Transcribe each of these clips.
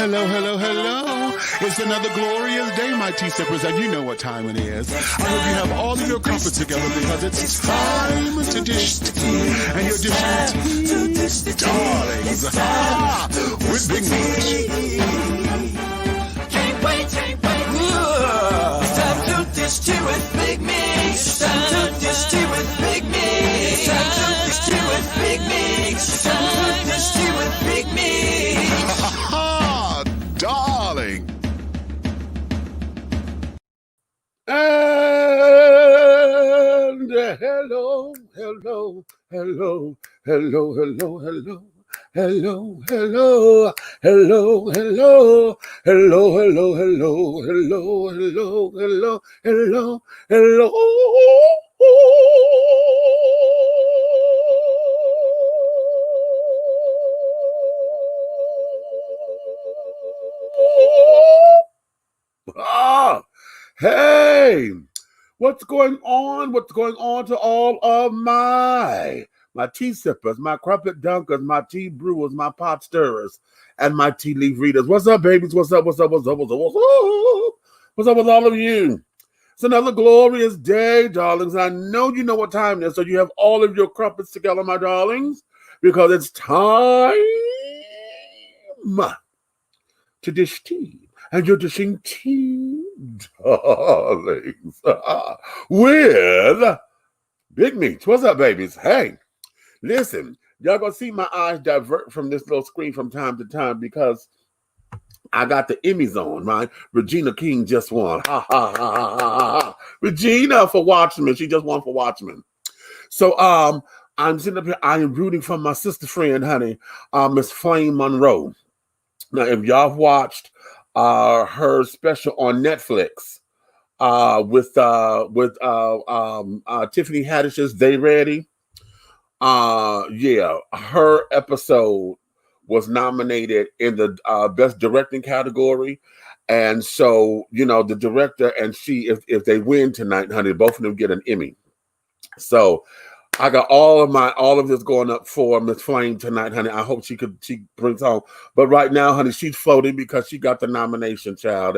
Hello, hello, hello. It's another glorious day, my tea sippers, and you know what time it is. I hope you have all of your crumpets together because it's time to dish tea. And you're dishing tea, darlings, with Big Meat. Can't wait. It's time to dish tea with Big Meat. It's time to dish tea with Big Meat. It's time to dish tea with Big Meat. It's time to dish tea with Big Meat. Darling. And hello. Hey, what's going on? What's going on to all of my tea sippers, my crumpet dunkers, my tea brewers, my pot stirrers, and my tea leaf readers? What's up, babies? What's up with all of you? It's another glorious day, darlings. I know you know what time it is, so you have all of your crumpets together, my darlings, because it's time to dish tea. And you're dishing tea, darlings, with Big Meat. What's up, babies? Hey, listen, y'all gonna see my eyes divert from this little screen from time to time because I got the Emmys on, right? Regina King just won. Regina for Watchmen. She just won for Watchmen. So I'm sitting up here, I am rooting for my sister friend, honey, Miss Flame Monroe. Now, if y'all have watched her special on Netflix with Tiffany Haddish's They Ready. Her episode was nominated in the Best Directing category. And so, you know, the director and she, if they win tonight, honey, both of them get an Emmy. So I got all of this going up for Miss Flame tonight, honey. I hope she brings home. But right now, honey, she's floating because she got the nomination, child.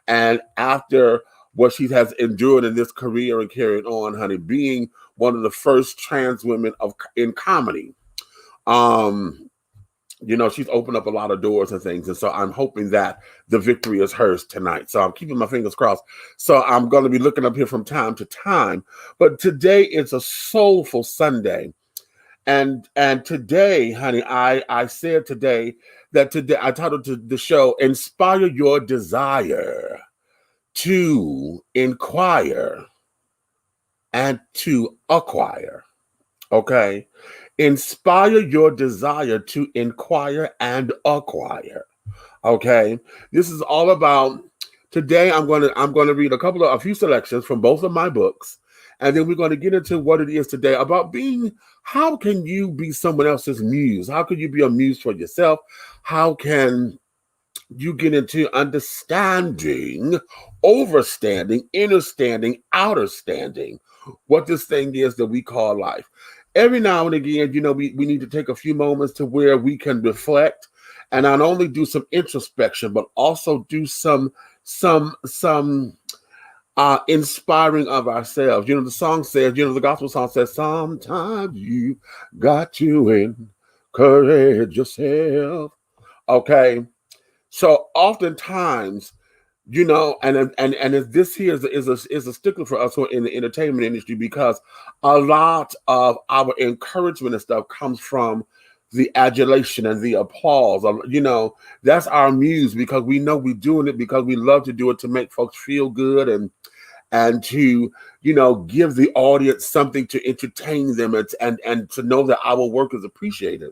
And after what she has endured in this career and carried on, honey, being one of the first trans women in comedy, you know, she's opened up a lot of doors and things. And so I'm hoping that the victory is hers tonight. So I'm keeping my fingers crossed. So I'm going to be looking up here from time to time. But today is a soulful Sunday. And today, honey, I said today that I titled the show, Inspire Your Desire to Inquire and to Acquire. Okay? Inspire your desire to inquire and acquire. Okay, this is all about. Today, I'm going to read a few selections from both of my books, and then we're going to get into what it is today about being. How can you be someone else's muse? How can you be a muse for yourself? How can you get into understanding, overstanding, innerstanding, outerstanding, what this thing is that we call life? Every now and again, you know, we need to take a few moments to where we can reflect and not only do some introspection, but also do some inspiring of ourselves. You know, the song says, you know, the gospel song says, sometimes you got to encourage yourself. Okay. So oftentimes, you know, and this here is a stickler for us who are in the entertainment industry, because a lot of our encouragement and stuff comes from the adulation and the applause. You know, that's our muse, because we know we're doing it because we love to do it to make folks feel good and to, you know, give the audience something to entertain them and to know that our work is appreciated.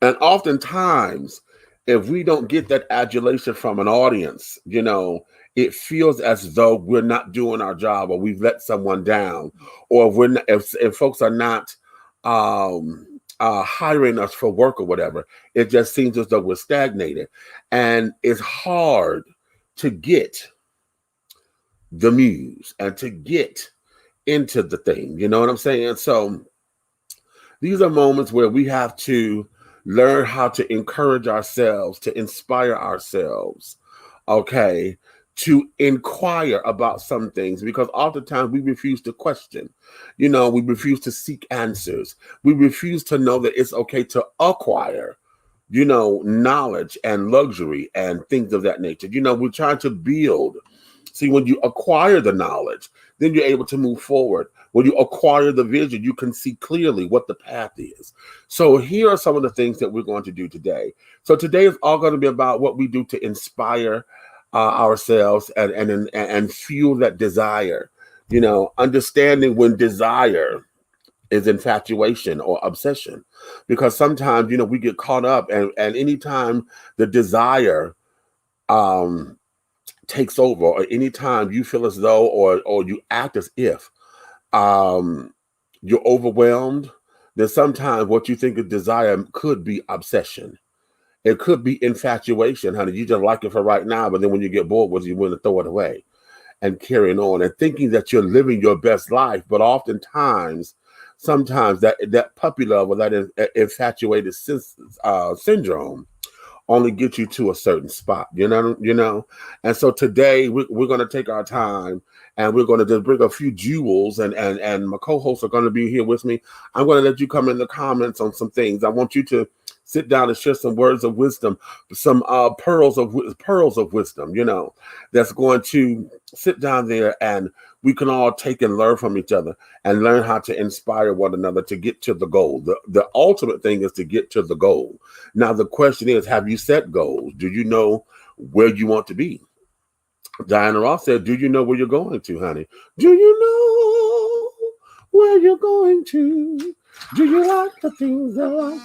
And oftentimes, if we don't get that adulation from an audience, you know, it feels as though we're not doing our job, or we've let someone down, or if folks are not hiring us for work or whatever, it just seems as though we're stagnated. And it's hard to get the muse and to get into the thing. You know what I'm saying? So these are moments where we have to, learn how to encourage ourselves, to inspire ourselves, okay, to inquire about some things, because oftentimes we refuse to question. You know, we refuse to seek answers. We refuse to know that it's okay to acquire, you know, knowledge and luxury and things of that nature. You know, we're trying to build. See, when you acquire the knowledge, then you're able to move forward. When you acquire the vision, you can see clearly what the path is. So here are some of the things that we're going to do today. So today is all going to be about what we do to inspire ourselves and fuel that desire. You know, understanding when desire is infatuation or obsession, because sometimes, you know, we get caught up, and anytime the desire takes over, or anytime you feel as though, or you act as if you're overwhelmed, then sometimes what you think is desire could be obsession. It could be infatuation, honey. You just like it for right now, but then when you get bored with it, you want to throw it away and carrying on and thinking that you're living your best life. But oftentimes, sometimes that puppy love, or that infatuated syndrome only gets you to a certain spot, you know. And so today we're going to take our time, and we're going to just bring a few jewels, and my co-hosts are going to be here with me. I'm going to let you come in the comments on some things. I want you to sit down and share some words of wisdom, some pearls of wisdom, you know, that's going to sit down there, and we can all take and learn from each other and learn how to inspire one another to get to the goal. The ultimate thing is to get to the goal. Now, the question is, have you set goals? Do you know where you want to be? Diana Ross said, do you know where you're going to, honey? Do you know where you're going to? Do you like the things that life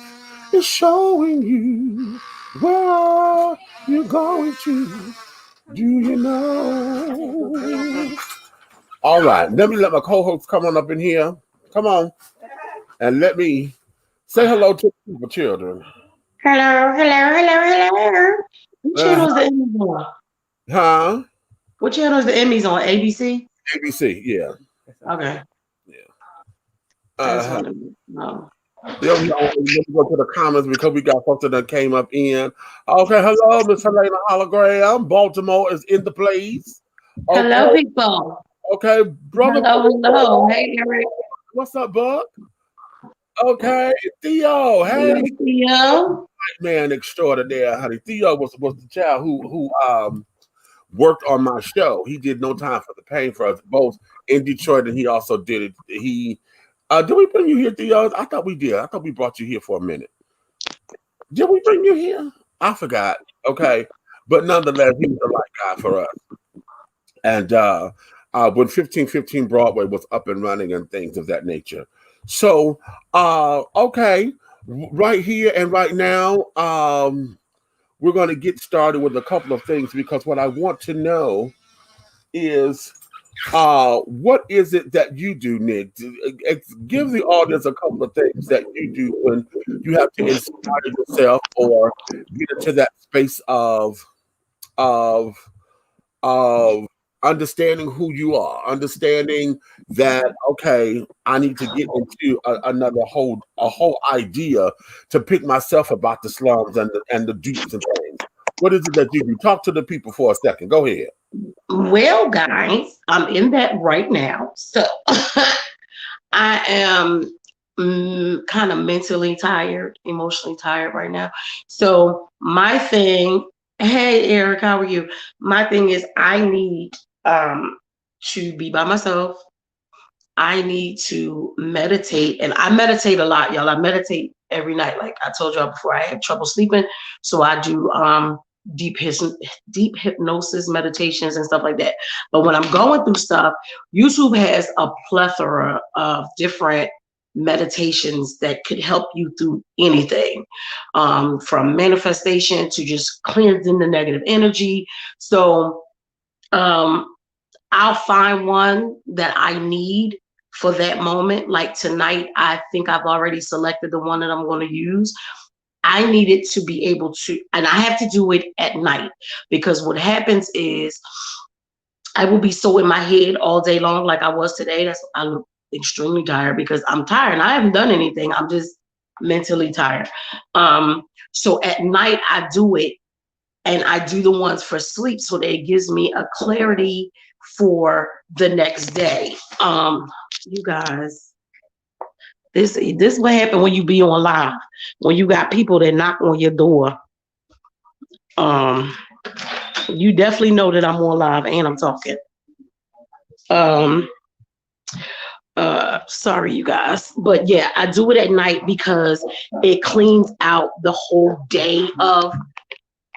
is showing you? Where you're going to? Do you know? All right, let me let my co-host come on up in here. Come on. And let me say hello to the children. Hello. What channel is the Emmys on? Huh? What channel is the Emmys on? ABC? ABC, yeah. Okay. Yeah. I just wanted to know. Let me go to the comments, because we got folks that came up in. Okay, hello, Miss Helena Hologram. Baltimore is in the place. Okay. Hello, people. Okay, brother. Hello. Hey, Eric. What's up, Buck? Okay, Theo. Hey, Theo. man extraordinaire, honey. Theo was the child who worked on my show. He did No Time for the Pain for us both in Detroit, and he also did it. Did we bring you here, Theo? I thought we did. I thought we brought you here for a minute. Did we bring you here? I forgot. Okay, but nonetheless, he was the right guy for us. And when 1515 Broadway was up and running and things of that nature. So, okay, right here and right now, we're going to get started with a couple of things, because what I want to know is, what is it that you do, Nick? Give the audience a couple of things that you do when you have to inspire yourself or get into that space of understanding who you are, understanding that, okay, I need to get into a whole idea to pick myself about the slums and the dupes and things. What is it that you do? Talk to the people for a second. Go ahead. Well, guys, I'm in that right now. So I am kind of mentally tired, emotionally tired right now. So my thing, hey, Eric, how are you? My thing is, I need to be by myself. I need to meditate, and I meditate a lot, y'all. I meditate every night. Like I told y'all before, I have trouble sleeping, so I do deep hypnosis meditations and stuff like that. But when I'm going through stuff, YouTube has a plethora of different meditations that could help you through anything, from manifestation to just cleansing the negative energy. So I'll find one that I need for that moment. Like tonight, I think I've already selected the one that I'm going to use. I need it to be able to, and I have to do it at night, because what happens is I will be so in my head all day long, like I was today. I look extremely tired because I'm tired and I haven't done anything. I'm just mentally tired. So at night I do it, and I do the ones for sleep so that it gives me a clarity for the next day. You guys, this is what happened when you be on live, when you got people that knock on your door. You definitely know that I'm on live and I'm talking. Sorry you guys, but yeah, I do it at night because it cleans out the whole day of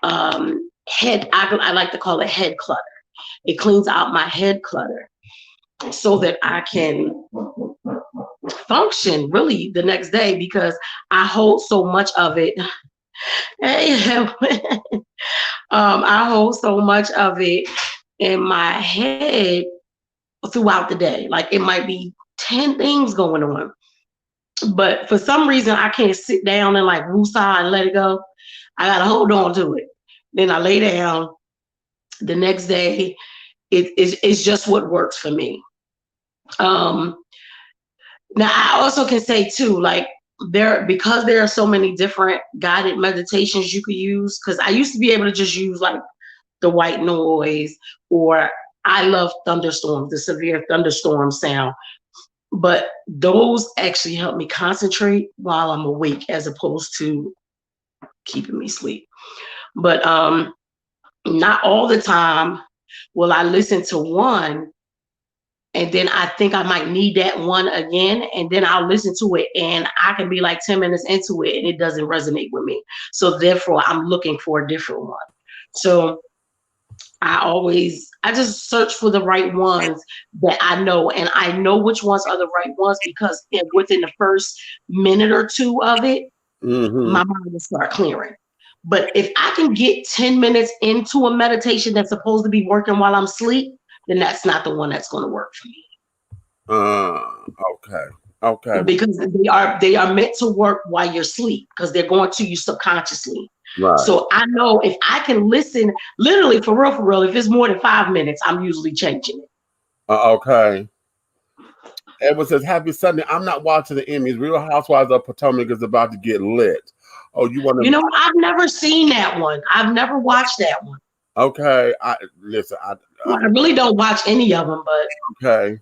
head. I like to call it head clutter. It cleans out my head clutter so that I can function really the next day, because I hold so much of it. I hold so much of it in my head throughout the day. Like it might be 10 things going on, but for some reason I can't sit down and like woosah and let it go. I gotta hold on to it. Then I lay down. The next day, it's just what works for me. Now I also can say too, like because there are so many different guided meditations you could use. Because I used to be able to just use like the white noise, or I love thunderstorms, the severe thunderstorm sound. But those actually help me concentrate while I'm awake, as opposed to keeping me asleep. But not all the time will I listen to one and then I think I might need that one again, and then I'll listen to it and I can be like 10 minutes into it and it doesn't resonate with me. So therefore I'm looking for a different one. So I just search for the right ones that I know, and I know which ones are the right ones because within the first minute or two of it, my mind will start clearing. But if I can get 10 minutes into a meditation that's supposed to be working while I'm asleep, then that's not the one that's going to work for me. Okay. Because they are meant to work while you're asleep, because they're going to you subconsciously. Right. So I know if I can listen, literally for real, if it's more than 5 minutes, I'm usually changing it. Okay. Edward says, "Happy Sunday. I'm not watching the Emmys. Real Housewives of Potomac is about to get lit." Oh, you want to? You know, I've never seen that one. I've never watched that one. Okay. I really don't watch any of them, but okay.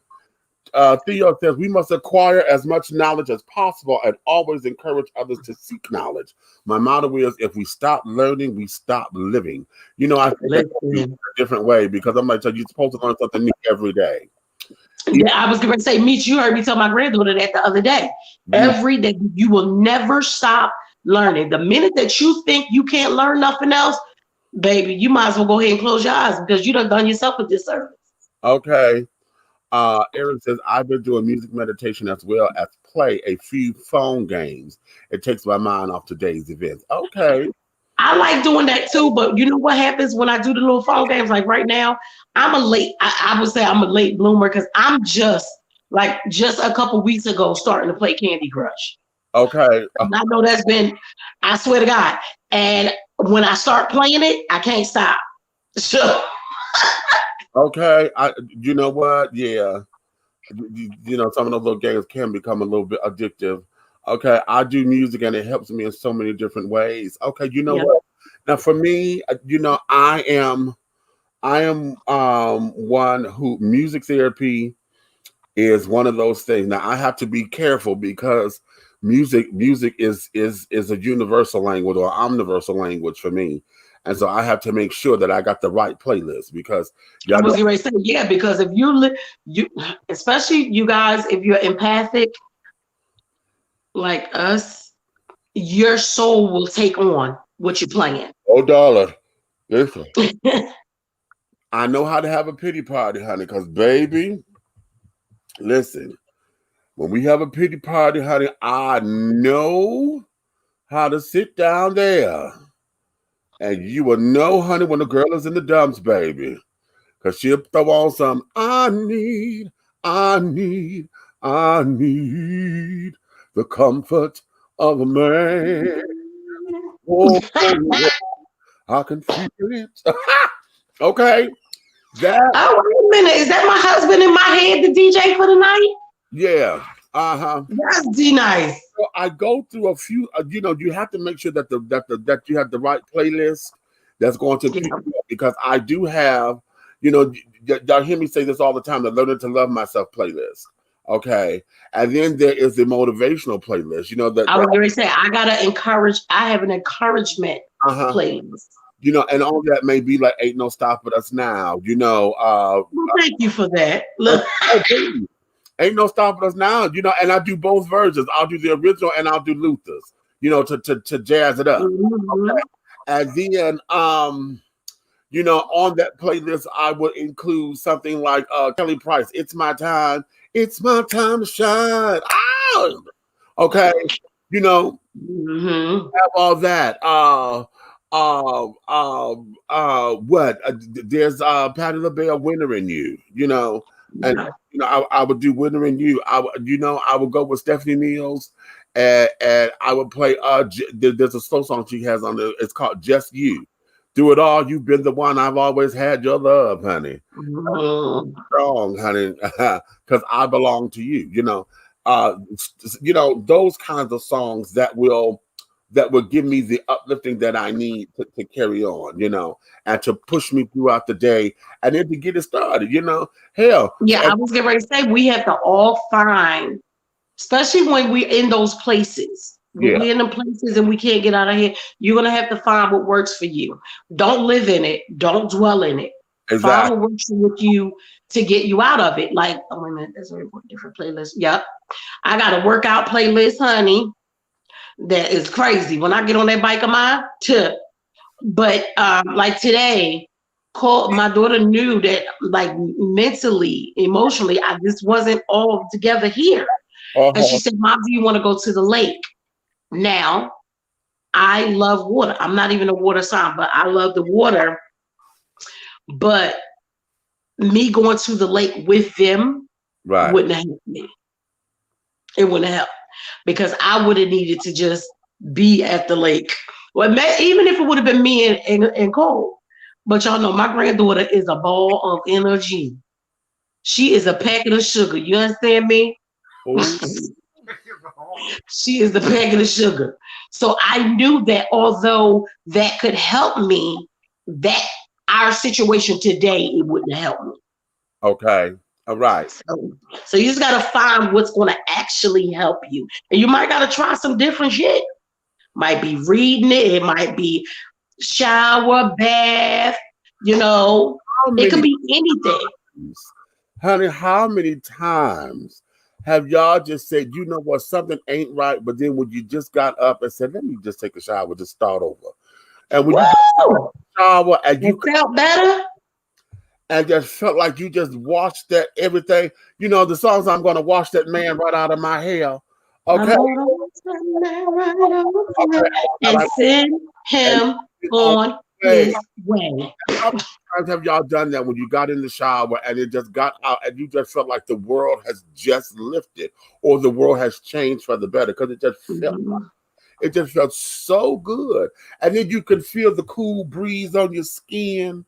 Theo says, "We must acquire as much knowledge as possible and always encourage others to seek knowledge. My motto is, if we stop learning, we stop living." You know, I think in a different way, because I'm like, you're supposed to learn something new every day. Yeah, I was going to say, Meech, you heard me tell my granddaughter that the other day. Every day, you will never stop learning. The minute that you think you can't learn nothing else, baby, you might as well go ahead and close your eyes, because you done yourself a disservice. Okay. Aaron says, "I've been doing music meditation as well as play a few phone games. It takes my mind off today's events." Okay. I like doing that too, but you know what happens when I do the little phone games? Like right now, I would say I'm a late bloomer, because I'm just a couple weeks ago starting to play Candy Crush. Okay. And I know that's been, I swear to God. And when I start playing it, I can't stop. So. Okay. You know what? Yeah. You know, some of those little games can become a little bit addictive. Okay. I do music and it helps me in so many different ways. Okay. You know what? Now for me, you know, I am one who music therapy is one of those things. Now I have to be careful because music is a universal language or omniversal language for me. And so I have to make sure that I got the right playlist, because I was going to say, yeah, because if you especially you guys, if you're empathic like us, your soul will take on what you're playing. Oh, darling, listen. I know how to have a pity party, honey, because baby, listen, when we have a pity party, honey, I know how to sit down there. And you will know, honey, when the girl is in the dumps, baby. Because she'll throw on some, I need the comfort of a man. Oh, I can feel it. Okay. Oh, wait a minute. Is that my husband in my head, the DJ for the night? Yeah. Uh-huh. That's D-Nice. I go through a few. You have to make sure that that you have the right playlist that's going to pick you up, because I do have. Y'all hear me say this all the time: the Learning to Love Myself playlist. Okay, and then there is the motivational playlist. I was going to say I have an encouragement playlist. And all that may be like "Ain't No Stopping Us Now." Well, thank you for that. Look. Ain't no stopping us now, and I do both versions. I'll do the original and I'll do Luther's, to jazz it up. Okay? And then, on that playlist, I would include something like Kelly Price, It's My Time to Shine. Oh! Okay. Have all that. There's Patti LaBelle, Winter in You, and I would do Winter in You. I would go with Stephanie Mills, and I would play. There's a slow song she has on there. It's called Just You. Do it all. You've been the one. I've always had your love, honey. Strong, honey, because I belong to you. Those kinds of songs that will give me the uplifting that I need to carry on, and to push me throughout the day, and then to get it started, hell. Yeah, I was getting ready to say, we have to all find, especially when we're in those places, when we're in the places and we can't get out of here, you're going to have to find what works for you. Don't live in it. Don't dwell in it. Exactly. Find what works with you to get you out of it. Like, oh, wait a minute, there's a different playlist. Yep. I got a workout playlist, honey. That is crazy. When I get on that bike of mine, but like today, my daughter knew that, like, mentally, emotionally, I just wasn't all together here. And she said, Mom, do you want to go to the lake? Now, I love water. I'm not even a water sign, but I love the water. But me going to the lake with them wouldn't have helped me. It wouldn't have helped. Because I would have needed to just be at the lake. Well, even if it would have been me and Cole. But y'all know my granddaughter is a ball of energy. She is a packet of sugar. You understand me? She is the packet of sugar. So I knew that although that could help me, that our situation today, it wouldn't help me. Okay. All right. So you just got to find what's going to actually help you. And you might got to try some different shit. Might be reading it. It might be shower, bath, it could be anything. Honey, how many times have y'all just said, you know what, something ain't right, but then when you just got up and said, let me just take a shower, just start over. And when you shower and you felt better? And just felt like you just washed that everything. The songs, I'm going to wash that man right out of my hair. Okay. And send him on his way. How many times have y'all done that when you got in the shower and it just got out and you just felt like the world has just lifted or the world has changed for the better? Because it just felt so good. And then you could feel the cool breeze on your skin.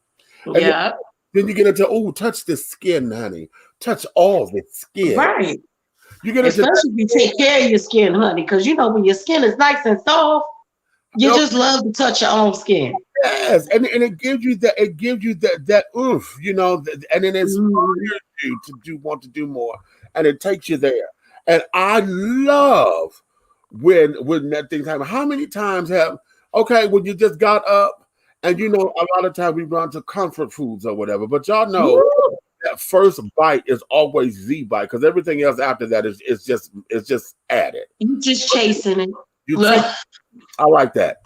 Yeah. Then you get into, touch the skin, honey. Touch all the skin. Right. Especially if you take care of your skin, honey, because when your skin is nice and soft, you just love to touch your own skin. Yes, and it gives you that oomph, and it inspires you to want to do more, and it takes you there. And I love when that thing happens. How many times when you just got up? And a lot of times we run to comfort foods or whatever, but y'all know that first bite is always the bite because everything else after that is just added. You just chasing it. I like that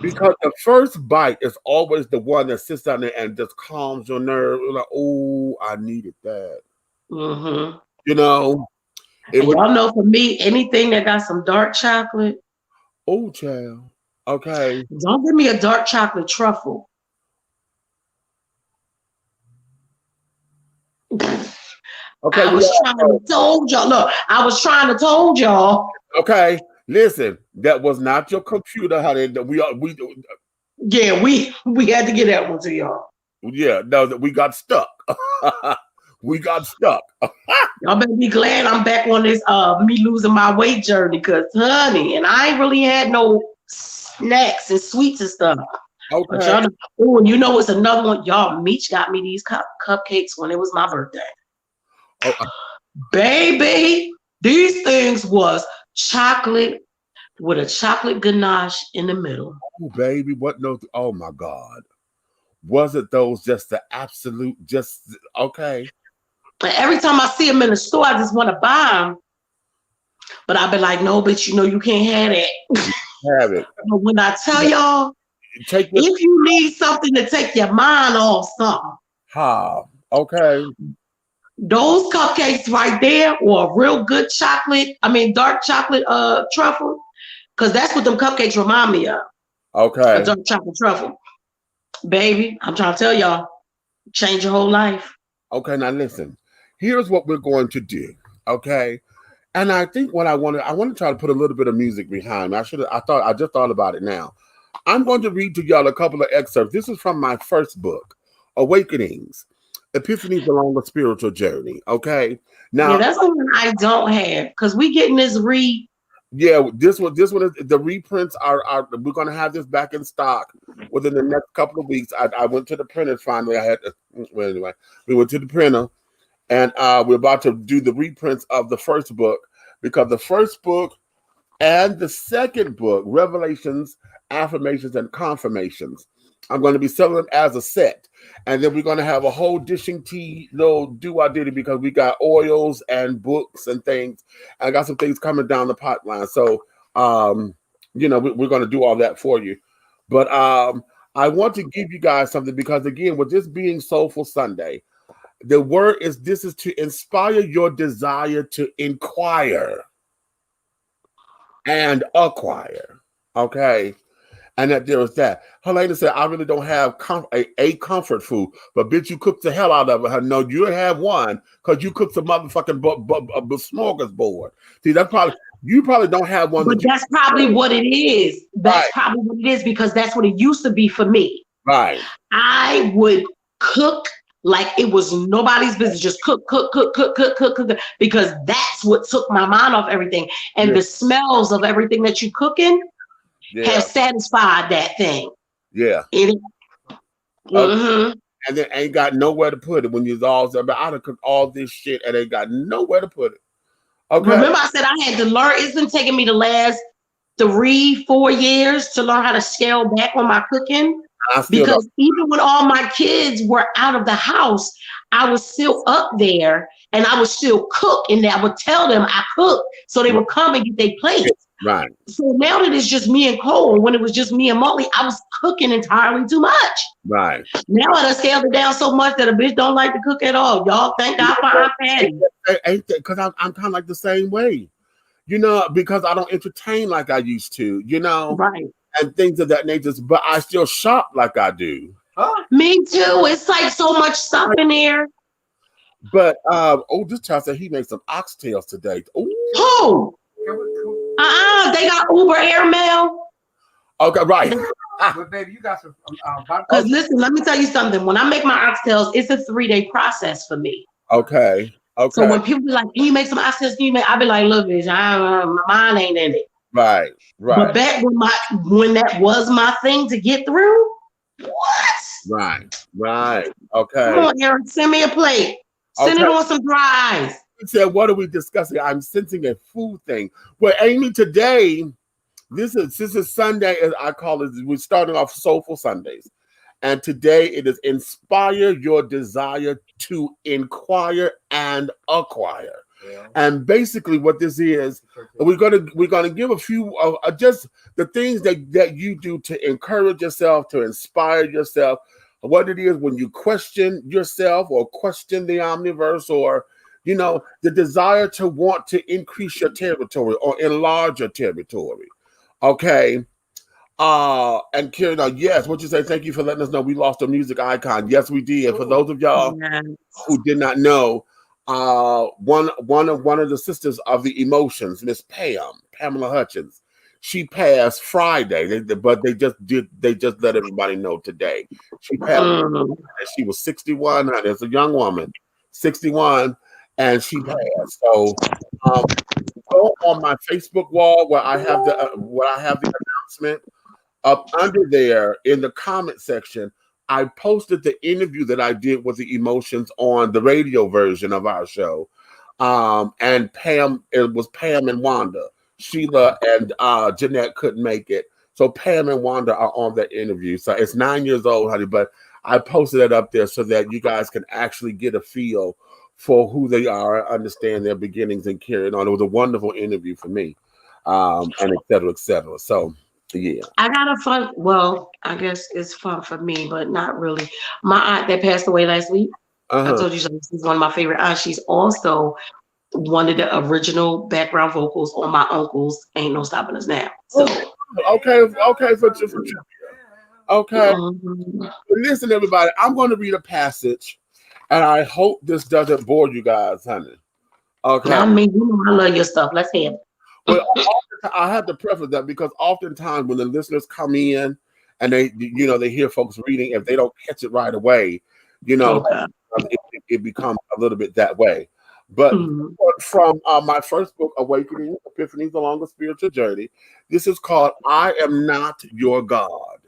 because the first bite is always the one that sits down there and just calms your nerve. Like, I needed that. Mm-hmm. Y'all know, for me, anything that got some dark chocolate. Oh, child. Okay. Don't give me a dark chocolate truffle. Okay. I was trying to told y'all. Look, I was trying to told y'all. Okay. Listen, that was not your computer, honey. We Yeah, we had to get that one to y'all. Yeah, no, we got stuck. We got stuck. Y'all better be glad I'm back on this me losing my weight journey, because honey, and I ain't really had no snacks and sweets and stuff. But Okay. y'all, oh, and you know what's another one? Y'all, Meech got me these cupcakes when it was my birthday. Oh, Baby, these things was chocolate with a chocolate ganache in the middle. oh, baby, what no? Oh my God. Was it those just the absolute, just okay? And every time I see them in the store, I just want to buy them. But I've been like, no, bitch, you know you can't have that. Have it. But when I tell y'all, Take this. if you need something to take your mind off something, Okay. those cupcakes right there, or a real good dark chocolate truffle, because that's what them cupcakes remind me of. Okay. A dark chocolate truffle. Baby, I'm trying to tell y'all, change your whole life. Okay, now listen. Here's what we're going to do. Okay. And I think what I want to try to put a little bit of music behind me. I just thought about it now. I'm going to read to y'all a couple of excerpts. This is from my first book, Awakenings, Epiphanies Along a Spiritual Journey. Okay. Now, Yeah, that's the one I don't have, because we getting this yeah, this one is the reprints are we're gonna have this back in stock within the next couple of weeks. I went to the printer finally. Well, anyway, we went to the printer, and we're about to do the reprints of the first book, because the first book and the second book, Revelations, Affirmations, and Confirmations, I'm going to be selling them as a set. And then we're going to have a whole dishing tea little do-I-did-it, because we got oils and books and things. I got some things coming down the pipeline. So, we're going to do all that for you. But I want to give you guys something, because, again, with this being Soulful Sunday, the word is this is to inspire your desire to inquire and acquire. Okay. And that there was that. Helena said, I really don't have a comfort food, but bitch, you cooked the hell out of it. No, you have one, because you cooked the motherfucking smorgasbord. See, you probably don't have one. But that's probably what it is. That's probably what it is, because that's what it used to be for me. Right. I would cook like it was nobody's business. Just cook, because that's what took my mind off everything. And the smells of everything that you cooking have satisfied that thing. Yeah. Mm-hmm. And then ain't got nowhere to put it when you're all I done cook all this shit and ain't got nowhere to put it. Okay. Remember, I said I had to learn. It's been taking me the last 3-4 years to learn how to scale back on my cooking. Because even when all my kids were out of the house, I was still up there and I would still cook, and I would tell them I cook, so they would come and get their plates. Right. So now that it's just me and Cole, when it was just me and Molly, I was cooking entirely too much. Right. Now I done scaled it down so much that a bitch don't like to cook at all. Y'all thank God for Aunt Patty. Because I'm kind of like the same way, because I don't entertain like I used to, Right. and things of that nature. But I still shop like I do. Me too. It's like so much stuff in there. But this child said he made some oxtails today. Ooh. Who? They got Uber airmail. Okay, right. But baby, you got some. Because listen, let me tell you something. When I make my oxtails, it's a 3-day process for me. Okay. So when people be like, "Can you make some oxtails?" I be like, "Look, bitch, my mind ain't in it." Right. But back when that was my thing to get through, what? Right. Okay. Come on, Eric, send me a plate. Send it on some fries. He said, "What are we discussing?" I'm sensing a food thing. Well, Amy, today, this is Sunday, as I call it. We're starting off Soulful Sundays, and today it is inspire your desire to inquire and acquire. Yeah. And basically, what this is, we're gonna give a few just the things that you do to encourage yourself, to inspire yourself. What it is when you question yourself or question the omniverse, or the desire to want to increase your territory or enlarge your territory. Okay. And Karen, yes, what you say? Thank you for letting us know we lost a music icon. Yes, we did. And for those of y'all who did not know, one of the sisters of the Emotions, Miss Pamela Hutchins, she passed Friday, but they just let everybody know today. She passed. She was 61. As a young woman, 61, and she passed. So go on my Facebook wall where I have the announcement. Up under there in the comment section, I posted the interview that I did with the Emotions on the radio version of our show. And Pam, it was Pam and Wanda. Sheila and Jeanette couldn't make it. So Pam and Wanda are on that interview. So it's 9 years old, honey, but I posted it up there so that you guys can actually get a feel for who they are, understand their beginnings and carrying on. It was a wonderful interview for me, and et cetera, et cetera. So, yeah. I got a fun, well, I guess it's fun for me, but not really. My aunt that passed away last week, I told you she's one of my favorite aunts. She's also one of the original background vocals on my uncle's Ain't No Stopping Us Now. So okay, for trivia. Okay. Listen, everybody, I'm going to read a passage, and I hope this doesn't bore you guys, honey. Okay. I mean, you know I love your stuff. Let's hear it. Well, I have to preface that because oftentimes when the listeners come in and they hear folks reading, if they don't catch it right away, it becomes a little bit that way. But from my first book, Awakening, Epiphanies Along a Spiritual Journey, this is called I Am Not Your God.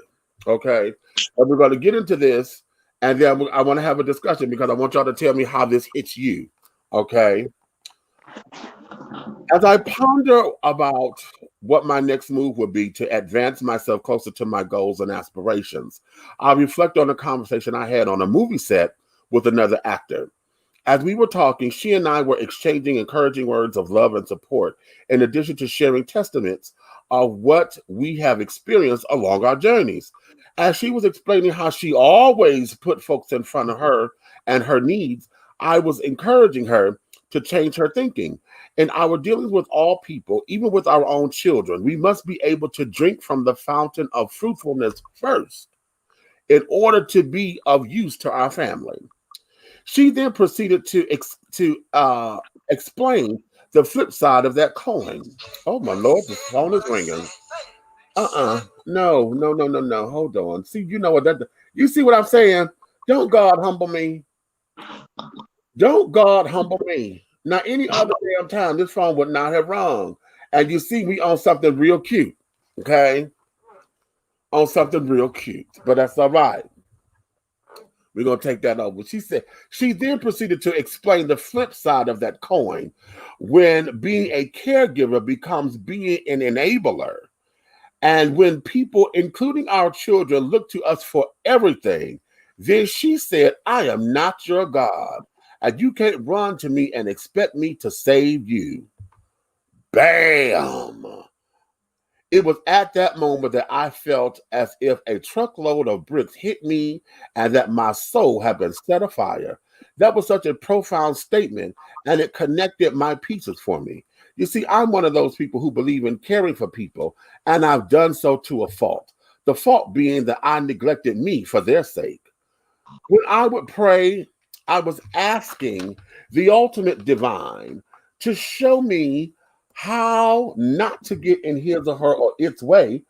Okay. And we're going to get into this, and then I want to have a discussion because I want y'all to tell me how this hits you. Okay. As I ponder about what my next move would be to advance myself closer to my goals and aspirations, I reflect on a conversation I had on a movie set with another actor. As we were talking, she and I were exchanging encouraging words of love and support, in addition to sharing testaments of what we have experienced along our journeys. As she was explaining how she always put folks in front of her and her needs, I was encouraging her to change her thinking. In our dealings with all people, even with our own children, we must be able to drink from the fountain of fruitfulness first in order to be of use to our family. She then proceeded to explain the flip side of that coin. Oh, my Lord, the phone is ringing. No. Hold on. See, you know what you see what I'm saying? Don't God humble me. Don't God humble me. Now, any other damn time, this phone would not have rung. And you see, we on something real cute, okay? On something real cute, but that's all right. We're going to take that over. She then proceeded to explain the flip side of that coin when being a caregiver becomes being an enabler. And when people, including our children, look to us for everything, then she said, I am not your God. And you can't run to me and expect me to save you. Bam! It was at that moment that I felt as if a truckload of bricks hit me and that my soul had been set afire. That was such a profound statement, and it connected my pieces for me. You see, I'm one of those people who believe in caring for people, and I've done so to a fault. The fault being that I neglected me for their sake. When I would pray, I was asking the ultimate divine to show me how not to get in his or her or its way.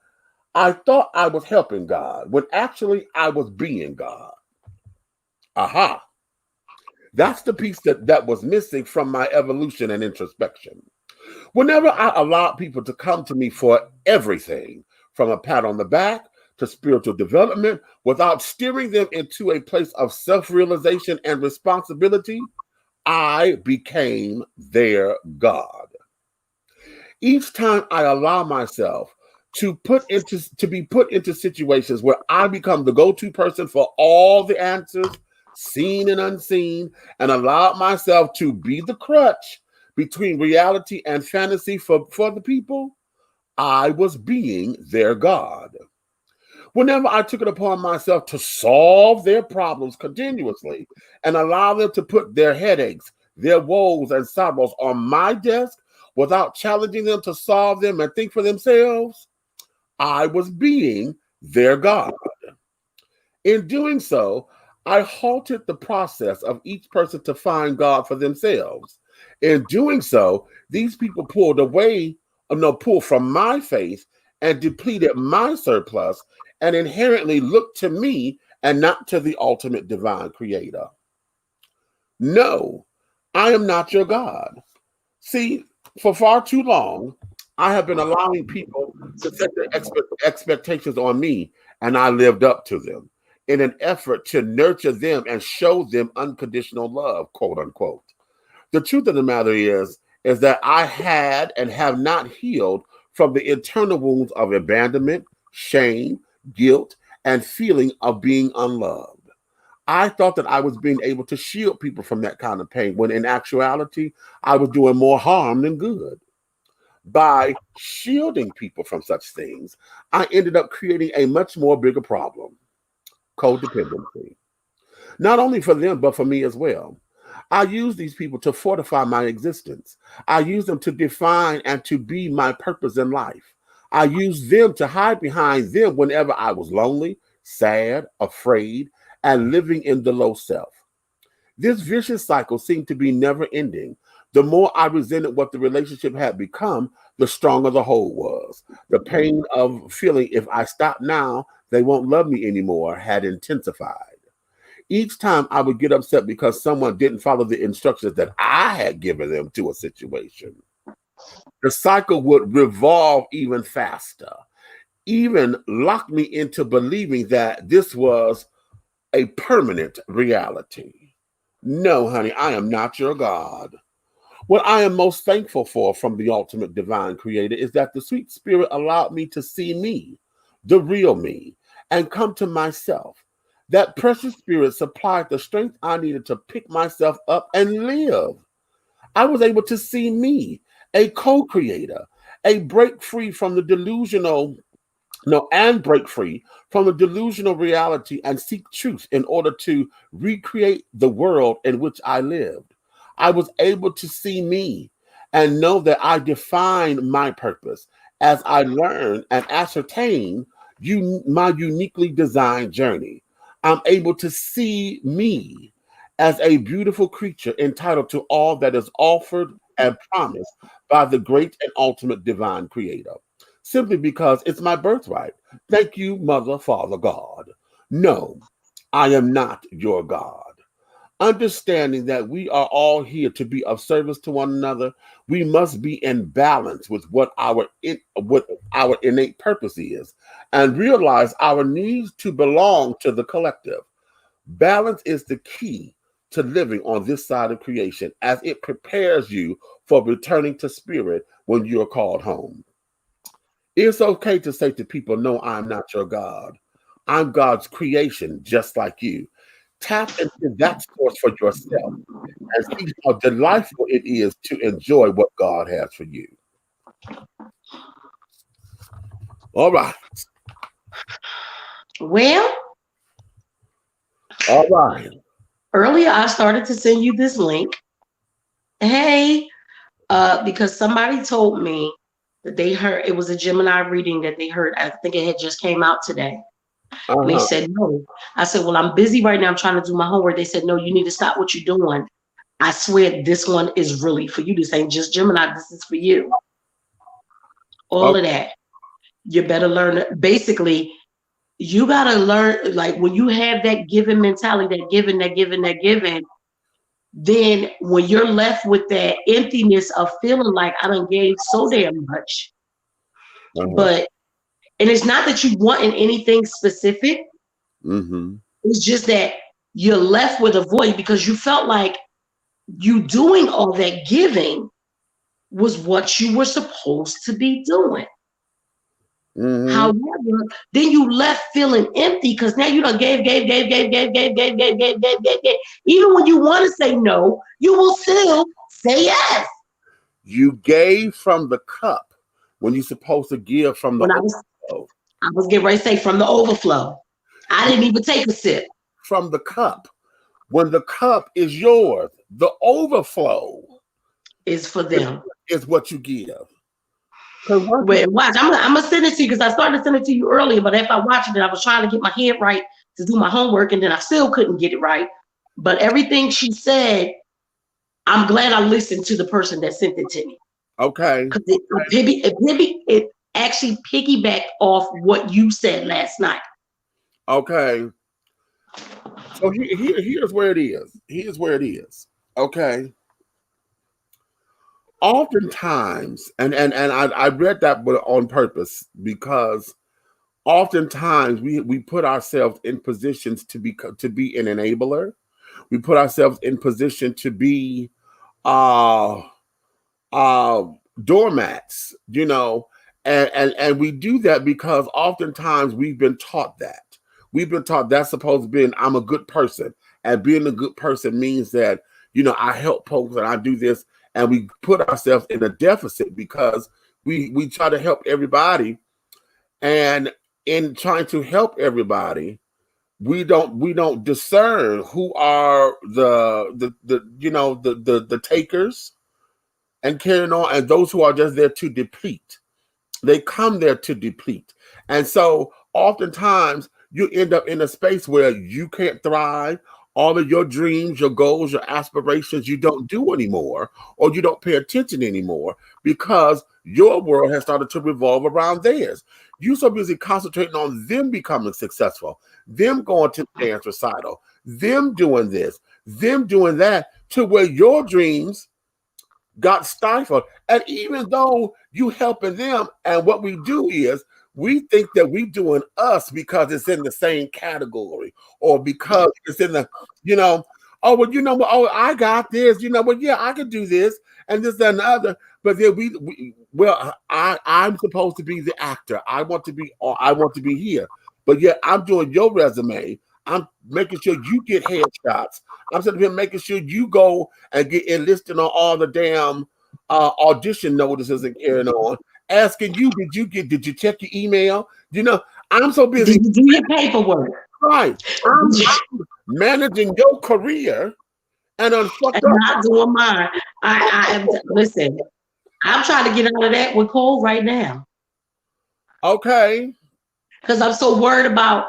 I thought I was helping God, when actually I was being God. Aha. That's the piece that was missing from my evolution and introspection. Whenever I allowed people to come to me for everything, from a pat on the back to spiritual development, without steering them into a place of self-realization and responsibility, I became their God. Each time I allow myself to be put into situations where I become the go-to person for all the answers, seen and unseen, and allow myself to be the crutch between reality and fantasy for the people, I was being their God. Whenever I took it upon myself to solve their problems continuously and allow them to put their headaches, their woes and sorrows on my desk without challenging them to solve them and think for themselves, I was being their God. In doing so, I halted the process of each person to find God for themselves. In doing so, these people pulled from my faith and depleted my surplus and inherently looked to me and not to the ultimate divine creator. No, I am not your God. See, for far too long, I have been allowing people to set their expectations on me, and I lived up to them in an effort to nurture them and show them unconditional love, quote unquote. The truth of the matter is that I had and have not healed from the internal wounds of abandonment, shame, guilt, and feeling of being unloved. I thought that I was being able to shield people from that kind of pain, when in actuality, I was doing more harm than good. By shielding people from such things, I ended up creating a much more bigger problem: codependency. Not only for them, but for me as well. I use these people to fortify my existence. I use them to define and to be my purpose in life. I use them to hide behind them whenever I was lonely, sad, afraid, and living in the low self. This vicious cycle seemed to be never ending. The more I resented what the relationship had become, the stronger the hole was. The pain of feeling if I stop now, they won't love me anymore had intensified. Each time I would get upset because someone didn't follow the instructions that I had given them to a situation. The cycle would revolve even faster, even lock me into believing that this was a permanent reality. No, honey, I am not your God. What I am most thankful for from the ultimate divine creator is that the sweet spirit allowed me to see me, the real me, and come to myself. That precious spirit supplied the strength I needed to pick myself up and live. I was able to see me, a co-creator, break free from the delusional reality and seek truth in order to recreate the world in which I lived. I was able to see me and know that I define my purpose as I learn and ascertain my uniquely designed journey. I'm able to see me as a beautiful creature entitled to all that is offered and promised by the great and ultimate divine creator, simply because it's my birthright. Thank you, Mother, Father, God. No, I am not your God. Understanding that we are all here to be of service to one another, we must be in balance with what our innate purpose is, and realize our needs to belong to the collective. Balance is the key to living on this side of creation, as it prepares you for returning to spirit when you are called home. It's okay to say to people, no, I'm not your God. I'm God's creation, just like you. Tap into that source for yourself and see how delightful it is to enjoy what God has for you. All right. Well, all right. Earlier I started to send you this link. Hey, because somebody told me that they heard it was a Gemini reading that they heard. I think it had just came out today. And they said, no. I said, well, I'm busy right now. I'm trying to do my homework. They said, no, you need to stop what you're doing. I swear this one is really for you. This ain't just Gemini. This is for you. All of that. You better learn. Basically, you got to learn, like when you have that giving mentality, that giving, then when you're left with that emptiness of feeling like I done gave so damn much, and it's not that you want in anything specific. Mm-hmm. It's just that you're left with a void because you felt like you doing all that giving was what you were supposed to be doing. Mm-hmm. However, then you left feeling empty because now you done gave. Even when you want to say no, you will still say yes. You gave from the cup when you're supposed to give from the overflow. I was getting ready to say from the overflow. I didn't even take a sip. From the cup. When the cup is yours, the overflow is for them. Is what you give. Wait, watch. I'm gonna send it to you because I started to send it to you earlier, but if I watched it, I was trying to get my head right to do my homework, and then I still couldn't get it right. But everything she said, I'm glad I listened to the person that sent it to me. Okay. Because it actually piggybacked off what you said last night. Okay. So here's where it is. Here's where it is. Okay. Oftentimes, and I read that on purpose because oftentimes we put ourselves in positions to be an enabler. We put ourselves in position to be uh doormats, and we do that because oftentimes we've been taught that. We've been taught that's supposed to be I'm a good person. And being a good person means that, I help folks and I do this, and we put ourselves in a deficit because we try to help everybody. And in trying to help everybody, we don't discern who are the takers and carrying on, and those who are just there to deplete. They come there to deplete. And so oftentimes you end up in a space where you can't thrive. All of your dreams, your goals, your aspirations, you don't do anymore, or you don't pay attention anymore because your world has started to revolve around theirs. You're so busy concentrating on them becoming successful, them going to the dance recital, them doing this, them doing that, to where your dreams got stifled. And even though you helping them, and what we do is we think that we doing us because it's in the same category, or because it's in the, oh, well, oh, I got this, well, yeah, I could do this and this, that, and the other. But then I'm supposed to be the actor. I want to be here. But yet I'm doing your resume. I'm making sure you get headshots. I'm sitting here making sure you go and get enlisted on all the damn audition notices and carrying on. Asking you, did you check your email? I'm so busy. Did you do your paperwork? Right. I'm managing your career and I'm not doing mine. Listen, I'm trying to get out of that with Cole right now. Okay. Because I'm so worried about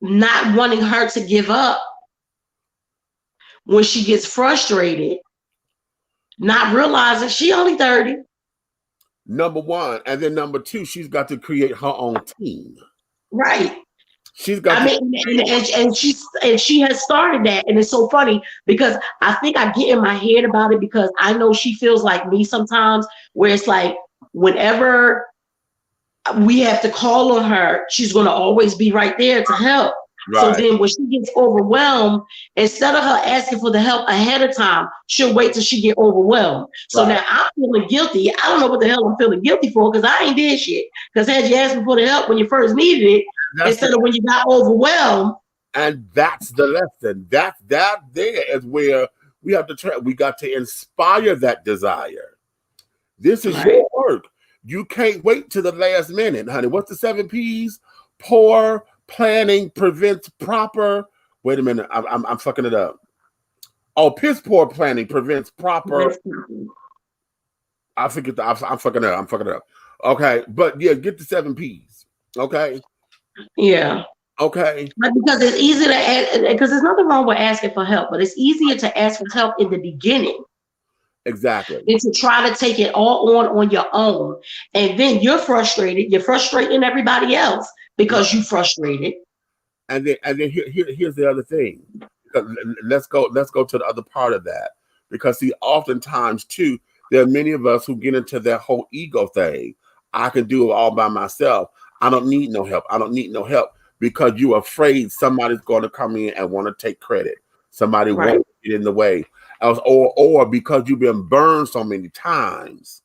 not wanting her to give up when she gets frustrated, not realizing she only 30. Number one. And then number two, she's got to create her own team. Right. She's got and she has started that. And it's so funny because I think I get in my head about it because I know she feels like me sometimes, where it's like whenever we have to call on her, she's going to always be right there to help. Right. So then when she gets overwhelmed, instead of her asking for the help ahead of time, she'll wait till she get overwhelmed. So now I'm feeling guilty. I don't know what the hell I'm feeling guilty for because I ain't did shit. Because had you asked me for the help when you first needed it, instead of when you got overwhelmed. And that's the lesson. That there is where we have to try. We got to inspire that desire. This is your work. You can't wait till the last minute, honey. What's the 7 P's? Poor planning prevents proper. Wait a minute, I'm fucking it up. Oh, piss poor planning prevents proper. I forget. I'm fucking it up. I'm fucking it up. Okay, but yeah, get the 7 P's. Okay. Yeah. Okay. But because it's easy to ask, because there's nothing wrong with asking for help, but it's easier to ask for help in the beginning. Exactly. And to try to take it all on your own. And then you're frustrated. You're frustrating everybody else because you're frustrated. And then here's the other thing. Let's go to the other part of that. Because see, oftentimes too, there are many of us who get into that whole ego thing. I can do it all by myself. I don't need no help. I don't need no help because you're afraid somebody's going to come in and want to take credit. Somebody won't get in the way. Or because you've been burned so many times.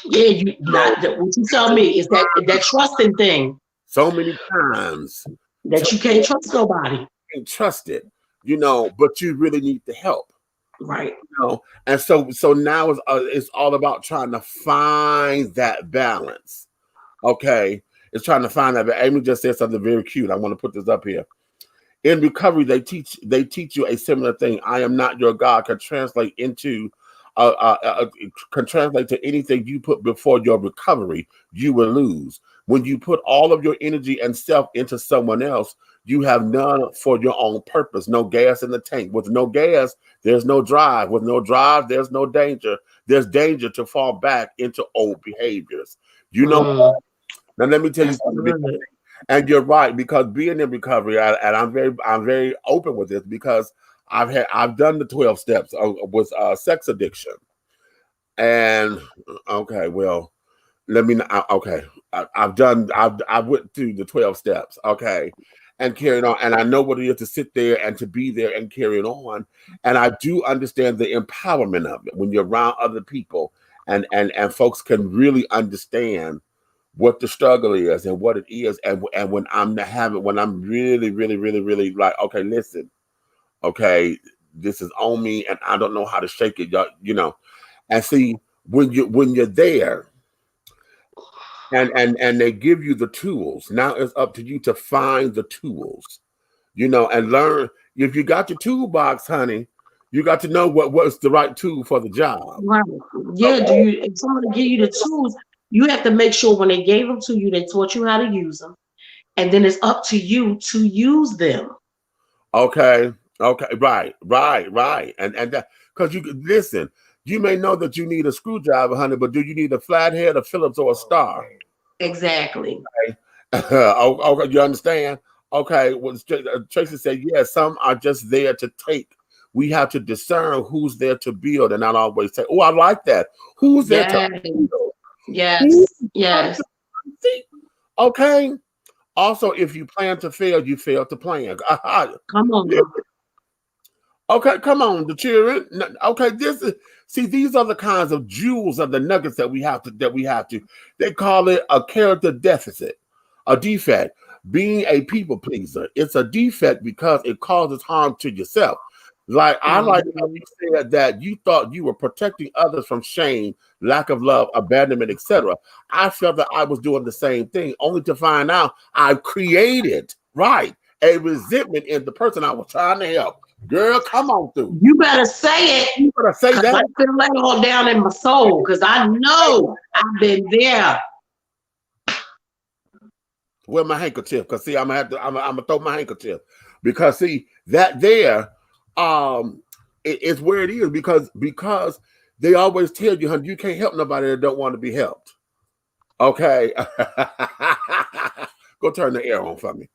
Yeah, what you tell me is that trusting thing. So many times that you can't trust nobody. You can't trust it, but you really need the help. Right. And so now it's all about trying to find that balance. Okay. It's trying to find that. But Amy just said something very cute. I want to put this up here. In recovery, they teach you a similar thing. I am not your God can translate into can translate to anything you put before your recovery, you will lose. When you put all of your energy and self into someone else, you have none for your own purpose. No gas in the tank. With no gas, there's no drive. With no drive, there's no danger. There's danger to fall back into old behaviors. Now let me tell you something. And you're right, because being in recovery, and I'm very open with this, because I've done the 12 steps with sex addiction, and okay, well, let me okay, I went through the 12 steps, okay, and carrying on, and I know what it is to sit there and to be there and carrying on, and I do understand the empowerment of it when you're around other people, and folks can really understand what the struggle is and what it is, and when I'm really like, okay, listen, okay, this is on me, and I don't know how to shake it, you know, and see when you're there. And they give you the tools. Now it's up to you to find the tools, you know, and learn. If you got your toolbox, honey, you got to know what's the right tool for the job. Right. Yeah. If somebody give you the tools, you have to make sure when they gave them to you, they taught you how to use them, and then it's up to you to use them. Okay. Right. And that, because you listen, you may know that you need a screwdriver, honey, but do you need a flathead, a Phillips, or a star? Exactly. Okay. Okay, you understand? Okay. Well, Tracy said, yes, some are just there to take. We have to discern who's there to build and not always say, oh, I like that. Who's there to build? Yes. Okay. Also, if you plan to fail, you fail to plan. Come on. Okay, come on, the children. Okay, these are the kinds of jewels of the nuggets that we have to. They call it a character deficit, a defect. Being a people pleaser, it's a defect because it causes harm to yourself. Like I like how you said that you thought you were protecting others from shame, lack of love, abandonment, etc. I felt that I was doing the same thing, only to find out I've created a resentment in the person I was trying to help. Girl, come on through. You better say it. You better say that. I feel that all down in my soul because I know I've been there. Where my handkerchief? Because see, I'm gonna throw my handkerchief because see that there, it's where it is because they always tell you, honey, you can't help nobody that don't want to be helped. Okay, go turn the air on for me.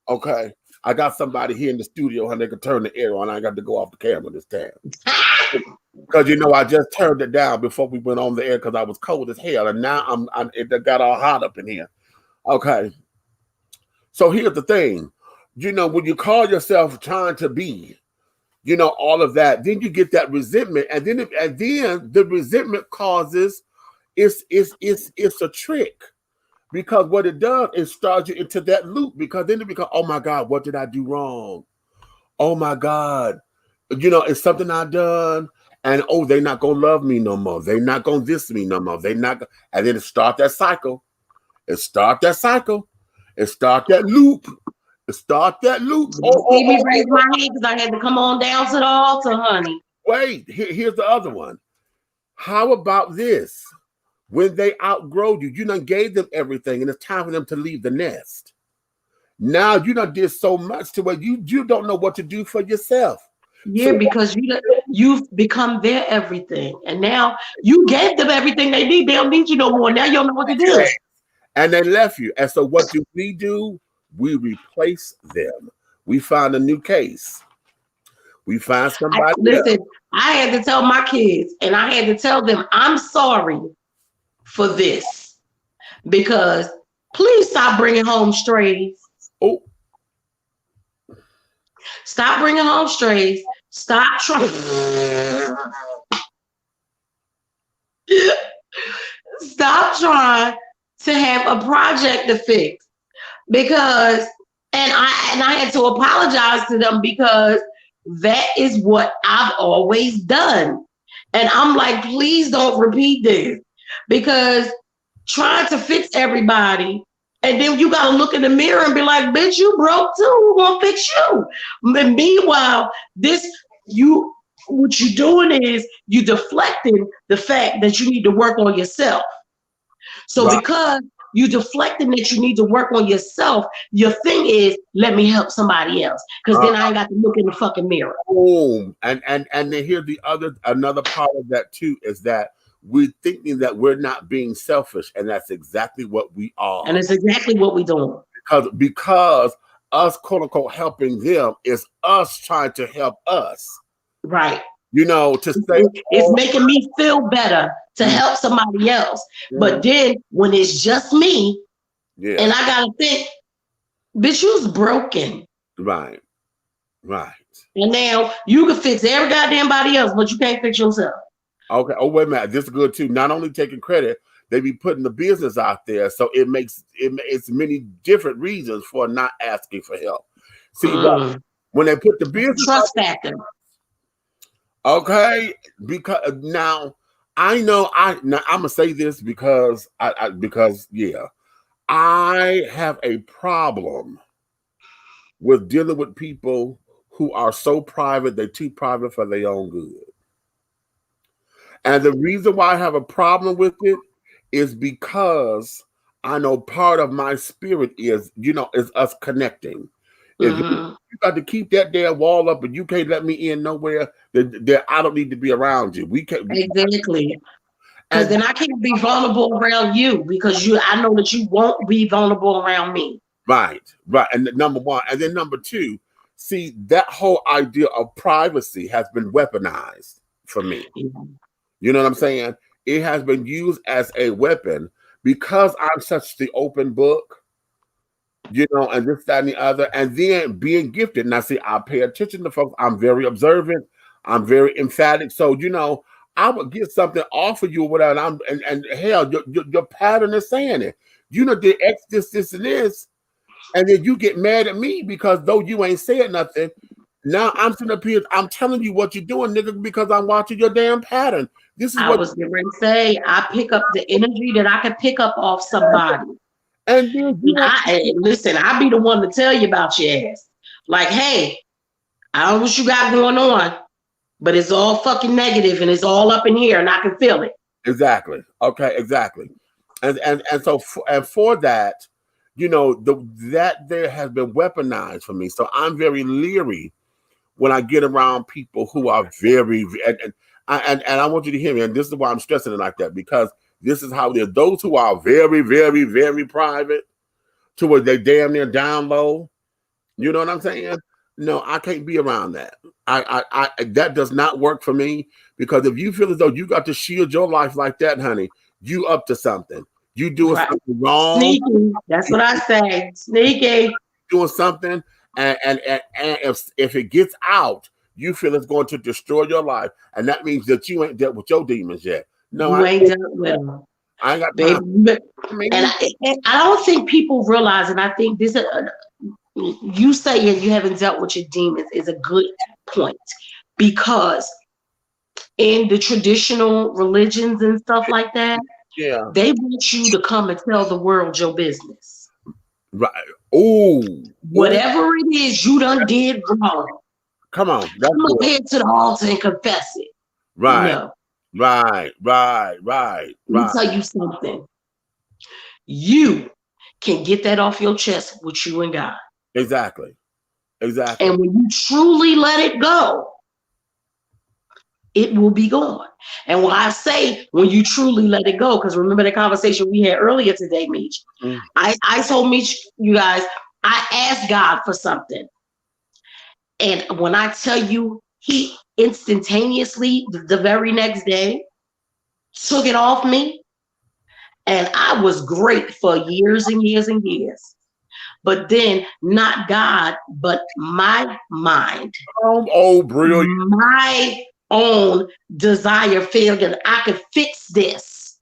Okay. I got somebody here in the studio and they can turn the air on. I got to go off the camera this time. Because, you know, I just turned it down before we went on the air because I was cold as hell. And now it got all hot up in here. Okay. So here's the thing. You know, when you call yourself trying to be, you know, all of that, then you get that resentment. And then the resentment causes, it's a trick. Because what it does is start you into that loop because then it becomes, oh my God, what did I do wrong? Oh my God. You know, it's something I done. And oh, they're not gonna love me no more. They're not gonna diss me no more. And then it start that cycle. It start that loop. See me raise my hand because I had to come on down to the altar, honey. Wait, here's the other one. How about this? When they outgrow you, you done gave them everything, and it's time for them to leave the nest. Now you done did so much to where you don't know what to do for yourself. Yeah, so, because you've become their everything, and now you gave them everything they need. They don't need you no more. Now you don't know what to do. And they left you. And so what do? We replace them. We find a new case. We find somebody. Listen, I had to tell my kids, and I had to tell them, I'm sorry for this, because please stop bringing home strays. Oh, stop bringing home strays. Stop trying. Stop trying to have a project to fix, because, and I had to apologize to them because that is what I've always done, and I'm like, please don't repeat this. Because trying to fix everybody, and then you gotta look in the mirror and be like, bitch, you broke too. Who gonna fix you? And meanwhile, what you're doing is you deflecting the fact that you need to work on yourself. So because you deflecting that you need to work on yourself, your thing is, let me help somebody else. Because then I ain't got to look in the fucking mirror. Boom. And then here's another part of that too, is that we're thinking that we're not being selfish, and that's exactly what we are. And it's exactly what we're doing. Because us, quote unquote, helping them is us trying to help us. Right. You know, to say it's making me feel better to help somebody else. But then when it's just me, and I gotta think, bitch, you was broken. Right. Right. And now you can fix every goddamn body else, but you can't fix yourself. Okay. Oh, wait a minute. This is good too. Not only taking credit, they be putting the business out there. So it's many different reasons for not asking for help. See, but when they put the business trust factor. Okay, because now I know I'm gonna say this because I have a problem with dealing with people who are so private, they're too private for their own good. And the reason why I have a problem with it is because I know part of my spirit is us connecting. If you got to keep that damn wall up and you can't let me in nowhere, then I don't need to be around you. We can't exactly. Because then I can't be vulnerable around you because I know that you won't be vulnerable around me. Right. And number one. And then number two, see, that whole idea of privacy has been weaponized for me. Yeah. You know what I'm saying? It has been used as a weapon because I'm such the open book. And this, that, and the other, and then being gifted. Now, see, I pay attention to folks. I'm very observant. I'm very emphatic. So, I would get something off of you or whatever, and hell, your pattern is saying it. The X, this, and this, and then you get mad at me because though you ain't saying nothing, now I'm sitting up here, I'm telling you what you're doing, nigga, because I'm watching your damn pattern. This is I was going to say, I pick up the energy that I could pick up off somebody. And listen, I'll be the one to tell you about your ass. Like, hey, I don't know what you got going on, but it's all fucking negative and it's all up in here and I can feel it. Exactly. Okay, exactly. And so for that, that there has been weaponized for me. So I'm very leery when I get around people who are very, and I want you to hear me, and this is why I'm stressing it like that, because this is how they're those who are very, very, very private to where they damn near down low. You know what I'm saying? No, I can't be around that. I that does not work for me, because if you feel as though you got to shield your life like that, honey, you up to something. You doing something wrong. Sneaky. That's what I say. Sneaky. Doing something, and if it gets out, you feel it's going to destroy your life, and that means that you ain't dealt with your demons yet. No, you ain't dealt with them. I ain't got time. Baby. And I don't think people realize, and I think this you saying you haven't dealt with your demons is a good point, because in the traditional religions and stuff like that, they want you to come and tell the world your business. Right. Oh, whatever it is you done did wrong. Come on. Come up here to the altar and confess it. Right. Right. Let me tell you something. You can get that off your chest with you and God. Exactly. And when you truly let it go, it will be gone. And when I say when you truly let it go, because remember the conversation we had earlier today, Meech. I told Meech, you guys, I asked God for something. And when I tell you, he instantaneously, the very next day, took it off me. And I was great for years and years and years. But then not God, but my mind. Oh, brilliant. My own desire failure that I could fix this.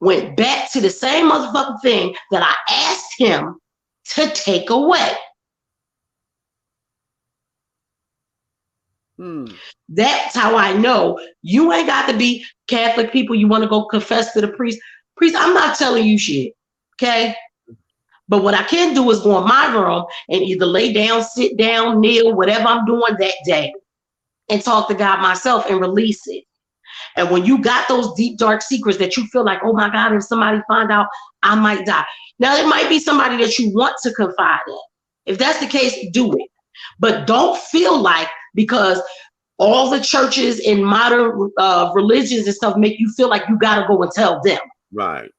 Went back to the same motherfucking thing that I asked him to take away. That's how I know you ain't got to be Catholic people. You want to go confess to the priest. Priest, I'm not telling you shit. Okay. But what I can do is go in my room and either lay down, sit down, kneel, whatever I'm doing that day, and talk to God myself and release it. And when you got those deep, dark secrets that you feel like, oh my God, if somebody find out, I might die. Now, it might be somebody that you want to confide in. If that's the case, do it. But don't feel like because all the churches and modern religions and stuff make you feel like you got to go and tell them. Right.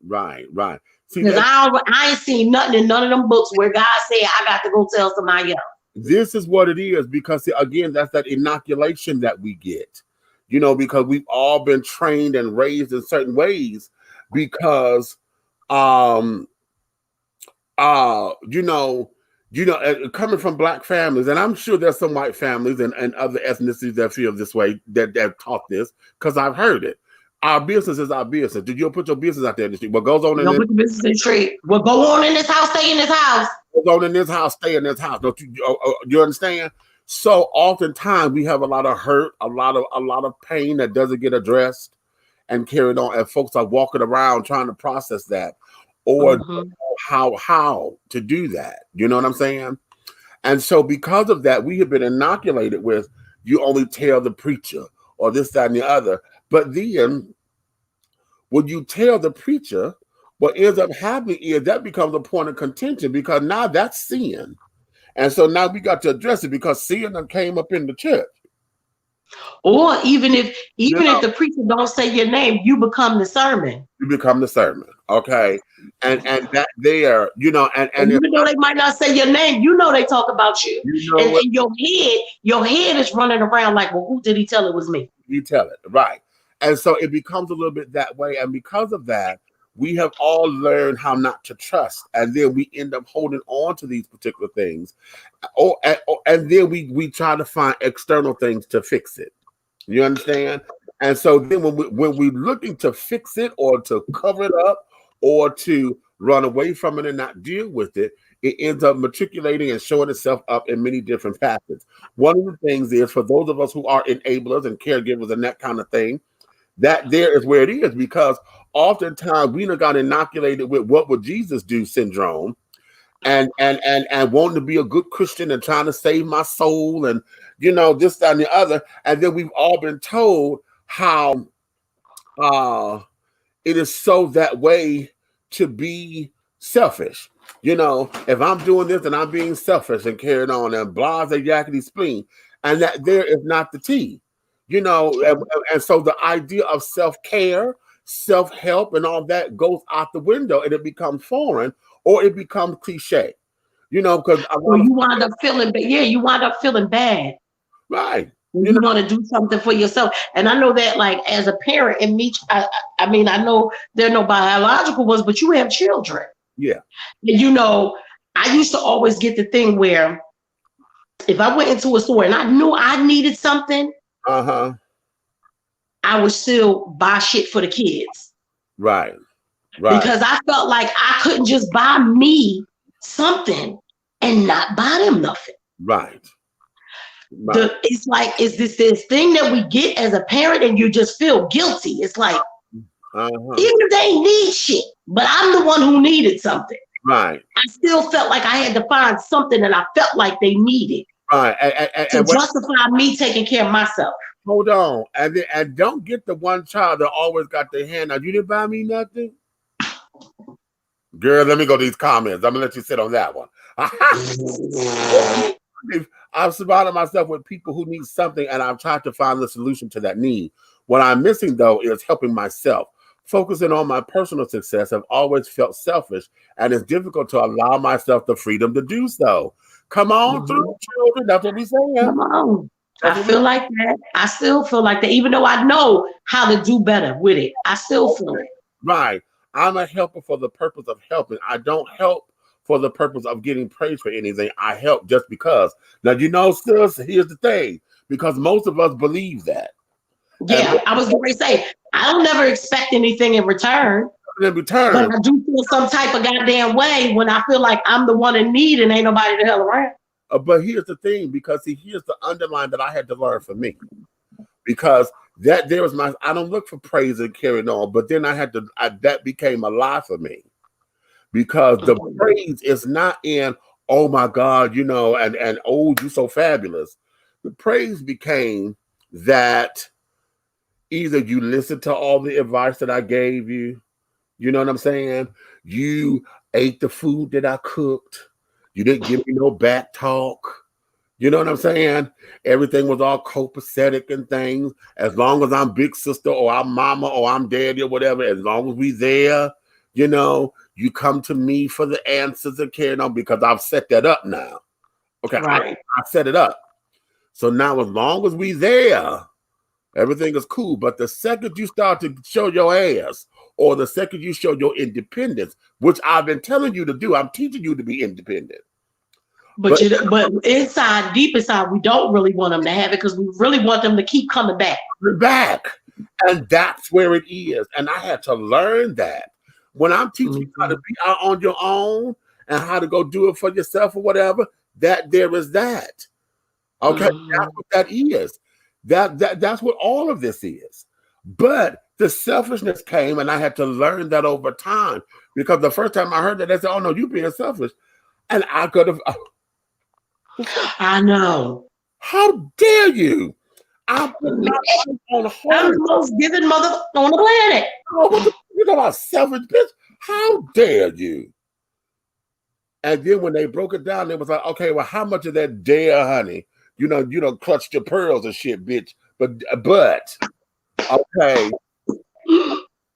See, Because I ain't seen nothing in none of them books where God said I got to go tell somebody else. this is what it is, because see, again, that's that inoculation that we get, because we've all been trained and raised in certain ways, because coming from Black families, and I'm sure there's some white families and other ethnicities that feel this way, that taught this, because I've heard it. Our business is our business. Did you put your business out there in the street? What goes on in Don't put the business in the street. What go on in this house, stay in this house. What goes on in this house, stay in this house. Don't you understand? So oftentimes we have a lot of hurt, a lot of pain that doesn't get addressed and carried on, and folks are walking around trying to process that, or how to do that. You know what I'm saying? And so because of that, we have been inoculated with, you only tell the preacher or this, that, and the other. But then when you tell the preacher, what ends up happening is that becomes a point of contention, because now that's sin. And so now we got to address it, because sin came up in the church. Or even if the preacher don't say your name, you become the sermon. You become the sermon, okay? And that there, and even though they might not say your name, they talk about you. And your head is running around like, well, who did he tell it was me? You tell it, right? And so it becomes a little bit that way. And because of that, we have all learned how not to trust. And then we end up holding on to these particular things. And then we try to find external things to fix it. You understand? And so then when we're looking to fix it or to cover it up or to run away from it and not deal with it, it ends up matriculating and showing itself up in many different facets. One of the things is, for those of us who are enablers and caregivers and that kind of thing, that there is where it is, because oftentimes we got inoculated with what would Jesus do syndrome, and wanting to be a good Christian and trying to save my soul, and this, that, and the other. And then we've all been told how it is so that way to be selfish. If I'm doing this and I'm being selfish and carrying on and blase yakety spleen, and that there is not the tea. And so the idea of self-care, self-help, and all that goes out the window, and it becomes foreign, or it becomes cliche. Because you wind up feeling bad. Yeah, you wind up feeling bad. Right. You want to do something for yourself. And I know that, like, as a parent, and me, I know there are no biological ones, but you have children. Yeah. And I used to always get the thing where if I went into a store and I knew I needed something, I would still buy shit for the kids. Right. Because I felt like I couldn't just buy me something and not buy them nothing. Right. It's like, is this thing that we get as a parent and you just feel guilty? It's like, even if they need shit, but I'm the one who needed something. Right. I still felt like I had to find something that I felt like they needed. Right. To justify me taking care of myself. Hold on. And don't get the one child that always got their hand out. You didn't buy me nothing? Girl, let me go to these comments. I'm going to let you sit on that one. I've surrounded myself with people who need something, and I've tried to find the solution to that need. What I'm missing, though, is helping myself. Focusing on my personal success, I've always felt selfish, and it's difficult to allow myself the freedom to do so. Come on through, children. That's what we're saying. Come on. I feel like that. I still feel like that, even though I know how to do better with it. I still feel it. Right. I'm a helper for the purpose of helping. I don't help for the purpose of getting praise for anything. I help just because. Now, sis, here's the thing. Because most of us believe that. Yeah, I was going to say, I don't never expect anything in return. But I do feel some type of goddamn way when I feel like I'm the one in need and ain't nobody the hell around. But here's the thing, because here's the underline that I had to learn for me. Because that there was I don't look for praise and carrying on, but then that became a lie for me. Because the praise is not in, oh my God, and oh, you're so fabulous. The praise became that either you listened to all the advice that I gave you, you know what I'm saying? You ate the food that I cooked. You didn't give me no back talk. You know what I'm saying? Everything was all copacetic and things. As long as I'm big sister or I'm mama or I'm daddy or whatever, as long as we there, You come to me for the answers and carrying on because I've set that up now. Okay, Right. I set it up. So now as long as we there, everything is cool. But the second you start to show your ass, or the second you show your independence, which I've been telling you to do, I'm teaching you to be independent. But inside, deep inside, we don't really want them to have it because we really want them to keep coming back. And that's where it is. And I had to learn that. When I'm teaching you how to be out on your own and how to go do it for yourself or whatever, that there is that. Okay, that's what that is. That's what all of this is. But the selfishness came, and I had to learn that over time. Because the first time I heard that, they said, "Oh no, you being selfish," and I could have. I know. How dare you? I'm the most giving mother on the planet. Oh, you know about selfish bitch? How dare you? And then when they broke it down, it was like, okay, well, how much of that dare, honey? You know, clutched your pearls and shit, bitch. But okay,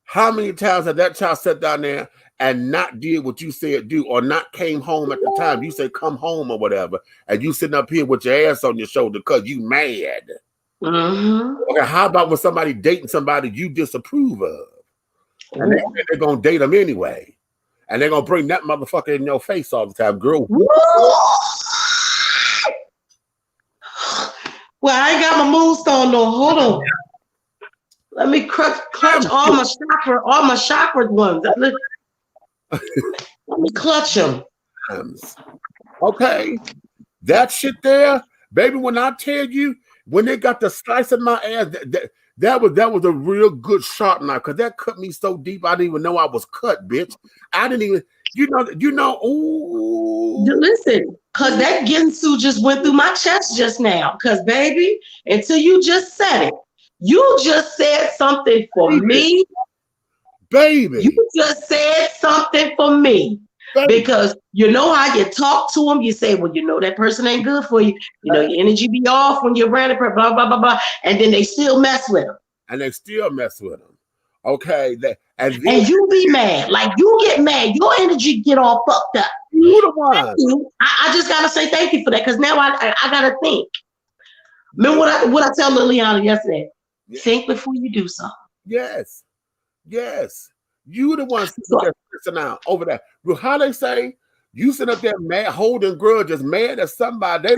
how many times have that child sat down there and not did what you said do, or not came home at the time you say come home or whatever, and you sitting up here with your ass on your shoulder because you mad? Okay, how about when somebody dating somebody you disapprove of, and they're gonna date them anyway, and they're gonna bring that motherfucker in your face all the time, girl? Well, I ain't got my moonstone though. Hold on. Let me clutch all my chakra ones. Let me clutch them. Okay, that shit there, baby. When I tell you, when they got the slice of my ass, that was a real good sharp knife, because that cut me so deep I didn't even know I was cut, bitch. I didn't even, you know. Ooh. Listen, cause that Ginsu just went through my chest just now. Cause baby, until you just said it, you just said something for me. Baby. You just said something for me. Baby. Because you know how you talk to them, you say, well, you know that person ain't good for you. You know, your energy be off when you're around it, blah, blah, blah, blah. And then they still mess with them. Okay. And you be mad. Like, you get mad. Your energy get all fucked up. You the one. I just got to say thank you for that, because now I got to think. Remember what I tell Liliana yesterday? Yeah. Think before you do something. Yes. You the one sitting out over there. How they say, you sit up there mad, holding grudges, mad at somebody.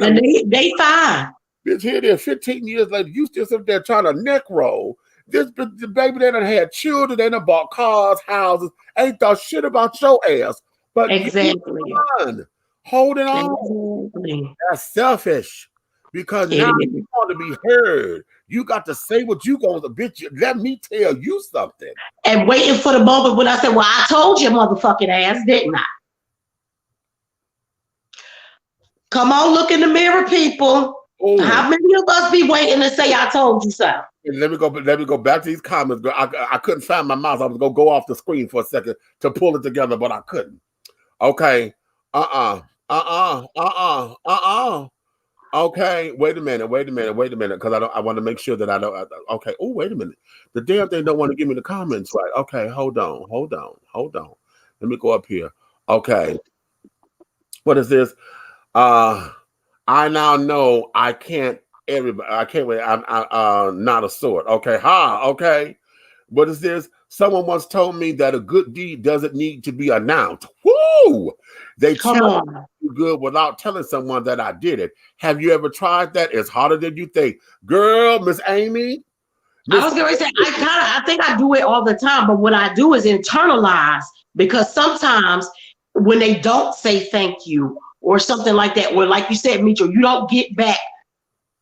They fine. Bitch, here they 15 years later, you still sit there trying to neck roll. The baby, they done had children, they done bought cars, houses, ain't thought shit about your ass. But exactly. Holding on. Exactly. That's selfish. Because now you want to be heard. You got to say what you going to, bitch. Let me tell you something. And waiting for the moment when I said, well, I told you, motherfucking ass, didn't I? Come on, look in the mirror, people. Ooh. How many of us be waiting to say I told you so? Let me go back to these comments. I couldn't find my mouse. I was gonna go off the screen for a second to pull it together, but I couldn't. Okay. Okay, wait a minute, because I want to make sure that I don't. Okay. Oh, wait a minute. The damn thing don't want to give me the comments right. Okay, hold on. Let me go up here. Okay. What is this? I now know I can't wait. I'm not a sword. Okay. Okay. What is this? Someone once told me that a good deed doesn't need to be announced. Woo! They tell you good without telling someone that I did it. Have you ever tried that? It's harder than you think. Girl, Miss Amy. I was going to say, I think I do it all the time, but what I do is internalize, because sometimes when they don't say thank you or something like that, or like you said, Mitchell, you don't get back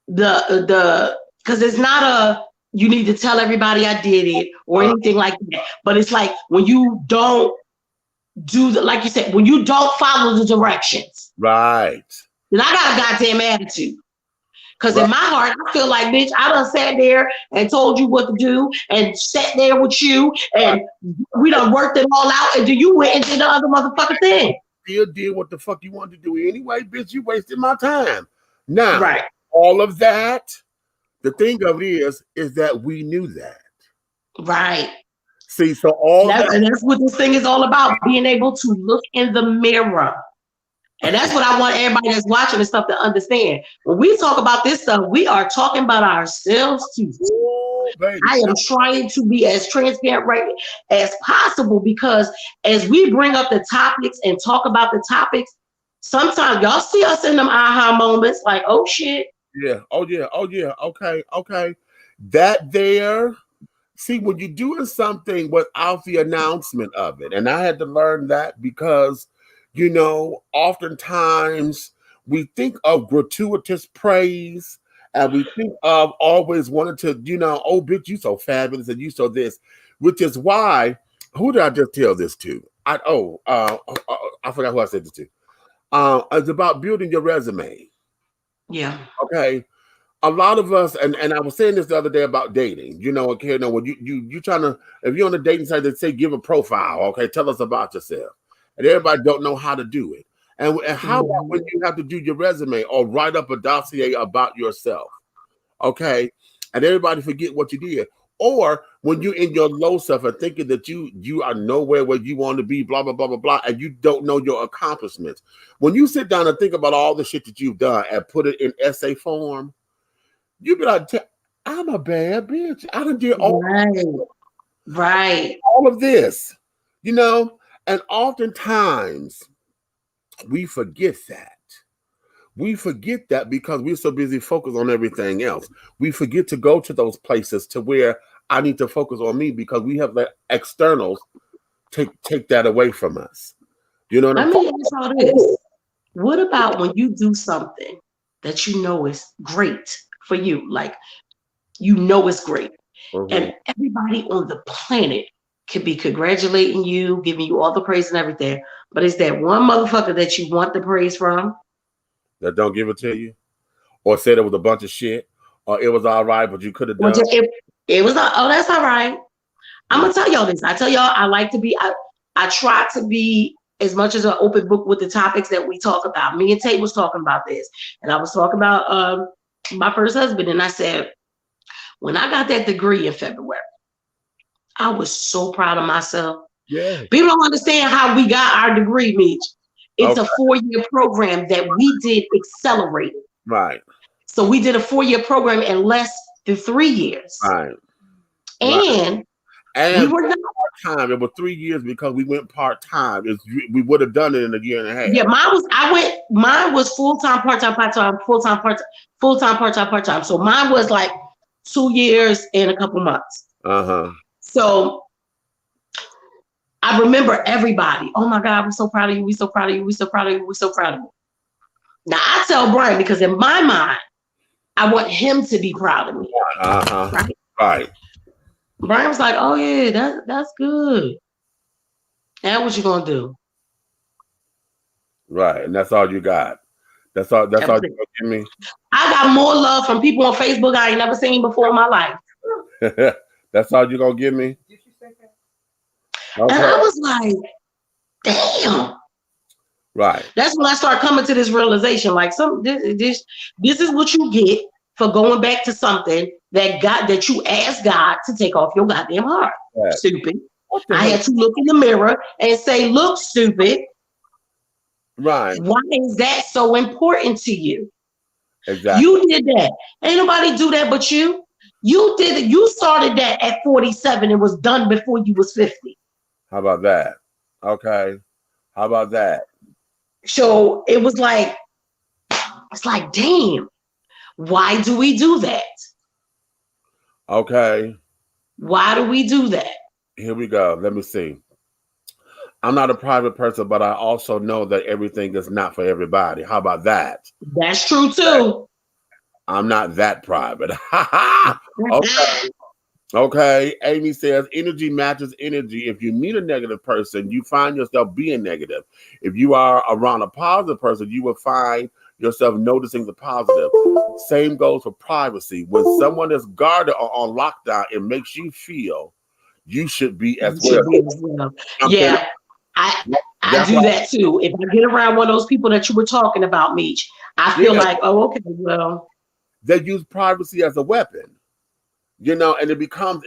the because it's not you need to tell everybody I did it or anything like that. But it's like when you don't do like you said, when you don't follow the directions. Right. Then I got a goddamn attitude. Because in my heart, I feel like, bitch, I done sat there and told you what to do and sat there with you and we done worked it all out, and then you went and did the other motherfucking thing. Still did what the fuck you wanted to do anyway, bitch. You wasted my time. Now, all of that, the thing of it is that we knew that. Right. See, so all And that's what this thing is all about, being able to look in the mirror. And that's what I want everybody that's watching this stuff to understand. When we talk about this stuff, we are talking about ourselves too. Ooh, baby. I am trying to be as transparent right as possible, because as we bring up the topics and talk about the topics, sometimes y'all see us in them aha moments like, oh shit. Yeah. Oh yeah. Oh yeah. Okay. Okay. That there. See, when you're doing something without the announcement of it, and I had to learn that because, you know, oftentimes we think of gratuitous praise and we think of always wanting to, you know, oh, bitch, you so fabulous and you so this, which is why, who did I just tell this to? I forgot who I said this to. It's about building your resume. Yeah. Okay. A lot of us, and I was saying this the other day about dating, you know, okay, no, when you trying to, if you're on a dating site, they say give a profile, okay, tell us about yourself, and everybody don't know how to do it. And how about when you have to do your resume or write up a dossier about yourself, okay, and everybody forget what you did, or when you're in your low self and thinking that you are nowhere where you want to be, blah blah blah blah blah, and you don't know your accomplishments. When you sit down and think about all the shit that you've done and put it in essay form, you be like, I'm a bad bitch. I done did all of this, you know? And oftentimes we forget that. We forget that because we're so busy focused on everything else. We forget to go to those places to where I need to focus on me because we have the externals take that away from us. You know what I'm saying? Let me ask y'all this. What about when you do something that you know is great for you, like you know it's great, and everybody on the planet could be congratulating you, giving you all the praise and everything, but it's that one motherfucker that you want the praise from that don't give it to you, or said it was a bunch of shit, or it was all right, but you could have done it was oh, that's all right. I'm gonna tell y'all this. I tell y'all I like to be, I try to be as much as an open book with the topics that we talk about. Me and Tate was talking about this, and I was talking about my first husband, and I said, when I got that degree in February, I was so proud of myself. Yeah. People don't understand how we got our degree, Mitch. It's a 4-year program that we did accelerated. Right. So we did a 4-year program in less than 3 years. Right. And we were not part-time. It was 3 years because we went part-time. We would have done it in a year and a half. Yeah, mine was full-time, part-time, part-time, full-time, part-time, full-time, part-time, part-time. So mine was like 2 years and a couple months. So I remember everybody, oh my God, we're so proud of you, we're so proud of you, we're so proud of you, we're so proud of you. Now I tell Brian, because in my mind, I want him to be proud of me. Right. Brian was like, oh yeah, that's good. Now what you gonna do? Right, and that's all you got. That's all you're gonna give me. I got more love from people on Facebook I ain't never seen before in my life. That's all you're gonna give me? Okay. And I was like, damn. Right. That's when I started coming to this realization. Like, this is what you get for going back to something that you asked God to take off your goddamn heart. Right. Stupid. I had to look in the mirror and say, look, stupid. Right. Why is that so important to you? Exactly. You did that. Ain't nobody do that but you. You did it. You started that at 47 and was done before you was 50. How about that? Okay. How about that? So it was like, it's like, damn, why do we do that? Okay. Why do we do that? Here we go. Let me see. I'm not a private person, but I also know that everything is not for everybody. How about that? That's true too. I'm not that private. Okay. Okay. Amy says energy matches energy. If you meet a negative person, you find yourself being negative. If you are around a positive person, you will find yourself noticing the positive. Same goes for privacy. When someone is guarded or on lockdown, it makes you feel you should be as well. Yeah. I do that too. If I get around one of those people that you were talking about, Meech, I feel like, oh, okay, well. They use privacy as a weapon. You know, and it becomes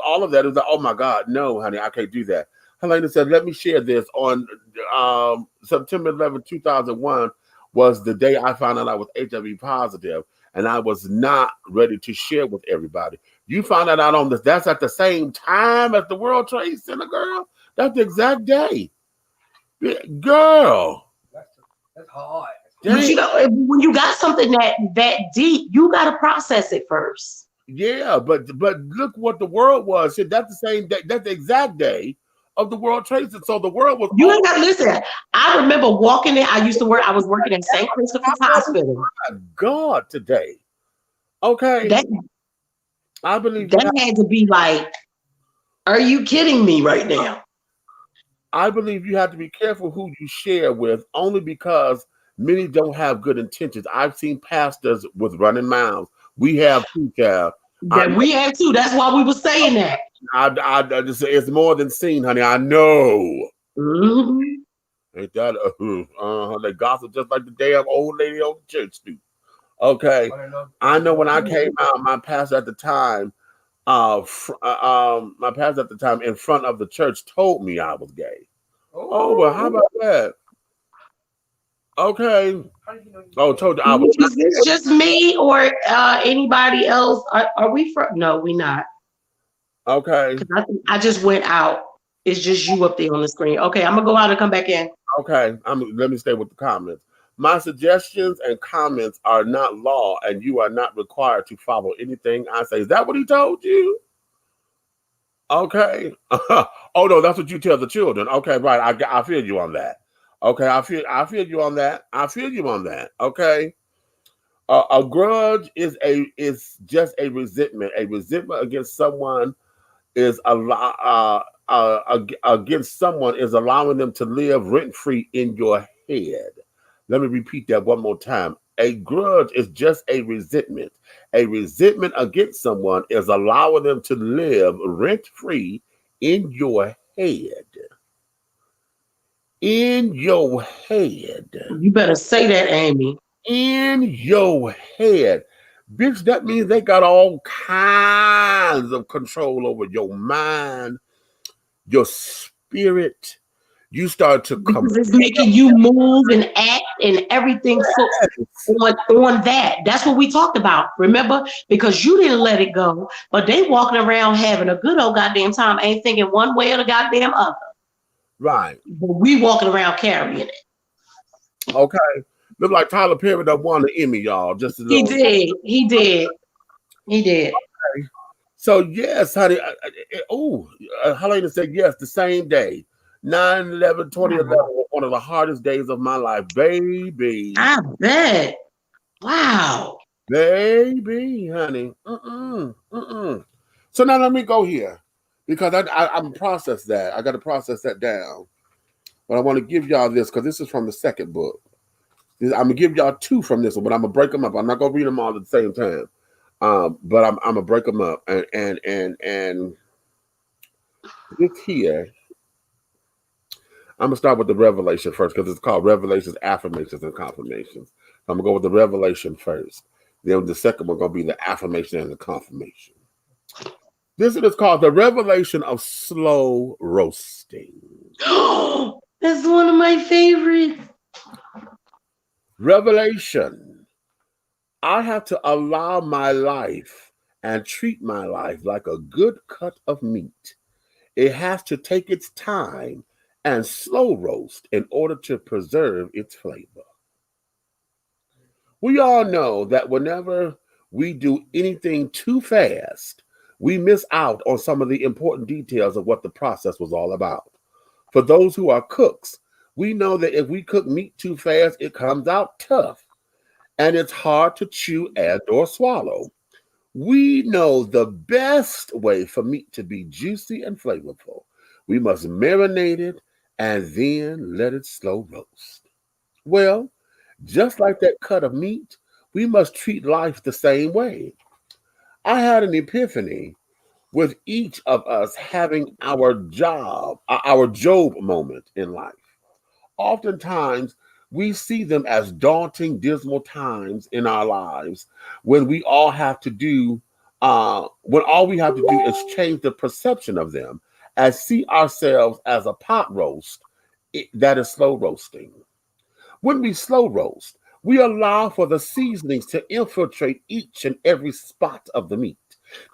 all of that. It's like, oh my God, no, honey, I can't do that. Helena said, let me share this. On September 11, 2001 was the day I found out I was HIV positive, and I was not ready to share with everybody. You found that out on this. That's at the same time as the World Trade Center, girl. That's the exact day. Girl. That's hard. But you know, when you got something that deep, you got to process it first. Yeah, but look what the world was. That's the same day. That's the exact day of the World Trade Center. So the world was. You ain't got to listen. I remember walking in. I was working in St. Christopher's Hospital. My God, today. Okay. I believe that had to be like, are you kidding me right now? I believe you have to be careful who you share with, only because many don't have good intentions. I've seen pastors with running mouths. We have too, Cal. We have too. That's why we were saying that. I just, it's more than seen, honey. I know. Mm-hmm. Ain't that they gossip just like the damn old lady on the church stoop. Okay, I know when I came out, my pastor at the time, in front of the church told me I was gay. Oh well, how about that? Okay. Oh, told you I was. Is this just me or anybody else? Are we from? No, we not. Okay. I just went out. It's just you up there on the screen. Okay, I'm gonna go out and come back in. Okay, let me stay with the comments. My suggestions and comments are not law, and you are not required to follow anything I say. Is that what he told you? Okay. Oh no, that's what you tell the children. Okay, right. I feel you on that. Okay, I feel you on that. I feel you on that. Okay. A grudge is just a resentment. A resentment against someone is against someone is allowing them to live rent-free in your head. Let me repeat that one more time. A grudge is just a resentment. A resentment against someone is allowing them to live rent-free in your head. In your head. You better say that, Amy. In your head. Bitch, that means they got all kinds of control over your mind, your spirit. You start to come. Because it's making you move and act and everything on that. That's what we talked about. Remember? Because you didn't let it go, but they walking around having a good old goddamn time, ain't thinking one way or the goddamn other. Right. But we walking around carrying it. Okay. Look like Tyler Perry that won the Emmy, y'all. He did. Okay. So yes, honey. Helena said yes. The same day, 9/11/2011 was one of the hardest days of my life, baby. I bet. Wow. Baby, honey. So now let me go here, because I'm process that. I got to process that down. But I want to give y'all this, because this is from the second book. I'm gonna give y'all two from this one, but I'm gonna break them up. I'm not gonna read them all at the same time. But I'm gonna break them up, and this here. I'm gonna start with the revelation first, because it's called Revelations, Affirmations, and Confirmations. I'm gonna go with the revelation first. Then the second one gonna be the affirmation and the confirmation. This is called the revelation of slow roasting. That's one of my favorites. Revelation. I have to allow my life and treat my life like a good cut of meat. It has to take its time and slow roast in order to preserve its flavor. We all know that whenever we do anything too fast, we miss out on some of the important details of what the process was all about. For those who are cooks, we know that if we cook meat too fast, it comes out tough and it's hard to chew and or swallow. We know the best way for meat to be juicy and flavorful. We must marinate it and then let it slow roast. Well, just like that cut of meat, we must treat life the same way. I had an epiphany with each of us having our Job moment in life. Oftentimes, we see them as daunting, dismal times in our lives when we all have to do when all we have to do is change the perception of them and see ourselves as a pot roast that is slow roasting. When we slow roast, we allow for the seasonings to infiltrate each and every spot of the meat,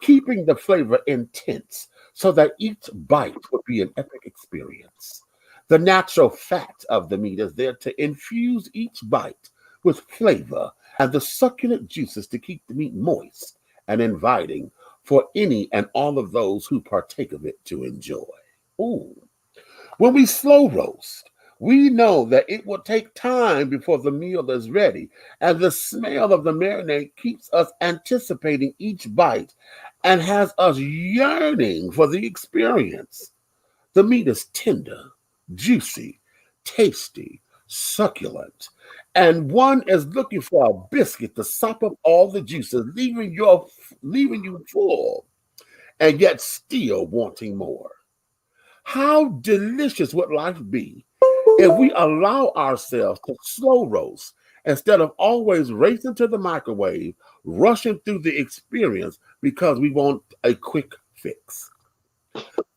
keeping the flavor intense so that each bite would be an epic experience. The natural fat of the meat is there to infuse each bite with flavor and the succulent juices to keep the meat moist and inviting for any and all of those who partake of it to enjoy. Ooh. When we slow roast, we know that it will take time before the meal is ready, and the smell of the marinade keeps us anticipating each bite and has us yearning for the experience. The meat is tender, juicy, tasty, succulent, and one is looking for a biscuit to sop up all the juices, leaving you full, and yet still wanting more. How delicious would life be if we allow ourselves to slow roast instead of always racing to the microwave, rushing through the experience because we want a quick fix?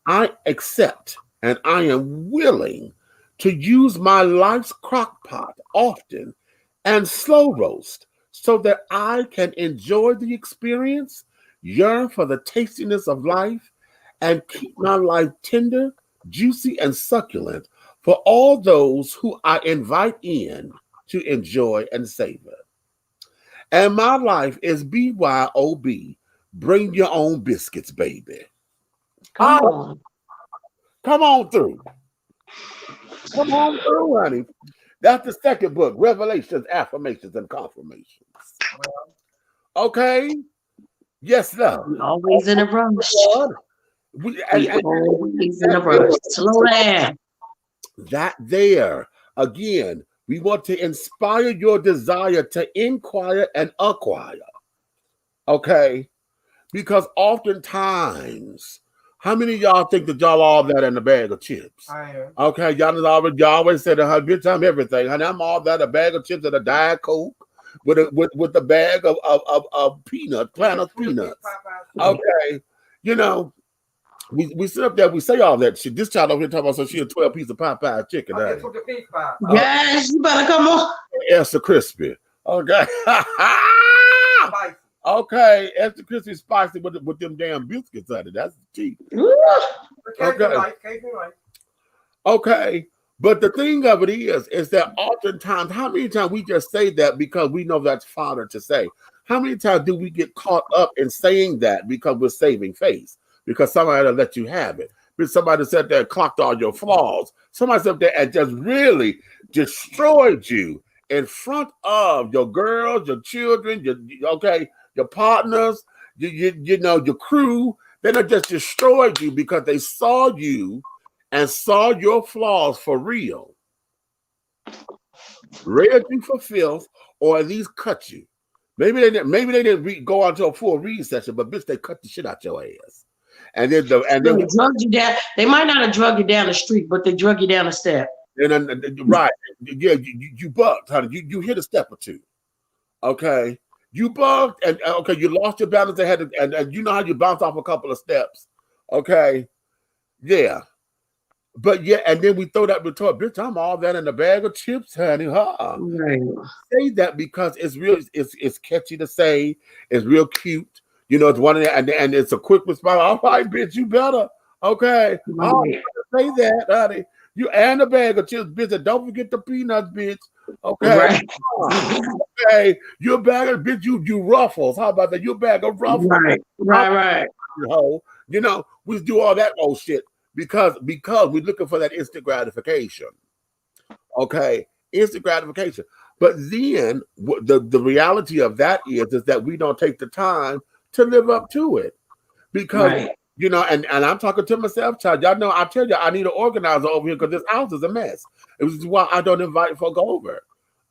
I accept and I am willing to use my life's crock pot often and slow roast so that I can enjoy the experience, yearn for the tastiness of life, and keep my life tender, juicy, and succulent for all those who I invite in to enjoy and savor. And my life is BYOB. Bring your own biscuits, baby. Come on. Come on through. Come on through, honey. That's the second book, Revelations, Affirmations, and Confirmations. Okay? Yes, sir. We always in a rush. We Always in a rush. Slow down. That there, again, we want to inspire your desire to inquire and acquire. Okay? Because oftentimes, how many of y'all think that y'all all that in a bag of chips? I am. Okay, y'all always said a bitch, I'm everything. Honey, I'm all that, a bag of chips and a Diet Coke with a bag of peanuts, Planters peanuts. Okay, you know, we sit up there, we say all that shit. This child over here talking about so she a 12-piece of Popeye chicken. Yes, you better come on. Extra crispy. Okay. Okay, extra crispy spicy with them damn biscuits on it. That's cheap. Okay. But the thing of it is that oftentimes, how many times we just say that because we know that's fodder to say? How many times do we get caught up in saying that because we're saving face? Because somebody will let you have it. But somebody sat there and clocked all your flaws. Somebody sat there and just really destroyed you in front of your girls, your children, your partners, you know, your crew. They done just destroyed you because they saw you and saw your flaws for real. Read you for filth, or at least cut you. Maybe they didn't go on to a full read session, but bitch, they cut the shit out your ass. And then they drug you down. They might not have drug you down the street, but they drug you down a step. And then, right, yeah, you bucked, honey. You hit a step or two. Okay, you bucked, and okay, you lost your balance ahead, and you know how you bounce off a couple of steps. Okay, yeah. But yeah, and then we throw that retort, bitch, I'm all that in a bag of chips, honey. Right. Say that because it's real, it's catchy to say, it's real cute. You know, it's one of the, and it's a quick response. All right, bitch, you better. Okay. Right. Oh, say that, honey. You and a bag of chips, bitch, and don't forget the peanuts, bitch. Okay. Right. Okay. You a bag of bitch, you ruffles. How about that? You a bag of ruffles. Right. You know, we do all that old shit. Because we're looking for that instant gratification. Okay, instant gratification. But then the reality of that is that we don't take the time to live up to it. Because you know, and I'm talking to myself, child. Y'all know I tell you I need an organizer over here because this house is a mess. This is why I don't invite folk over.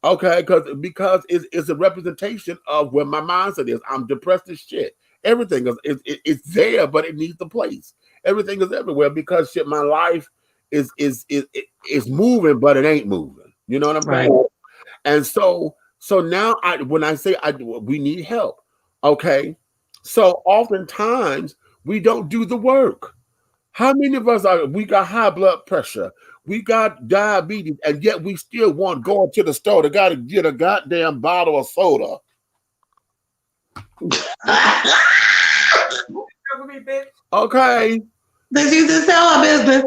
Okay, because it's a representation of where my mindset is. I'm depressed as shit. Everything is there, but it needs a place. Everything is everywhere because shit, my life is moving, but it ain't moving. You know what I'm saying? And so now when I say we need help, okay. So oftentimes we don't do the work. How many of us we got high blood pressure, we got diabetes, and yet we still want going to the store to gotta get a goddamn bottle of soda. Okay. This used to sell our business.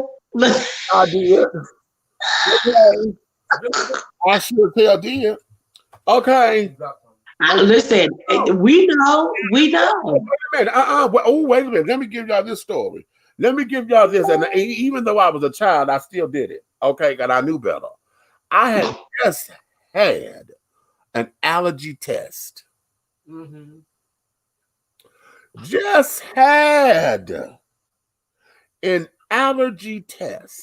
I did. Okay. I sure tell did. Okay. Listen, we know. Wait a minute. Oh, wait a minute. Let me give y'all this story. Let me give y'all this. And even though I was a child, I still did it. Okay, because I knew better. I had just had an allergy test. Mm-hmm. Just had an allergy test.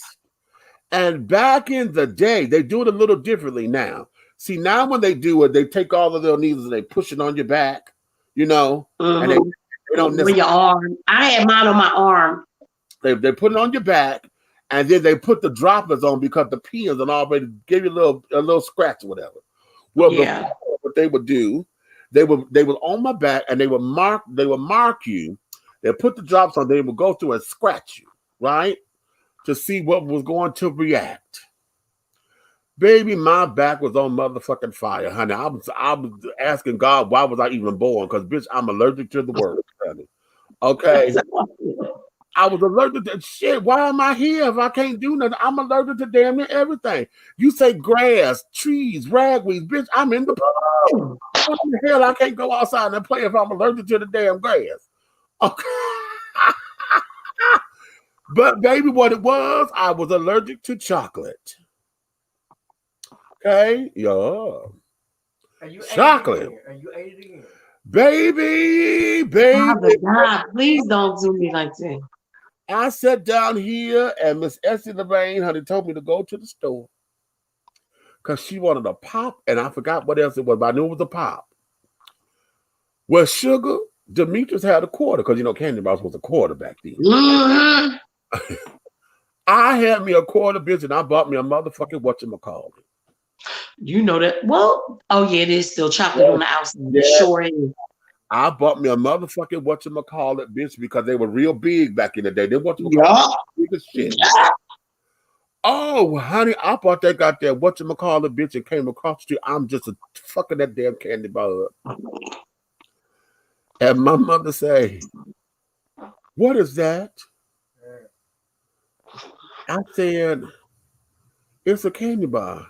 And back in the day, they do it a little differently now. See, now when they do it, they take all of their needles and they push it on your back, you know, and they don't necessarily your arm. I had mine on my arm. They put it on your back, and then they put the droplets on because the pins and already give you a little scratch or whatever. Well, before, what they would do, they would on my back and they would mark you. They put the drops on. They would go through and scratch you, right, to see what was going to react. Baby, my back was on motherfucking fire, honey. I was asking God, why was I even born? Because, bitch, I'm allergic to the word, honey. Okay? I was allergic to shit. Why am I here if I can't do nothing? I'm allergic to damn near everything. You say grass, trees, ragweeds, bitch, I'm in the pool. What the hell? I can't go outside and play if I'm allergic to the damn grass. Okay. But, baby, what it was, I was allergic to chocolate. Okay, yeah. Chocolate. And you ate it again. Baby. God, please don't do me like that. I sat down here and Miss Essie Lorraine, honey, told me to go to the store because she wanted a pop, and I forgot what else it was, but I knew it was a pop. Well, sugar, Demetrius had a quarter because, you know, Candy Bars was a quarter back then. Mm-hmm. I had me a quarter, bitch, and I bought me a motherfucking whatchamacallit. You know that. Well, oh yeah, it is still chocolate on the outside. Yeah. Sure is. I bought me a motherfucking whatchamacallit, bitch, because they were real big back in the day. They big as shit. Yeah. Oh, honey, I bought that goddamn whatchamacallit, bitch, and came across the street. I'm just a fucking that damn candy bar up. And my mother say, "What is that?" I said, "It's a candy bar."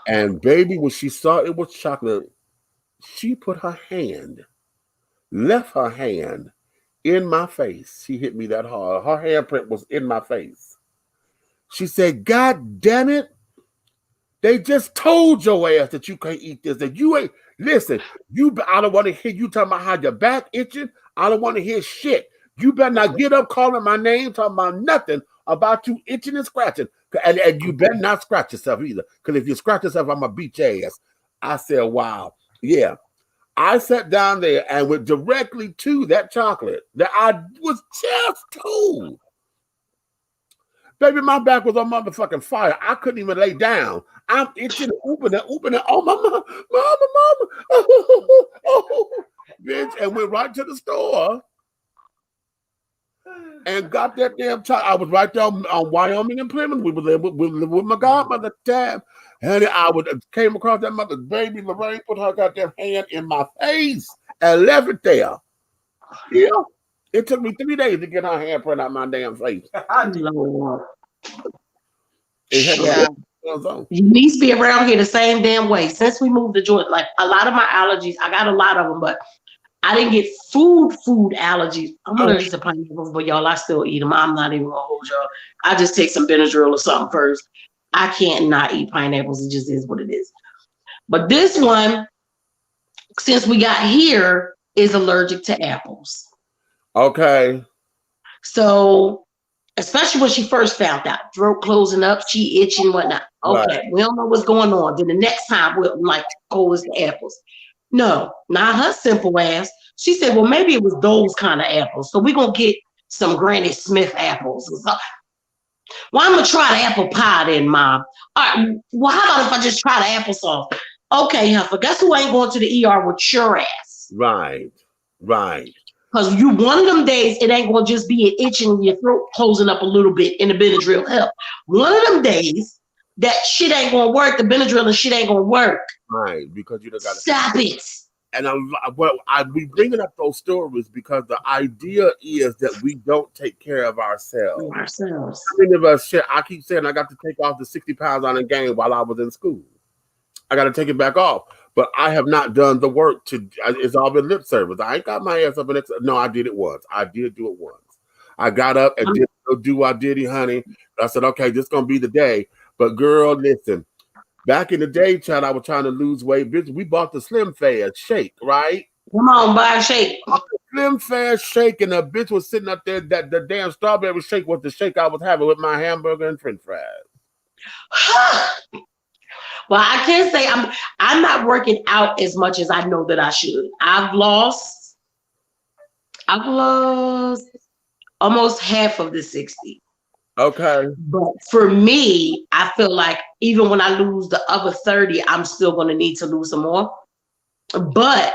And baby, when she saw it was chocolate, she put left her hand in my face. She hit me that hard. Her handprint was in my face. She said, "God damn it. They just told your ass that you can't eat this. That you ain't, listen, I don't want to hear you talking about how your back itching. I don't want to hear shit. You better not get up calling my name, talking about nothing about you itching and scratching. And you better not scratch yourself either. Because if you scratch yourself, I'm going to beat your ass." I said, wow. Yeah. I sat down there and went directly to that chocolate that I was just told. Baby, my back was on motherfucking fire. I couldn't even lay down. I'm itching, opening. Oh, my mama. Oh, bitch. And went right to the store. And got that damn chocolate. I was right there on Wyoming and Plymouth. We lived with my godmother at the time. And I came across that mother, baby Lorraine, put her goddamn hand in my face and left it there. Yeah. It took me 3 days to get her handprint out my damn face. You need to be around here the same damn way. Since we moved to Georgia, like a lot of my allergies, I got a lot of them, but I didn't get food allergies. I'm allergic to pineapples, but y'all, I still eat them. I'm not even gonna hold y'all. I just take some Benadryl or something first. I can't not eat pineapples. It just is what it is. But this one, since we got here, is allergic to apples. Okay. So, especially when she first found out, throat closing up, she itching, whatnot. Okay, right. We don't know what's going on. Then the next time we'll like go is the apples. No, not her simple ass. She said, well, maybe it was those kind of apples. So we're going to get some Granny Smith apples or something. Well, I'm going to try the apple pie then, Mom. All right, well, how about if I just try the applesauce? Okay, Heifer, guess who ain't going to the ER with your ass? Right. Right. Because you one of them days, it ain't gonna just be an itch in your throat closing up a little bit and the Benadryl help. One of them days, that shit ain't gonna work. The Benadryl and shit ain't gonna work. Right. Because you don't got to Stop it. And we bringing up those stories because the idea is that we don't take care of ourselves. How many of us shit? I keep saying I got to take off the 60 pounds on a game while I was in school. I got to take it back off. But I have not done the work to. It's all been lip service. I ain't got my ass up in. No, I did it once. I did do it once. I got up and did do what diddy, honey. I said, okay, this gonna be the day. But girl, listen. Back in the day, child, I was trying to lose weight. Bitch, we bought the Slim Fast shake, right? Come on, buy a shake. Slim Fast shake, and the bitch was sitting up there. That the damn strawberry shake was the shake I was having with my hamburger and French fries. Well, I can't say I'm not working out as much as I know that I should. I've lost almost half of the 60. Okay. But for me, I feel like even when I lose the other 30, I'm still going to need to lose some more. But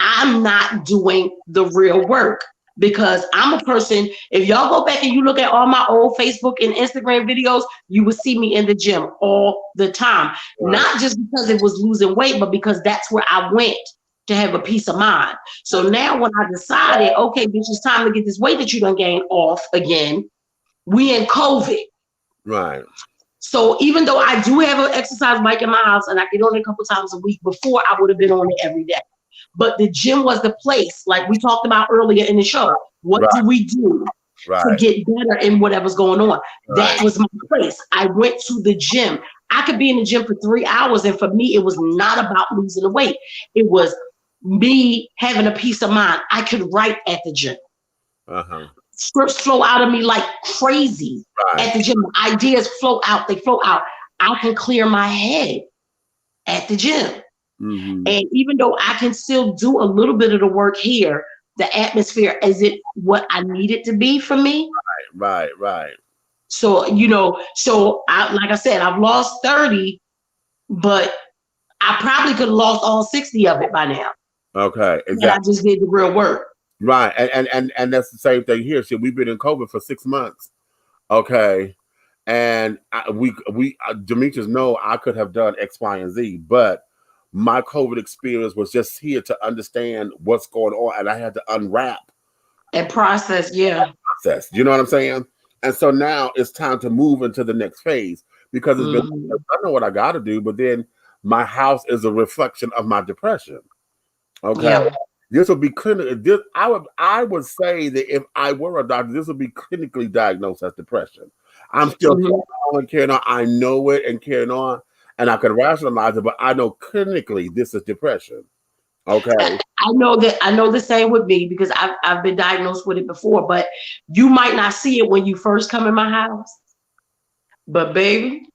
I'm not doing the real work because I'm a person. If y'all go back and you look at all my old Facebook and Instagram videos, you will see me in the gym all the time. Right. Not just because it was losing weight, but because that's where I went to have a peace of mind. So now when I decided, okay, bitch, it's time to get this weight that you done gained off again. We in COVID. Right. So even though I do have an exercise bike in my house and I get on it a couple times a week, before I would have been on it every day. But the gym was the place, like we talked about earlier in the show. What do we do to get better in whatever's going on? That was my place. I went to the gym. I could be in the gym for 3 hours. And for me, it was not about losing the weight. It was me having a peace of mind. I could write at the gym. Scripts flow out of me like crazy at the gym. Ideas flow out. They flow out. I can clear my head at the gym. Mm-hmm. And even though I can still do a little bit of the work here, the atmosphere, is it what I need it to be for me? Right. So, like I said, I've lost 30, but I probably could have lost all 60 of it by now. Okay, exactly. And I just did the real work. Right, and that's the same thing here. See, we've been in COVID for 6 months. Okay, and Demetrius, know I could have done X, Y, and Z, but my COVID experience was just here to understand what's going on, and I had to unwrap and process. Yeah, process. You know what I'm saying? And so now it's time to move into the next phase because it's been. I know what I got to do, but then my house is a reflection of my depression. Okay. Yeah. This will be clinical. I would say that if I were a doctor, this would be clinically diagnosed as depression. I'm still carrying on. I know it and carrying on, and I can rationalize it, but I know clinically this is depression. Okay. I know the same with me because I've been diagnosed with it before, but you might not see it when you first come in my house. But baby,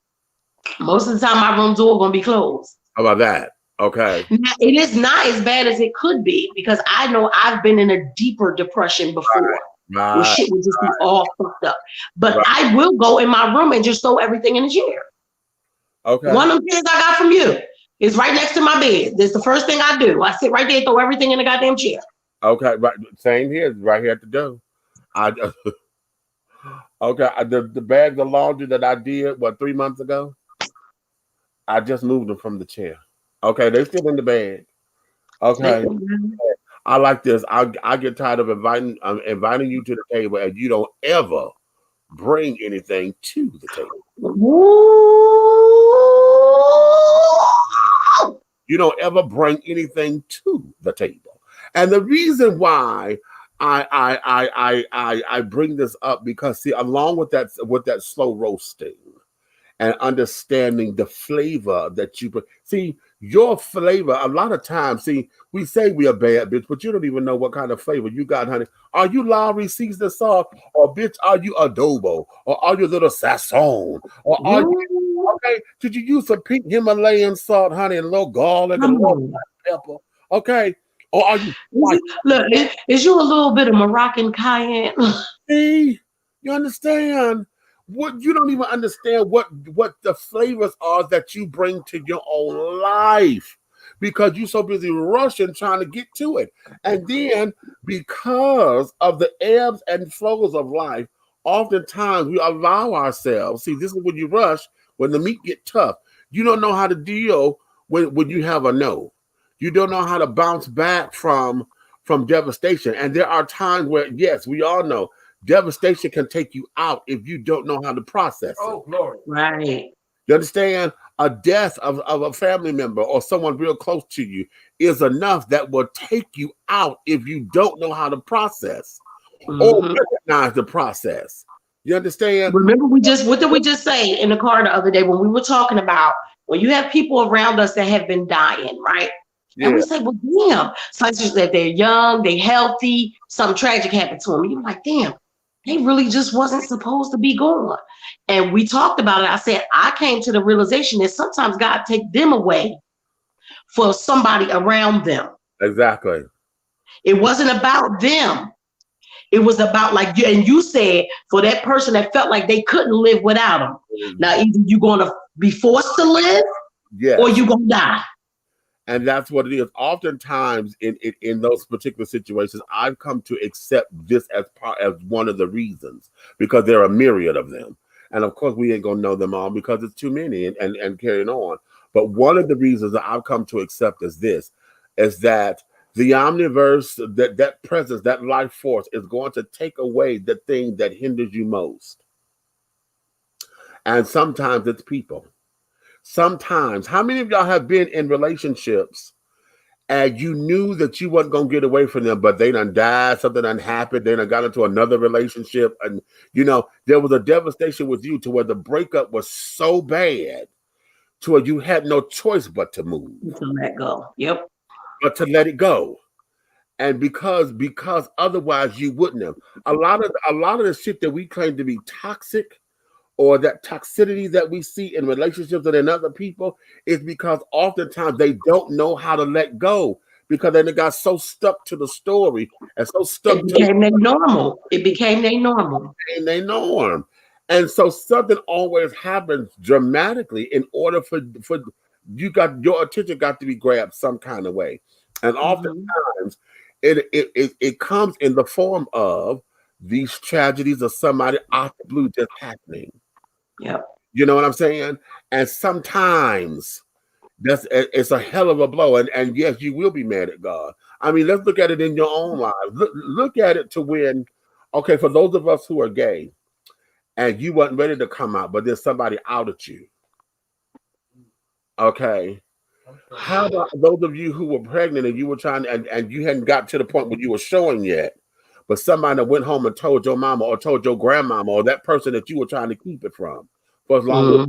most of the time my room door gonna be closed. How about that? Okay. Now, it is not as bad as it could be because I know I've been in a deeper depression before. Where shit would just be all fucked up. But I will go in my room and just throw everything in the chair. Okay. One of the things I got from you is right next to my bed. That's the first thing I do. I sit right there and throw everything in the goddamn chair. Okay, right. Same here, right here at the door. The bags of laundry that I did 3 months ago, I just moved them from the chair. Okay, they're still in the bag. Okay, I like this. I get tired of inviting you to the table, and you don't ever bring anything to the table. You don't ever bring anything to the table, and the reason why I bring this up because see, along with that slow roasting and understanding the flavor that you see. Your flavor, a lot of times, see, we say we are bad, bitch, but you don't even know what kind of flavor you got, honey. Are you Lowry seasoned salt, or bitch, are you adobo, or are you a little sasson, or are you okay? Did you use some pink Himalayan salt, honey, and a little garlic and a little pepper, okay? Or are you? Look, is you a little bit of Moroccan cayenne? See, you understand? What you don't even understand what the flavors are that you bring to your own life. because you're so busy rushing trying to get to it. And then because of the ebbs and flows of life, oftentimes we allow ourselves, see, this is when you rush, when the meat get tough. You don't know how to deal when you have a no. You don't know how to bounce back from devastation. And there are times where, yes, we all know devastation can take you out if you don't know how to process it. Oh, glory. Right. You understand? A death of a family member or someone real close to you is enough that will take you out if you don't know how to process or recognize the process. You understand? Remember, what did we just say in the car the other day when we were talking about when you have people around us that have been dying, right? Yeah. And we say, well, damn, such as that they're young, they're healthy, something tragic happened to them. And you're like, damn, they really just wasn't supposed to be gone. And we talked about it. I said, I came to the realization that sometimes God take them away for somebody around them. Exactly. It wasn't about them. It was about, like, and you said, for that person that felt like they couldn't live without them. Now, either you're going to be forced to live, yes, or you're going to die. And that's what it is. Oftentimes in those particular situations, I've come to accept this as one of the reasons, because there are a myriad of them. And of course, we ain't going to know them all because it's too many and carrying on. But one of the reasons that I've come to accept is that the omniverse, that presence, that life force is going to take away the thing that hinders you most. And sometimes it's people. Sometimes, how many of y'all have been in relationships and you knew that you wasn't going to get away from them, but they done died, something done happened, they done got into another relationship, and there was a devastation with you to where the breakup was so bad to where you had no choice but to move. To let go. Yep. But to let it go. And because otherwise you wouldn't have. A lot of the shit that we claim to be toxic, or that toxicity that we see in relationships and in other people, is because oftentimes they don't know how to let go, because they got so stuck to the story and so stuck It became their normal. It became their normal. And their norm. And so something always happens dramatically in order for your attention got to be grabbed some kind of way. And oftentimes it comes in the form of these tragedies of somebody out the blue just happening. Yep. You know what I'm saying? And sometimes it's a hell of a blow. And yes, you will be mad at God. I mean, let's look at it in your own lives. Look at it to when, okay, for those of us who are gay and you wasn't ready to come out, but then somebody outed you. Okay. How about those of you who were pregnant and you were trying and you hadn't got to the point where you were showing yet, but somebody that went home and told your mama or told your grandmama or that person that you were trying to keep it from for as long as,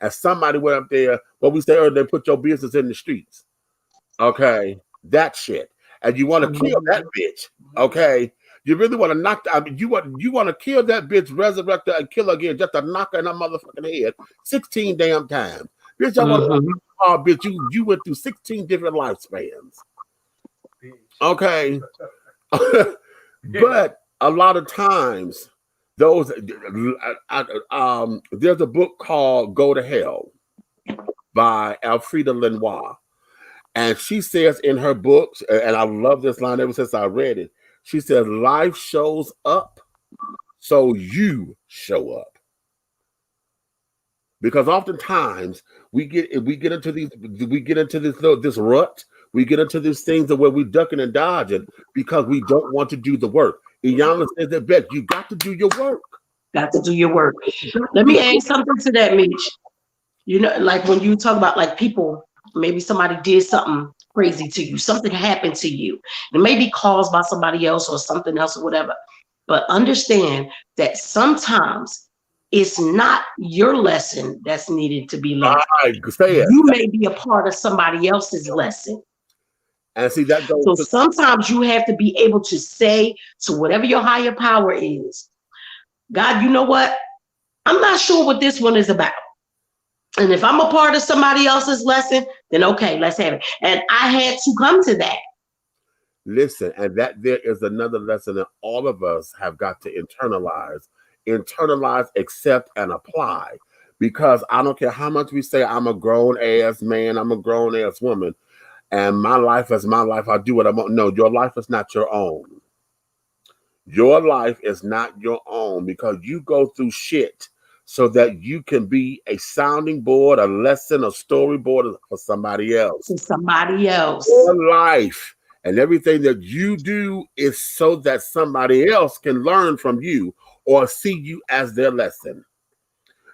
and somebody went up there, what we say earlier, they put your business in the streets. Okay, that shit. And you want to kill that bitch. Okay. You really want to knock you want to kill that bitch, resurrect her, and kill her again, just to knock her in her motherfucking head 16 damn times. Bitch, I want to bitch, you went through 16 different lifespans. Okay. But a lot of times, there's a book called Go to Hell by Alfreda Lenoir. And she says in her books, and I love this line ever since I read it, she says, life shows up, so you show up. Because oftentimes we get into this rut. We get into these things where we're ducking and dodging because we don't want to do the work. Iyanla says that best. You got to do your work. Got to do your work. Let me add something to that, Mitch. Like when you talk about like people, maybe somebody did something crazy to you, something happened to you. It may be caused by somebody else or something else or whatever. But understand that sometimes it's not your lesson that's needed to be learned. You may be a part of somebody else's lesson. And see that goes. So sometimes you have to be able to say to whatever your higher power is, God, you know what? I'm not sure what this one is about. And if I'm a part of somebody else's lesson, then okay, let's have it. And I had to come to that. Listen, and that there is another lesson that all of us have got to internalize, accept, and apply. Because I don't care how much we say I'm a grown ass man, I'm a grown ass woman. and my life is my life. I do what I want. No, your life is not your own. Your life is not your own because you go through shit so that you can be a sounding board, a lesson, a storyboard for somebody else. To somebody else. Your life and everything that you do is so that somebody else can learn from you or see you as their lesson.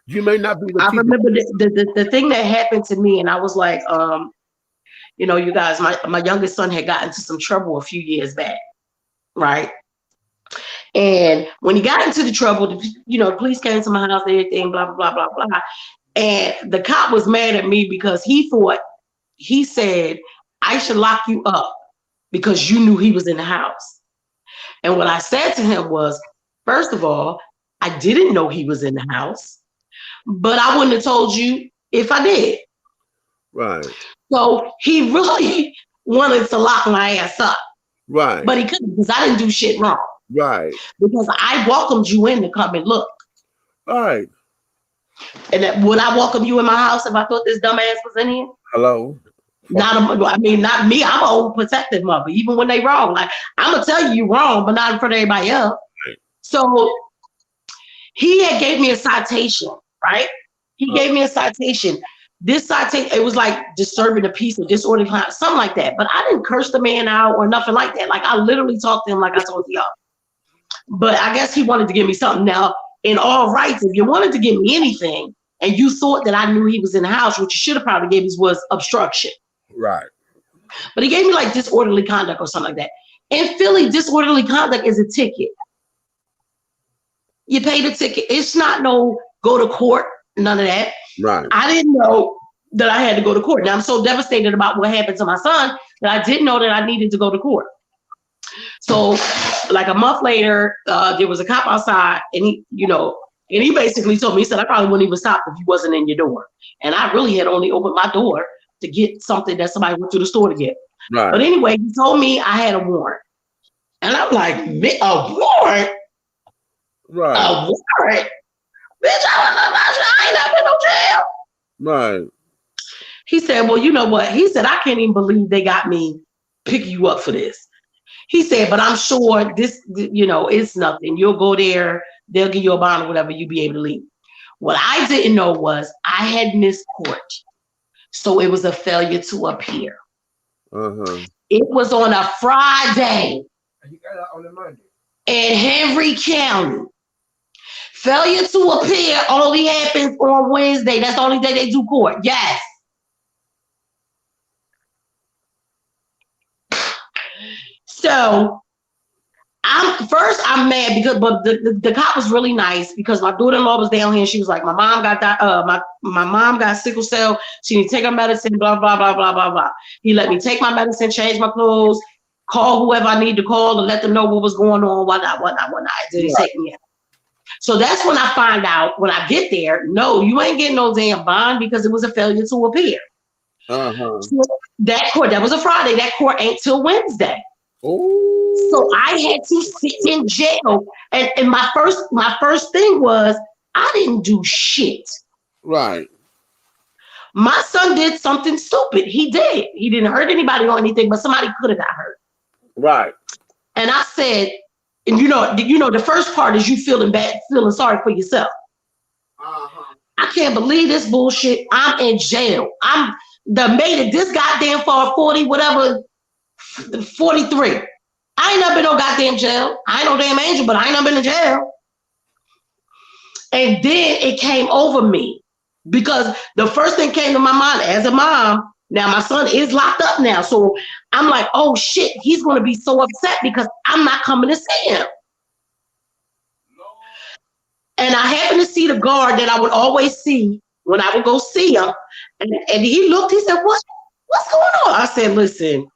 You may not be the I teacher. remember the thing that happened to me, and I was like, you know, you guys, my youngest son had gotten into some trouble a few years back, right? And when he got into the trouble, you know, the police came to my house, everything, blah, blah, blah, blah, blah. And the cop was mad at me because he said, I should lock you up because you knew he was in the house. And what I said to him was, first of all, I didn't know he was in the house, but I wouldn't have told you if I did. Right. So he really wanted to lock my ass up. Right. But he couldn't because I didn't do shit wrong. Right. Because I welcomed you in to come and look. All right. And that, would I welcome you in my house if I thought this dumbass was in here? Hello. Not me. I'm an overprotective mother. Even when they wrong, like I'm gonna tell you wrong, but not in front of everybody else. Right. So he had gave me a citation, right? He gave me a citation. This citation, it was like disturbing the peace or disorderly conduct, something like that. But I didn't curse the man out or nothing like that. Like I literally talked to him like I told y'all. But I guess he wanted to give me something. Now, in all rights, if you wanted to give me anything and you thought that I knew he was in the house, what you should have probably gave me was obstruction. Right. But he gave me like disorderly conduct or something like that. In Philly, disorderly conduct is a ticket. You pay the ticket. It's not no go to court, none of that. Right. I didn't know that I had to go to court. Now I'm so devastated about what happened to my son that I didn't know that I needed to go to court. So like a month later, there was a cop outside and he basically told me, he said, I probably wouldn't even stop if you wasn't in your door. And I really had only opened my door to get something that somebody went to the store to get. Right. But anyway, he told me I had a warrant. And I'm like, a warrant? Right. A warrant? Bitch, I ain't up in no jail. Right. He said, well, you know what? He said, I can't even believe they got me picking you up for this. He said, but I'm sure this, it's nothing. You'll go there, they'll give you a bond or whatever, you'll be able to leave. What I didn't know was I had missed court. So it was a failure to appear. Uh-huh. It was on a Friday. You got it on the Monday. In Henry County. Failure to appear only happens on Wednesday. That's the only day they do court. Yes. So I'm mad because, but the cop was really nice because my daughter-in-law was down here and she was like, my mom got sickle cell. She need to take her medicine, blah, blah, blah, blah, blah, blah. He let me take my medicine, change my clothes, call whoever I need to call and let them know what was going on, whatnot. Didn't take me out. So that's when I find out when I get there, no, you ain't getting no damn bond because it was a failure to appear. Uh-huh. So that court, that was a Friday, that court ain't till Wednesday. Ooh. So I had to sit in jail. And my first thing was, I didn't do shit. Right. My son did something stupid. He did. He didn't hurt anybody or anything, but somebody could have got hurt. Right. And I said, and the first part is you feeling bad, feeling sorry for yourself. Uh-huh. I can't believe this bullshit. I'm in jail. I'm made it this goddamn far, 40, whatever, 43. I ain't never been no goddamn jail. I ain't no damn angel, but I ain't never been in jail. And then it came over me because the first thing came to my mind as a mom, now my son is locked up now. So I'm like, oh shit, he's going to be so upset because I'm not coming to see him. And I happened to see the guard that I would always see when I would go see him. And he looked, he said, what's going on? I said, listen,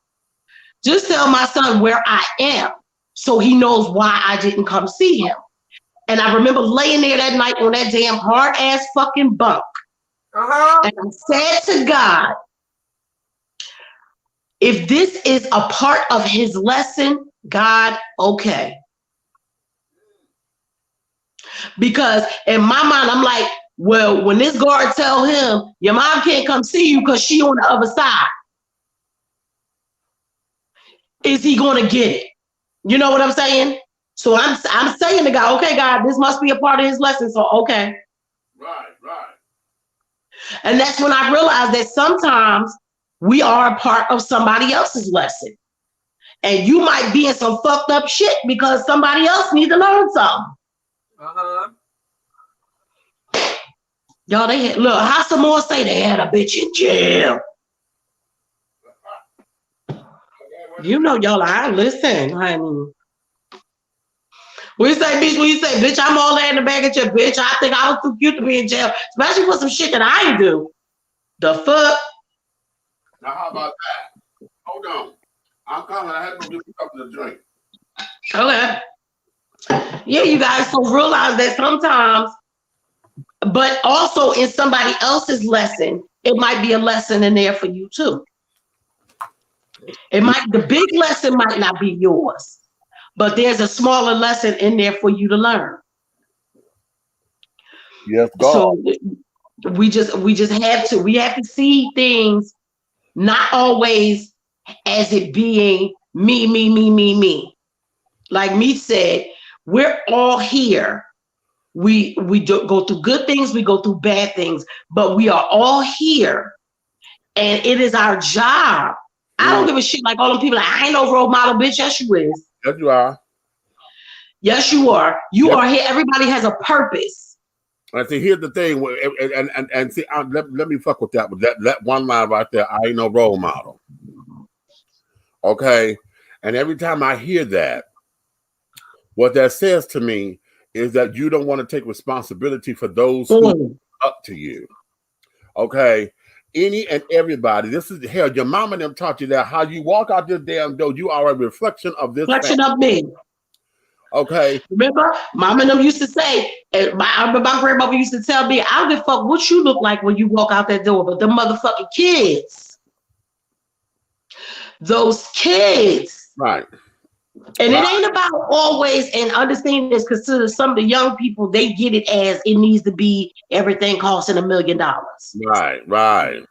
just tell my son where I am so he knows why I didn't come see him. And I remember laying there that night on that damn hard ass fucking bunk. Uh-huh. And I said to God, if this is a part of his lesson, God, okay. Because in my mind, I'm like, well, when this guard tell him, your mom can't come see you because she on the other side. is he going to get it? You know what I'm saying? So I'm saying to God, okay, God, this must be a part of his lesson. So, okay. Right. And that's when I realized that sometimes we are a part of somebody else's lesson. And you might be in some fucked up shit because somebody else needs to learn something. Y'all, they had, look, how some more say they had a bitch in jail? You know, y'all, I listen, honey. We say, bitch, when you say, bitch, I'm all in the bag at your bitch. I think I was too cute to be in jail, especially for some shit that I ain't do. The fuck? Now, how about that? Hold on. I'm coming. I had to go get something to drink. Okay. Yeah, you guys, so realize that sometimes, but also in somebody else's lesson, it might be a lesson in there for you too. The big lesson might not be yours, but there's a smaller lesson in there for you to learn. Yes, God. So we just have to see things not always as it being me. Like me said, we're all here. We go through good things, we go through bad things, but we are all here, and it is our job. I don't give a shit like all them people. Like, I ain't no role model, bitch. Yes, you is. Yes, you are. Yes, you are. You are here. Everybody has a purpose. And see, here's the thing, and see, let me fuck with that. With that one line right there, I ain't no role model. Okay, and every time I hear that, what that says to me is that you don't want to take responsibility for those who are up to you. Okay. Any and everybody. This is hell. Your mama and them taught you that how you walk out this damn door, you are a reflection of this. Reflection of me. Okay. Remember, mama and them used to say, and my grandmother used to tell me, I don't give a fuck what you look like when you walk out that door, but the motherfucking kids. Those kids. Right. And it ain't about always, and understanding this, because to some of the young people, they get it as it needs to be everything costing $1 million. Right.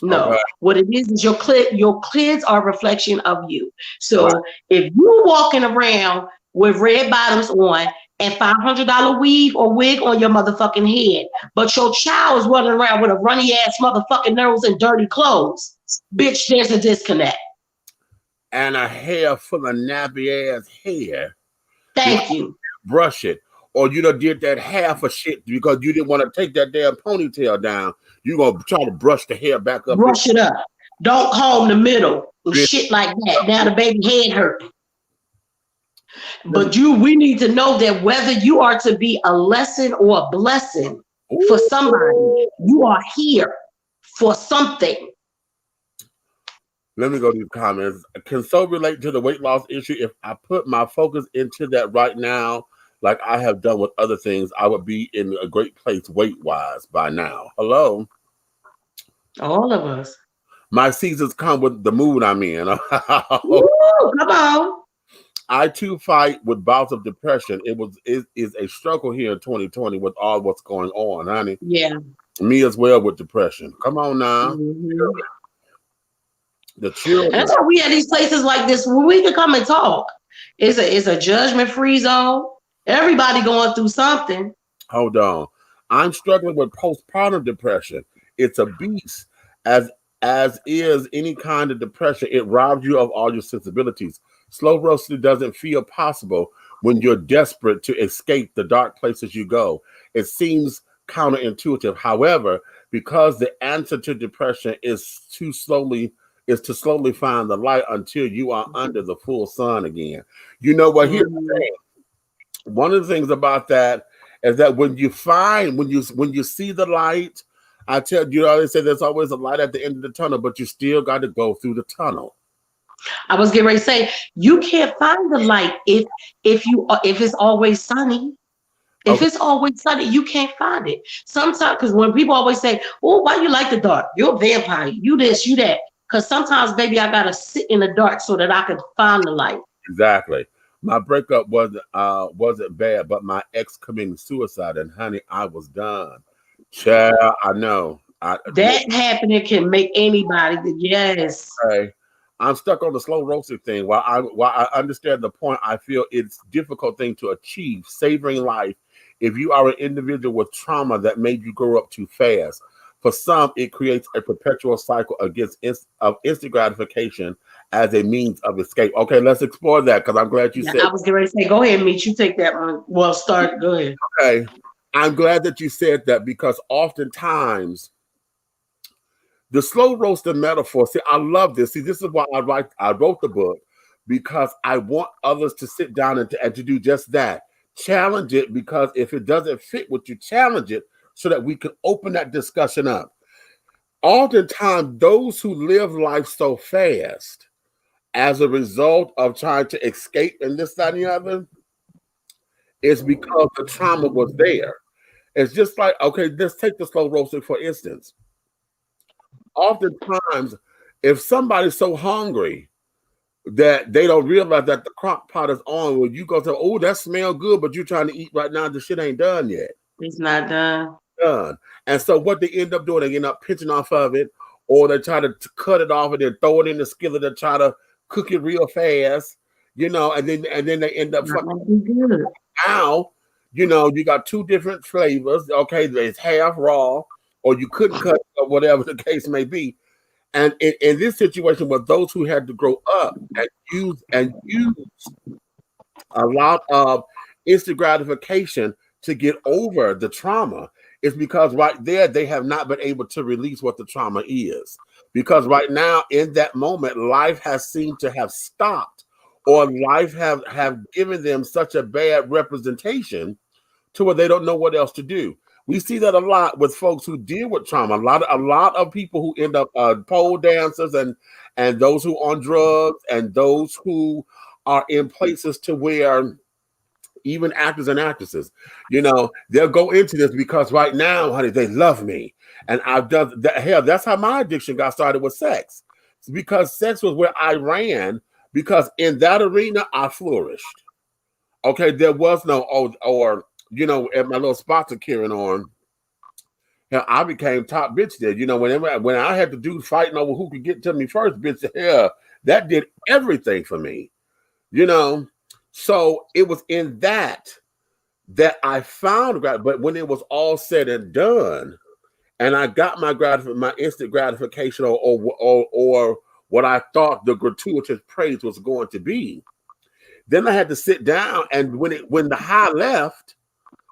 No, what it is your kids are a reflection of you. So if you walking around with red bottoms on and $500 wig on your motherfucking head, but your child is running around with a runny ass motherfucking nose and dirty clothes, bitch, there's a disconnect. And a hair full of nappy ass hair. Thank you. Brush it. Or you done did that half of shit because you didn't want to take that damn ponytail down. You gonna try to brush the hair back up. Brush it up. Don't comb the middle and shit like that. Now the baby head hurt. But we need to know that whether you are to be a lesson or a blessing for somebody, you are here for something. Let me go to the comments. Can so relate to the weight loss issue. If I put my focus into that right now, like I have done with other things, I would be in a great place weight-wise by now. Hello? All of us. My seasons come with the mood I'm in. Ooh, come on. I too fight with bouts of depression. It is a struggle here in 2020 with all what's going on, honey. Yeah. Me as well with depression. Come on now. Mm-hmm. The children. That's why we at these places like this where we can come and talk. It's a judgment-free zone. Everybody going through something. Hold on. I'm struggling with postpartum depression. It's a beast. As is any kind of depression, it robs you of all your sensibilities. Slow roasting doesn't feel possible when you're desperate to escape the dark places you go. It seems counterintuitive. However, because the answer to depression is to slowly find the light until you are under the full sun again. You know what? Here's the thing. One of the things about that is that when you see the light, I tell you, they say there's always a light at the end of the tunnel, but you still got to go through the tunnel. I was getting ready to say, you can't find the light if it's always sunny. If it's always sunny, you can't find it. Sometimes, because when people always say, "Oh, why you like the dark? You're a vampire. You this, you that." Because sometimes, baby, I gotta sit in the dark so that I can find the light. Exactly. My breakup wasn't bad, but my ex committed suicide, and honey, I was done. Child, I know. That happening can make anybody. Yes. Okay. I'm stuck on the slow roasted thing. While I understand the point, I feel it's a difficult thing to achieve, savoring life, if you are an individual with trauma that made you grow up too fast. For some, it creates a perpetual cycle of instant gratification as a means of escape. Okay, let's explore that because I'm glad you said. I was going to say, go ahead, Meech. You take that one. Well, start. Go ahead. Okay, I'm glad that you said that because oftentimes the slow roasted metaphor. See, I love this. See, this is why I wrote the book, because I want others to sit down and to do just that. Challenge it, because if it doesn't fit what you challenge it, so that we can open that discussion up. Oftentimes, those who live life so fast as a result of trying to escape and this, that, and the other, is because the trauma was there. It's just like, okay, let's take the slow roasting, for instance. Oftentimes, if somebody's so hungry that they don't realize that the crock pot is on, when you go to, oh, that smells good, but you're trying to eat right now, the shit ain't done yet. It's not done. And so what they end up doing, they end up pinching off of it, or they try to cut it off and then throw it in the skillet and try to cook it real fast, and then they end up fucking good. Now, you got two different flavors. Okay, it's half raw, or you couldn't cut it, or whatever the case may be. And in this situation, with those who had to grow up and use a lot of instant gratification to get over the trauma, is because right there they have not been able to release what the trauma is. Because right now, in that moment, life has seemed to have stopped, or life have given them such a bad representation to where they don't know what else to do. We see that a lot with folks who deal with trauma. A lot of people who end up pole dancers and those who are on drugs, and those who are in places to where even actors and actresses, they'll go into this because right now, honey, they love me. And I've done that. Hell, that's how my addiction got started, with sex. It's because sex was where I ran, because in that arena, I flourished. Okay, there was no, at my little spots are carrying on, hell, I became top bitch there. When I had to do fighting over who could get to me first, bitch, hell, that did everything for me. So it was in that I found, but when it was all said and done, and I got my instant gratification, or what I thought the gratuitous praise was going to be, then I had to sit down, and when the high left,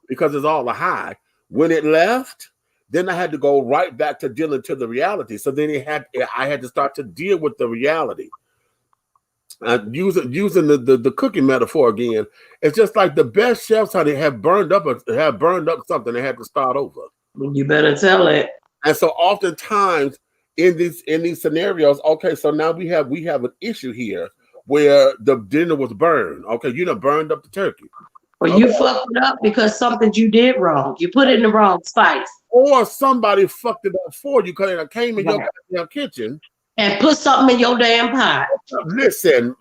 because it's all a high, when it left, then I had to go right back to dealing to the reality. So then I had to start to deal with the reality. Using the cooking metaphor again, it's just like the best chefs, honey, have burned up something. They had to start over. You better tell it. And so oftentimes in these scenarios, okay, so now we have an issue here where the dinner was burned. Okay, burned up the turkey. Or you fucked it up because something you did wrong. You put it in the wrong spice. Or somebody fucked it up for you because it came in your kitchen and put something in your damn pot. Listen,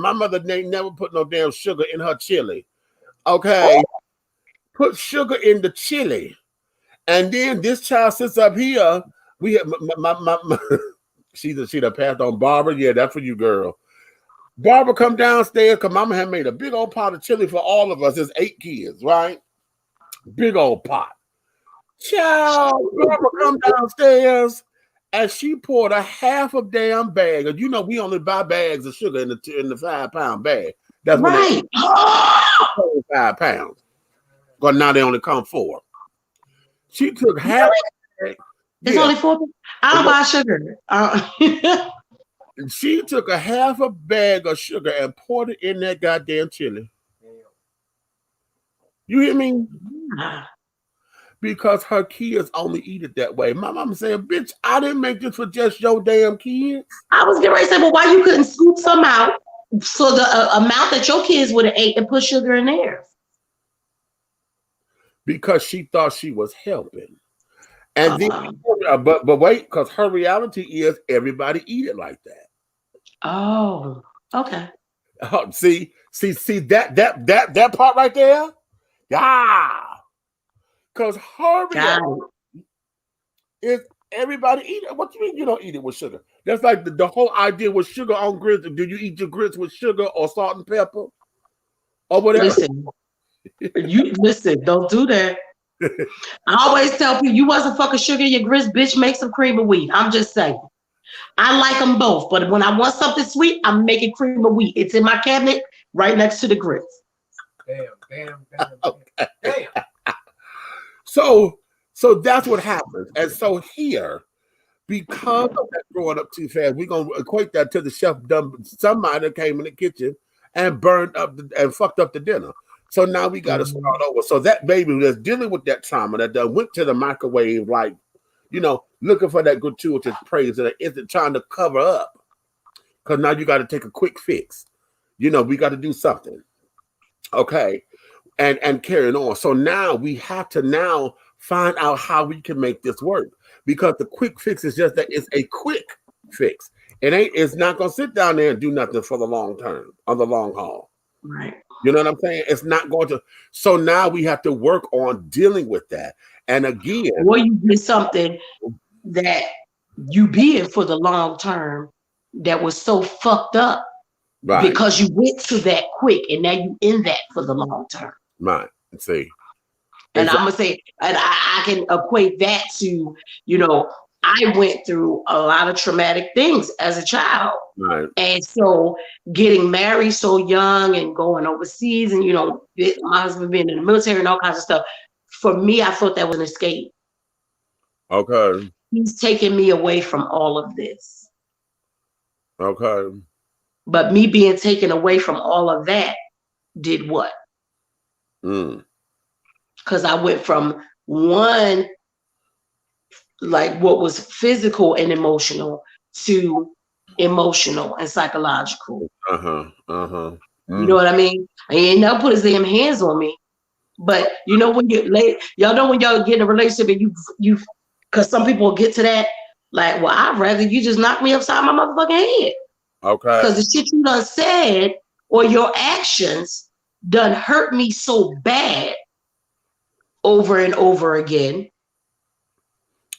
my mother never put no damn sugar in her chili. Okay? Put sugar in the chili. And then this child sits up here. We have my she done passed on Barbara. Yeah, that's for you, girl. Barbara come downstairs because mama had made a big old pot of chili for all of us. There's 8 kids, right? Big old pot. Child, Barbara come downstairs and she poured a half a damn bag. And we only buy bags of sugar in the 5-pound bag. That's right. 5 pounds. But now they only come 4. She took half. It's only 4. I don't buy sugar. She took a half a bag of sugar and poured it in that goddamn chili. You hear me? Because her kids only eat it that way. My mama said, bitch, I didn't make this for just your damn kids. I was getting ready to say, well, why you couldn't scoop some out so the amount that your kids would have ate and put sugar in theirs? Because she thought she was helping. And then, but wait, because her reality is everybody eat it like that. Oh, okay. See that part right there? Yeah. Because her reality is everybody eat it. What do you mean you don't eat it with sugar? That's like the whole idea with sugar on grits. Do you eat your grits with sugar or salt and pepper or whatever? Listen, don't do that. I always tell people, you wasn't fucking sugar in your grits, bitch, make some cream of wheat. I'm just saying. I like them both, but when I want something sweet, I'm making cream of wheat. It's in my cabinet right next to the grits. Damn. Okay. So that's what happens. And so here, because of that growing up too fast, we're gonna equate that to the chef somebody that came in the kitchen and burned up and fucked up the dinner. So now we got to start over. So that baby that's dealing with that trauma that done went to the microwave, like, looking for that gratuitous praise that isn't trying to cover up. Because now you got to take a quick fix. We got to do something. Okay. And carrying on. So now we have to now find out how we can make this work. Because the quick fix is just that it's a quick fix. It's not gonna sit down there and do nothing for the long term, on the long haul. Right. You know what I'm saying? It's not going to. So now we have to work on dealing with that. And again, or you did something that you be in for the long term that was so fucked up, right? Because you went to that quick, and now you in that for the long term. Right. Let's see. And I'm gonna say, and I can equate that to, I went through a lot of traumatic things as a child. Right. And so getting married so young and going overseas and, my husband being in the military and all kinds of stuff, for me, I thought that was an escape. Okay. He's taking me away from all of this. Okay. But me being taken away from all of that did what? Because I went from one, like what was physical and emotional, to emotional and psychological. You know what I mean? And he ain't never put his damn hands on me. But when you're late, y'all know when y'all get in a relationship and you because some people get to that, like, well, I'd rather you just knock me upside my motherfucking head. Okay. Because the shit you done said or your actions done hurt me so bad over and over again.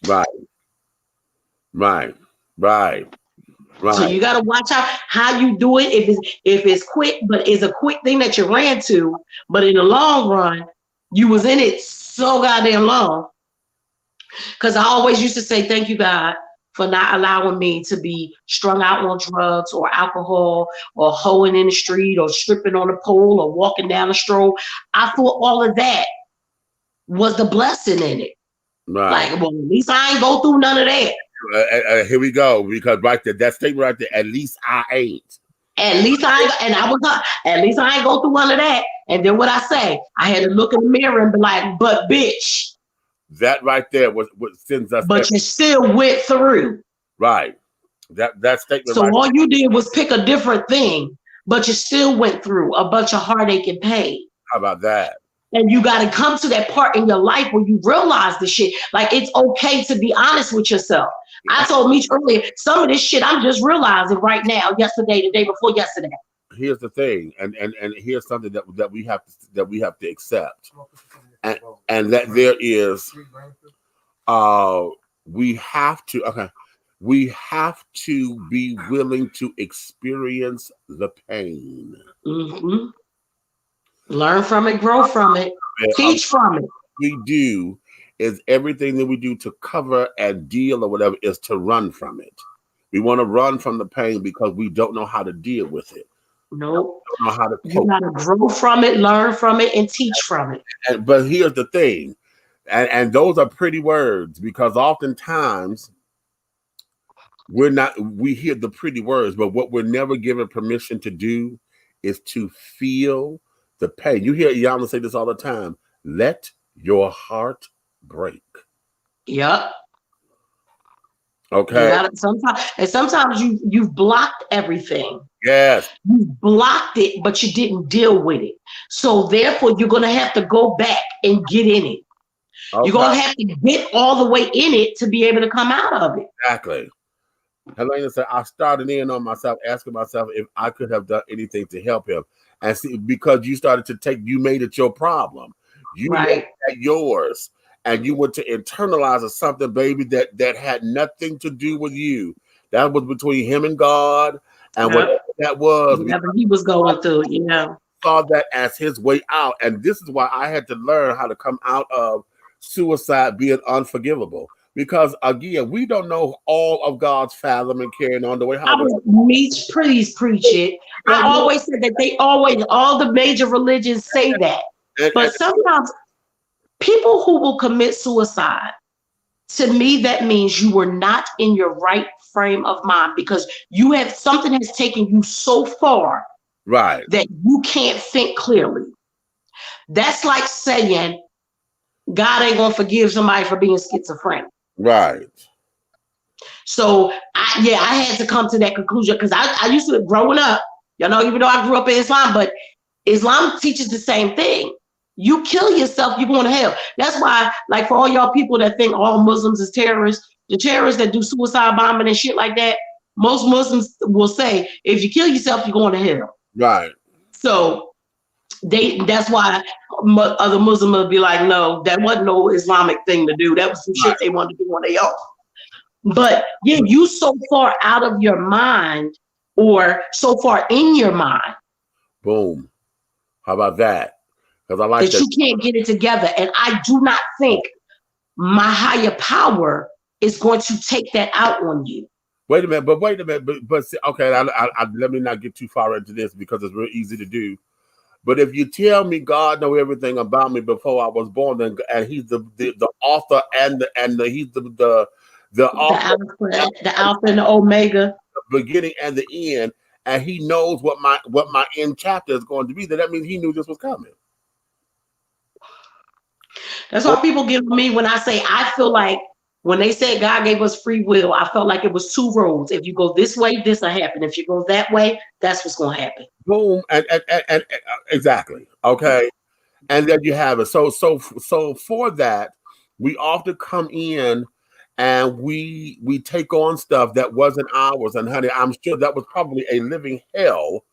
Right. So you gotta watch out how you do it. If it's quick, but it's a quick thing that you ran to, but in the long run, you was in it so goddamn long. Because I always used to say, thank you, God, for not allowing me to be strung out on drugs or alcohol or hoeing in the street or stripping on a pole or walking down the stroll. I thought all of that was the blessing in it. Right. Like, well, at least I ain't go through none of that. Here we go, because right there, that statement right there, at least I ain't. At least I ain't go through none of that. And then what I say, I had to look in the mirror and be like, but bitch. That right there was what sends us. But you still went through. Right. That statement. So right all you did was pick a different thing, but you still went through a bunch of heartache and pain. How about that? And you got to come to that part in your life where you realize the shit. Like, it's okay to be honest with yourself. Yeah. I told Meech earlier, some of this shit I'm just realizing right now, yesterday, the day before yesterday. Here's the thing, and here's something that we have to accept, and that there is, we have to be willing to experience the pain. Mm-hmm. Learn from it, grow from it, teach from it. We do is everything that we do to cover and deal or whatever is to run from it. We want to run from the pain because we don't know how to deal with it. Nope. Don't know how to cope. You got to grow from it, learn from it, and teach from it. But here's the thing, and those are pretty words, because oftentimes we hear the pretty words, but what we're never given permission to do is to feel the pain. You hear Yana say this all the time. Let your heart break. Yep. Okay. Sometimes you've blocked everything. Yes. You blocked it, but you didn't deal with it. So therefore, you're gonna have to go back and get in it. Okay. You're gonna have to get all the way in it to be able to come out of it. Exactly. Helena said, I started in on myself, asking myself if I could have done anything to help him. And see, because you started to you made it your problem. You made it yours. And you went to internalize something, baby, that had nothing to do with you. That was between him and God, and Yep. whatever that was, Whatever he was going through, saw that as his way out. And this is why I had to learn how to come out of suicide being unforgivable. Because again, we don't know all of God's fathom and carrying on the way. Please preach it. I always said that all the major religions say that. But sometimes people who will commit suicide, to me, that means you were not in your right frame of mind, because something has taken you so far right that you can't think clearly. That's like saying God ain't gonna forgive somebody for being schizophrenic. Right. So I had to come to that conclusion, because I used to, growing up, even though I grew up in Islam, but Islam teaches the same thing. You kill yourself, you're going to hell. That's why, like, for all y'all people that think all Muslims is terrorists, the terrorists that do suicide bombing and shit like that, most Muslims will say, if you kill yourself, you're going to hell. Right. So that's why other Muslims will be like, no, that wasn't no Islamic thing to do. That was some shit they wanted to do on their own. But yeah, you so far out of your mind, or so far in your mind. Boom. How about that? Because I like that you can't get it together. And I do not think my higher power is going to take that out on you. Wait a minute, but see, okay, let me not get too far into this, because it's real easy to do. But if you tell me God know everything about me before I was born, and he's the author and he's the Alpha and the Omega, the beginning and the end, and he knows what my end chapter is going to be, then that means he knew this was coming. That's why people give me when I say, I feel like when they said God gave us free will, I felt like it was two roads. If you go this way, this will happen. If you go that way, that's what's going to happen. Boom, and exactly. Okay, and then you have it. So for that, we often come in and we take on stuff that wasn't ours. And honey, I'm sure that was probably a living hell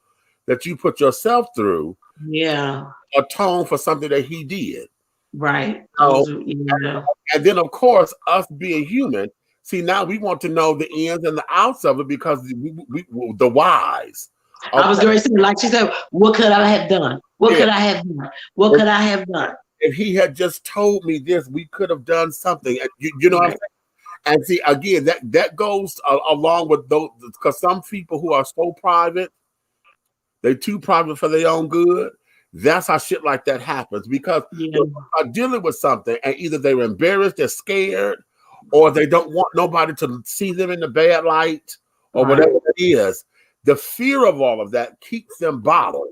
that you put yourself through. Yeah, atone for something that he did. Right. And then, of course, us being human, see, now we want to know the ins and the outs of it, because we the whys. Okay. I was going to say, like she said, what could I have done? What could I have done? What could I have done? If he had just told me this, we could have done something. You know what I'm saying? And see, again, that goes along with those, because some people who are so private, they're too private for their own good. That's how shit like that happens, because they are dealing with something, and either they're embarrassed, they're scared, or they don't want nobody to see them in the bad light, or whatever it is. The fear of all of that keeps them bottled,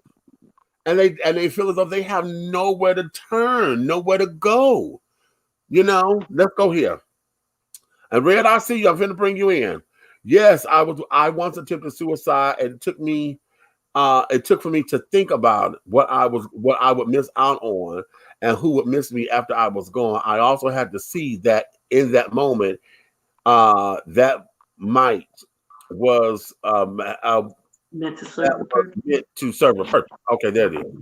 and they feel as though they have nowhere to turn, nowhere to go. Let's go here. And Red, I see you. I'm going to bring you in. Yes, I once attempted suicide, and it took for me to think about what I would miss out on, and who would miss me after I was gone. I also had to see that in that moment, that might was meant to serve a purpose. Okay, there it is.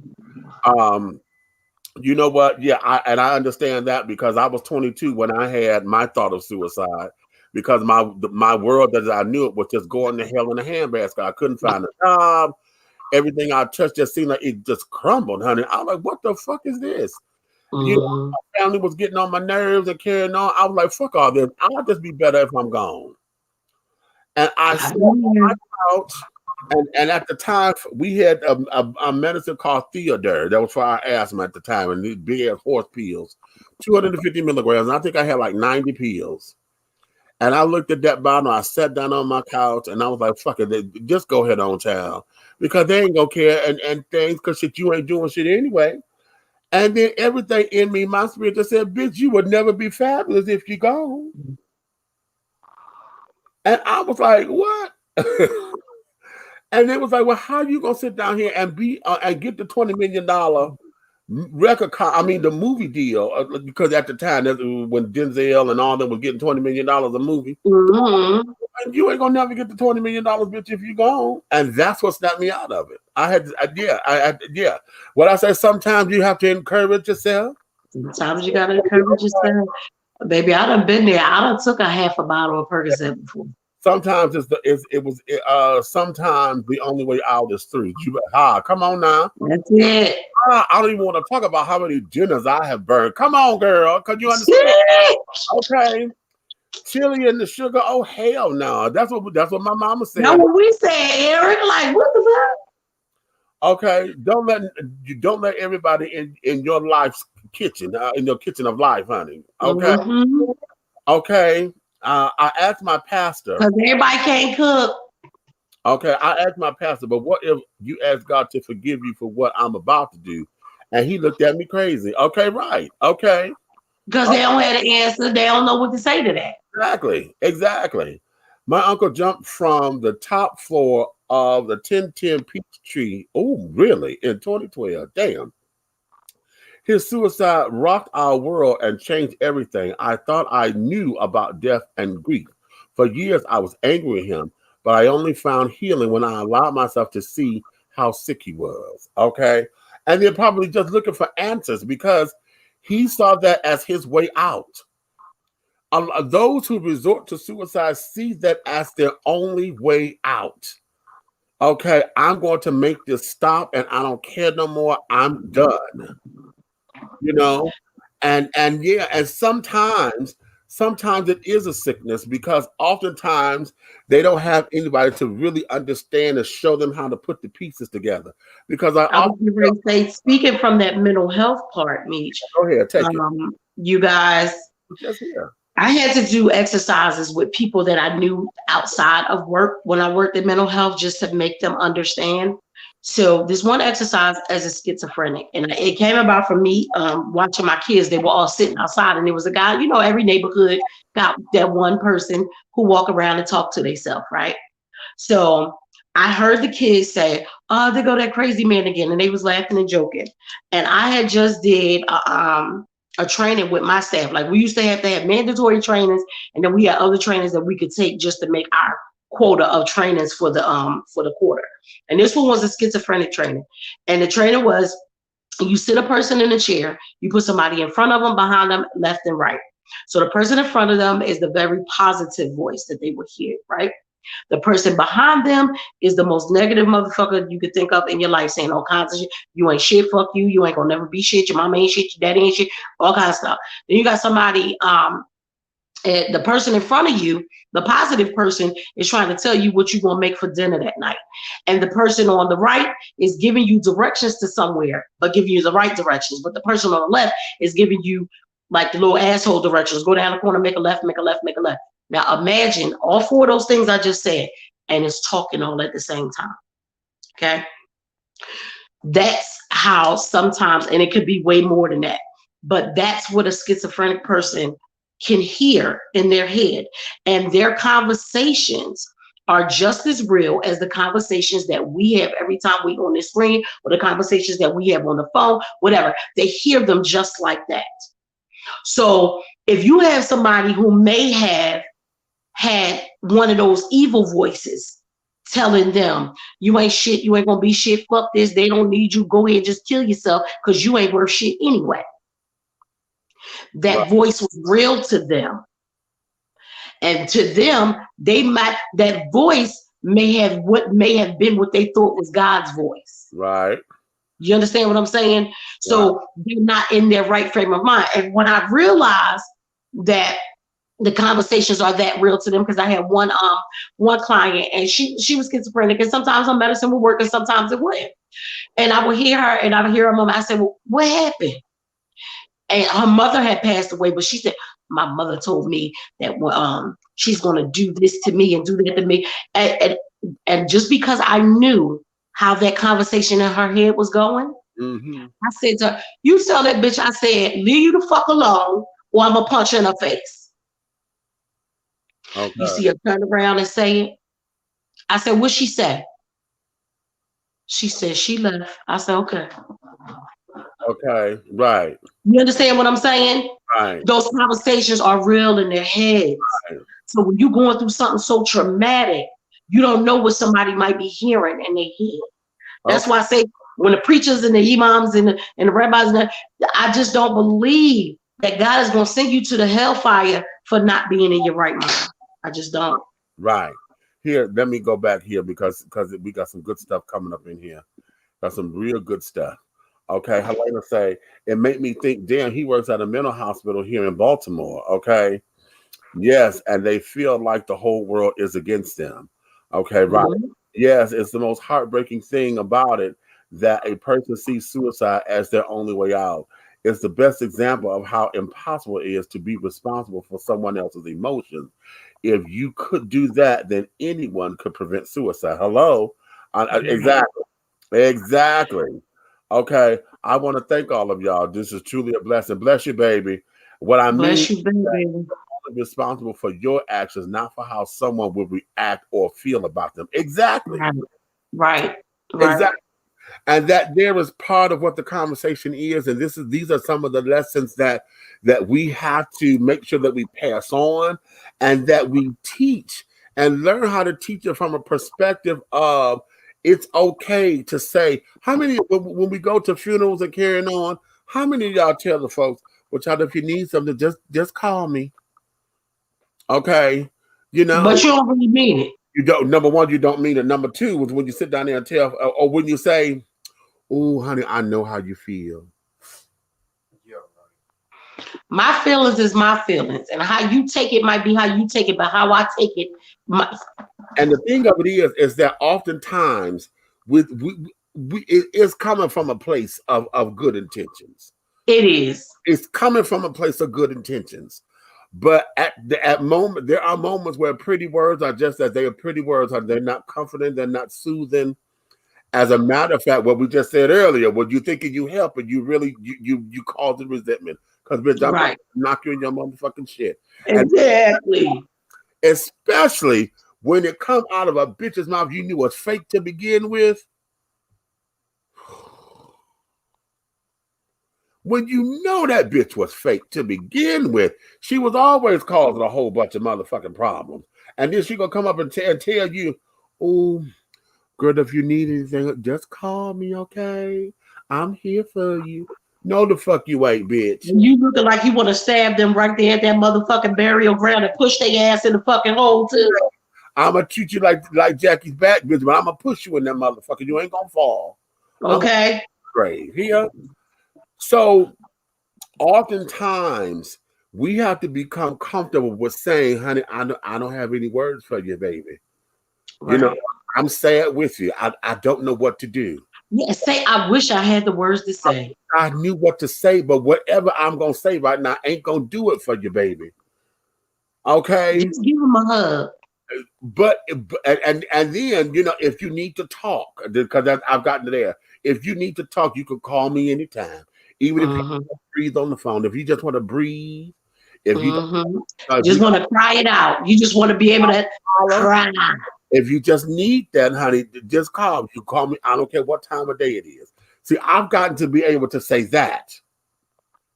You know what? Yeah, I understand that, because I was 22 when I had my thought of suicide, because my world as I knew it was just going to hell in a handbasket. I couldn't find a job. Everything I touched just seemed like it just crumbled, honey. I was like, what the fuck is this? My family was getting on my nerves and carrying on. I was like, fuck all this. I'll just be better if I'm gone. And I sat on my couch, and at the time, we had a medicine called Theodore. That was for our asthma at the time, and these big ass horse pills, 250 milligrams. And I think I had like 90 pills. And I looked at that bottle, I sat down on my couch, and I was like, fuck it, just go ahead on, child. Because they ain't gonna care, and things, because shit, you ain't doing shit anyway. And then everything in me, my spirit just said, bitch, you would never be fabulous if you gone. And I was like, what? And it was like, well, how you gonna sit down here and be and get the $20 million the movie deal? Because at the time, when Denzel and all them was getting $20 million a movie, and you ain't gonna never get the $20 million, bitch, if you gone. And that's what snapped me out of it. I What I say, sometimes you have to encourage yourself. Sometimes you gotta encourage yourself. Baby, I done been there. I done took a half a bottle of Percocet before. Sometimes sometimes the only way out is through. Come on now. That's it. I don't even want to talk about how many dinners I have burned. Come on, girl. Cause you understand? Okay. Chili and the sugar. Oh hell no. That's what my mama said. Now what we say, Eric, like what the fuck? Okay. Don't let everybody in your life's kitchen, in your kitchen of life, honey. Okay. Mm-hmm. Okay. I asked my pastor. Because everybody can't cook. Okay, I asked my pastor, but what if you ask God to forgive you for what I'm about to do? And he looked at me crazy. Okay, right. Okay. Because they don't have the answer. They don't know what to say to that. Exactly. My uncle jumped from the top floor of the 1010 Peachtree. Oh, really? In 2012. Damn. His suicide rocked our world and changed everything. I thought I knew about death and grief. For years, I was angry at him, but I only found healing when I allowed myself to see how sick he was. Okay. And they're probably just looking for answers because he saw that as his way out. Those who resort to suicide see that as their only way out. Okay. I'm going to make this stop and I don't care no more. I'm done. You know, and sometimes it is a sickness because oftentimes they don't have anybody to really understand and show them how to put the pieces together. Because I was going to say, speaking from that mental health part, Meech. Go ahead, take it. You guys, just here. I had to do exercises with people that I knew outside of work when I worked in mental health just to make them understand. So this one exercise as a schizophrenic, and it came about from me watching my kids. They were all sitting outside, and there was a guy, you know, every neighborhood got that one person who walk around and talk to themselves, right? So I heard the kids say, "Oh, there go that crazy man again," and they was laughing and joking. And I had just did a training with my staff. Like we used to have mandatory trainings, and then we had other trainings that we could take just to make our quota of trainings for the quarter. And this one was a schizophrenic training. And the training was, you sit a person in a chair, you put somebody in front of them, behind them, left and right. So the person in front of them is the very positive voice that they would hear, right? The person behind them is the most negative motherfucker you could think of in your life, saying all kinds of shit. You ain't shit, fuck you. You ain't gonna never be shit. Your mama ain't shit. Your daddy ain't shit. All kinds of stuff. Then you got somebody, the person in front of you, the positive person, is trying to tell you what you're going to make for dinner that night. And the person on the right is giving you directions to somewhere, but giving you the right directions. But the person on the left is giving you like the little asshole directions. Go down the corner, make a left, make a left, make a left. Now imagine all four of those things I just said, and it's talking all at the same time. Okay. That's how sometimes, and it could be way more than that, but that's what a schizophrenic person can hear in their head. And their conversations are just as real as the conversations that we have every time we on this screen, or the conversations that we have on the phone, whatever. They hear them just like that. So if you have somebody who may have had one of those evil voices telling them, you ain't shit, you ain't gonna be shit, fuck this, they don't need you, go ahead, just kill yourself because you ain't worth shit anyway. That right. Voice was real to them. And to them, that voice may have been what they thought was God's voice. Right. You understand what I'm saying? So they're not in their right frame of mind. And when I realized that the conversations are that real to them, because I had one client, and she was schizophrenic, and sometimes her medicine would work and sometimes it wouldn't. And I would hear her, and I would hear her mom. I said, well, what happened? And her mother had passed away, but she said, my mother told me that she's going to do this to me and do that to me. And just because I knew how that conversation in her head was going, I said to her, you tell that bitch, I said, leave you the fuck alone, or I'm going to punch her in her face. Okay. You see her turn around and say it. I said, what'd she say? She said she left. I said, okay. Okay, right. You understand what I'm saying? Right. Those conversations are real in their heads. Right. So when you're going through something so traumatic, you don't know what somebody might be hearing in their head. That's why I say when the preachers and the imams and the rabbis, I just don't believe that God is going to send you to the hellfire for not being in your right mind. I just don't. Right. Here, let me go back here because we got some good stuff coming up in here. Got some real good stuff. Okay, Helena say it made me think, damn, he works at a mental hospital here in Baltimore. Okay. Yes, and they feel like the whole world is against them. Okay, right. Mhm. Yes, it's the most heartbreaking thing about it that a person sees suicide as their only way out. It's the best example of how impossible it is to be responsible for someone else's emotions. If you could do that, then anyone could prevent suicide. Hello? Exactly. Exactly. Okay. I want to thank all of y'all. This is truly a blessing. Bless you, baby. What I mean, Bless you, baby. responsible for your actions, not for how someone will react or feel about them. Exactly. Right, right, right. Exactly. And that there is part of what the conversation is, and these are some of the lessons that we have to make sure that we pass on and that we teach and learn how to teach it from a perspective of it's okay to say. How many, when we go to funerals and carrying on, how many of y'all tell the folks, well, child, if you need something, just call me. Okay, you know, But you don't really mean it. you don't. Number one, you don't mean it. Number two was when you sit down there and tell, or when you say, "Oh, honey, I know how you feel." My feelings is my feelings, and how you take it might be how you take it, but how I take it, And the thing of it is that oftentimes it is coming from a place of good intentions. it is. It's coming from a place of good intentions. But at moment, there are moments where pretty words are just that. They are pretty words. They're not comforting. They're not soothing. As a matter of fact, what we just said earlier, when you thinking you help and you really you cause the resentment because bitch, I'm Right. gonna knock you in your motherfucking shit. Exactly. And especially when it come out of a bitch's mouth you knew was fake to begin with. When you know that bitch was fake to begin with, she was always causing a whole bunch of motherfucking problems. And then she gonna come up and tell you, oh, girl, if you need anything, just call me, okay? I'm here for you. No, the fuck you ain't, bitch. You looking like you want to stab them right there at that motherfucking burial ground and push their ass in the fucking hole too. I'm gonna treat you like Jackie's back, bitch, but I'm gonna push you in that motherfucker. You ain't gonna fall. Okay. Great. Here. So oftentimes we have to become comfortable with saying, honey, I don't have any words for you, baby. Right. You know, I'm sad with you. I don't know what to do. Yeah, say I wish I had the words to say. I knew what to say, but whatever I'm gonna say right now ain't gonna do it for you, baby. Okay. Just give him a hug. But and then, you know, if you need to talk, because I've gotten to there. If you need to talk, you can call me anytime. Even if you breathe on the phone, if you just want to breathe, if you just want to cry it out, you just want to be able to cry. If you just need that, honey, just call me. You call me. I don't care what time of day it is. See, I've gotten to be able to say that.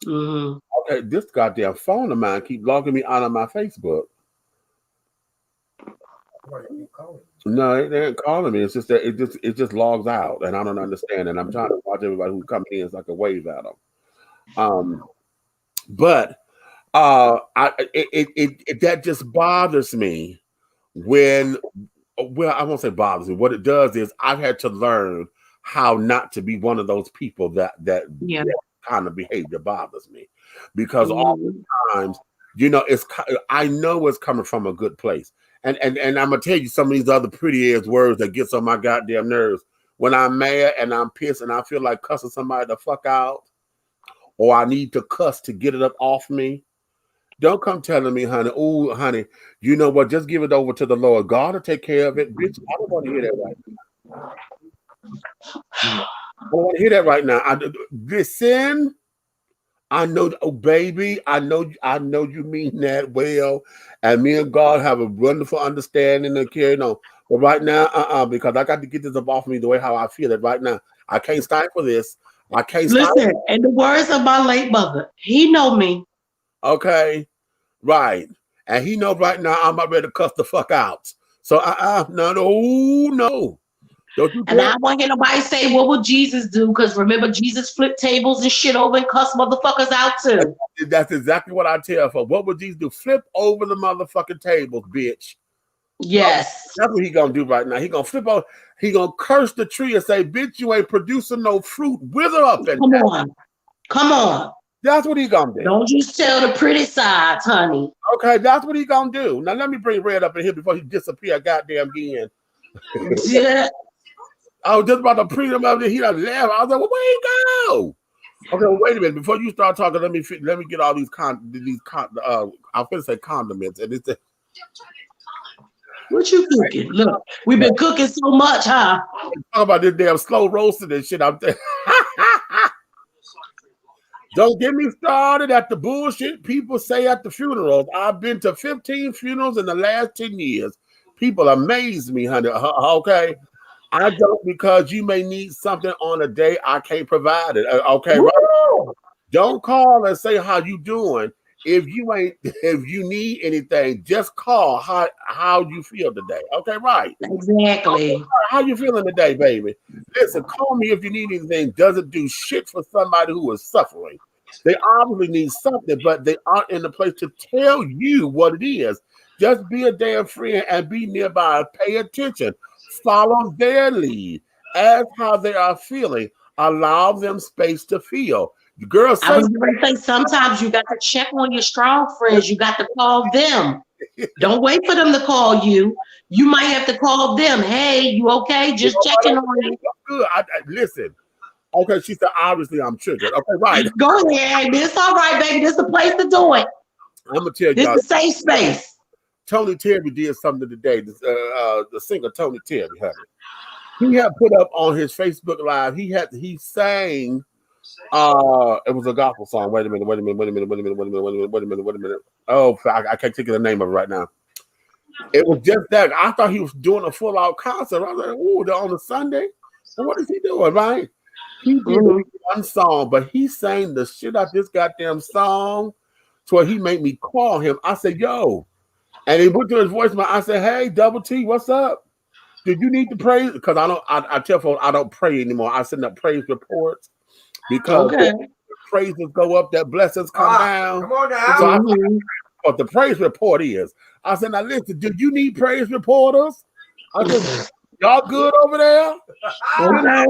Okay, this goddamn phone of mine keep logging me out of my Facebook. No, it ain't calling me. It's just that it just logs out, and I don't understand. And I'm trying to watch everybody who comes in so I can wave at them. But that just bothers me when. Well, I won't say bothers me. What it does is I've had to learn how not to be one of those people that kind of behavior bothers me, because oftentimes, you know, I know it's coming from a good place. And I'm gonna tell you some of these other pretty ass words that gets on my goddamn nerves when I'm mad and I'm pissed and I feel like cussing somebody the fuck out, or I need to cuss to get it up off me. Don't come telling me, honey, oh, honey, you know what? Just give it over to the Lord. God will take care of it. Bitch, I don't want to hear that right now. I don't want to hear that right now. Listen, I know, oh, baby, I know you mean that well. And me and God have a wonderful understanding and carrying on. But right now, because I got to get this up off me the way how I feel it right now. I can't stifle this. I can't listen. In the words of my late mother, he know me. Okay. Right. And he knows right now I'm about ready to cuss the fuck out. So no. Don't you and I don't want to hear nobody say, what would Jesus do? Because remember, Jesus flipped tables and shit over and cuss motherfuckers out too. That's exactly what I tell folks. What would Jesus do? Flip over the motherfucking tables, bitch. Yes. That's what he gonna do right now. He gonna flip out. He gonna curse the tree and say, "Bitch, you ain't producing no fruit. Wither up and Come on. Come on. That's what he gonna do. Don't just tell the pretty sides, honey. Okay, that's what he gonna do. Now let me bring Red up in here before he disappear goddamn again. Yeah. I was just about to pre him up there. He done left. I was like, well, where he go? Okay, well, wait a minute. Before you start talking, let me get all these I'm gonna say condiments. And it's What you cooking? Look, we've been cooking so much, huh? talk about this damn slow roasting and shit. I'm there. Don't get me started at the bullshit people say at the funerals. I've been to 15 funerals in the last 10 years. People amaze me, honey. Okay. I don't, because you may need something on a day I can't provide it. Okay, right? Don't call and say how you doing. If you need anything, just call how you feel today. Okay, right? Exactly. How you feeling today, baby? Listen, call me if you need anything. Doesn't do shit for somebody who is suffering. They obviously need something, but they aren't in the place to tell you what it is. Just be a damn friend and be nearby. Pay attention. Follow their lead. Ask how they are feeling. Allow them space to feel. The girl I was going to say, sometimes you got to check on your strong friends. You got to call them. Don't wait for them to call you. You might have to call them. Hey, you okay? Just checking on you. Good. Listen. Okay, she said, obviously I'm triggered. Okay, right. Go ahead. It's all right, baby. This is the place to do it. I'm going to tell you. This is a safe space. Tony Terry did something today. The singer Tony Terry, honey. He had put up on his Facebook Live. He sang. It was a gospel song. Wait a minute. Oh, I can't think of the name of it right now. It was just that. I thought he was doing a full out concert. I was like, "Ooh, they're on a Sunday. So what is he doing, right?" He did one song, but he sang the shit out this goddamn song to where he made me call him. I said, "Yo," and he went to his voicemail. I said, "Hey, Double T, what's up? Did you need to pray?" Because I tell folks I don't pray anymore. I send up praise reports because the praises go up, that blessings come down. Come on now. So what the praise report is. I said, now listen, did you need praise reporters? I said, y'all good over there? Okay.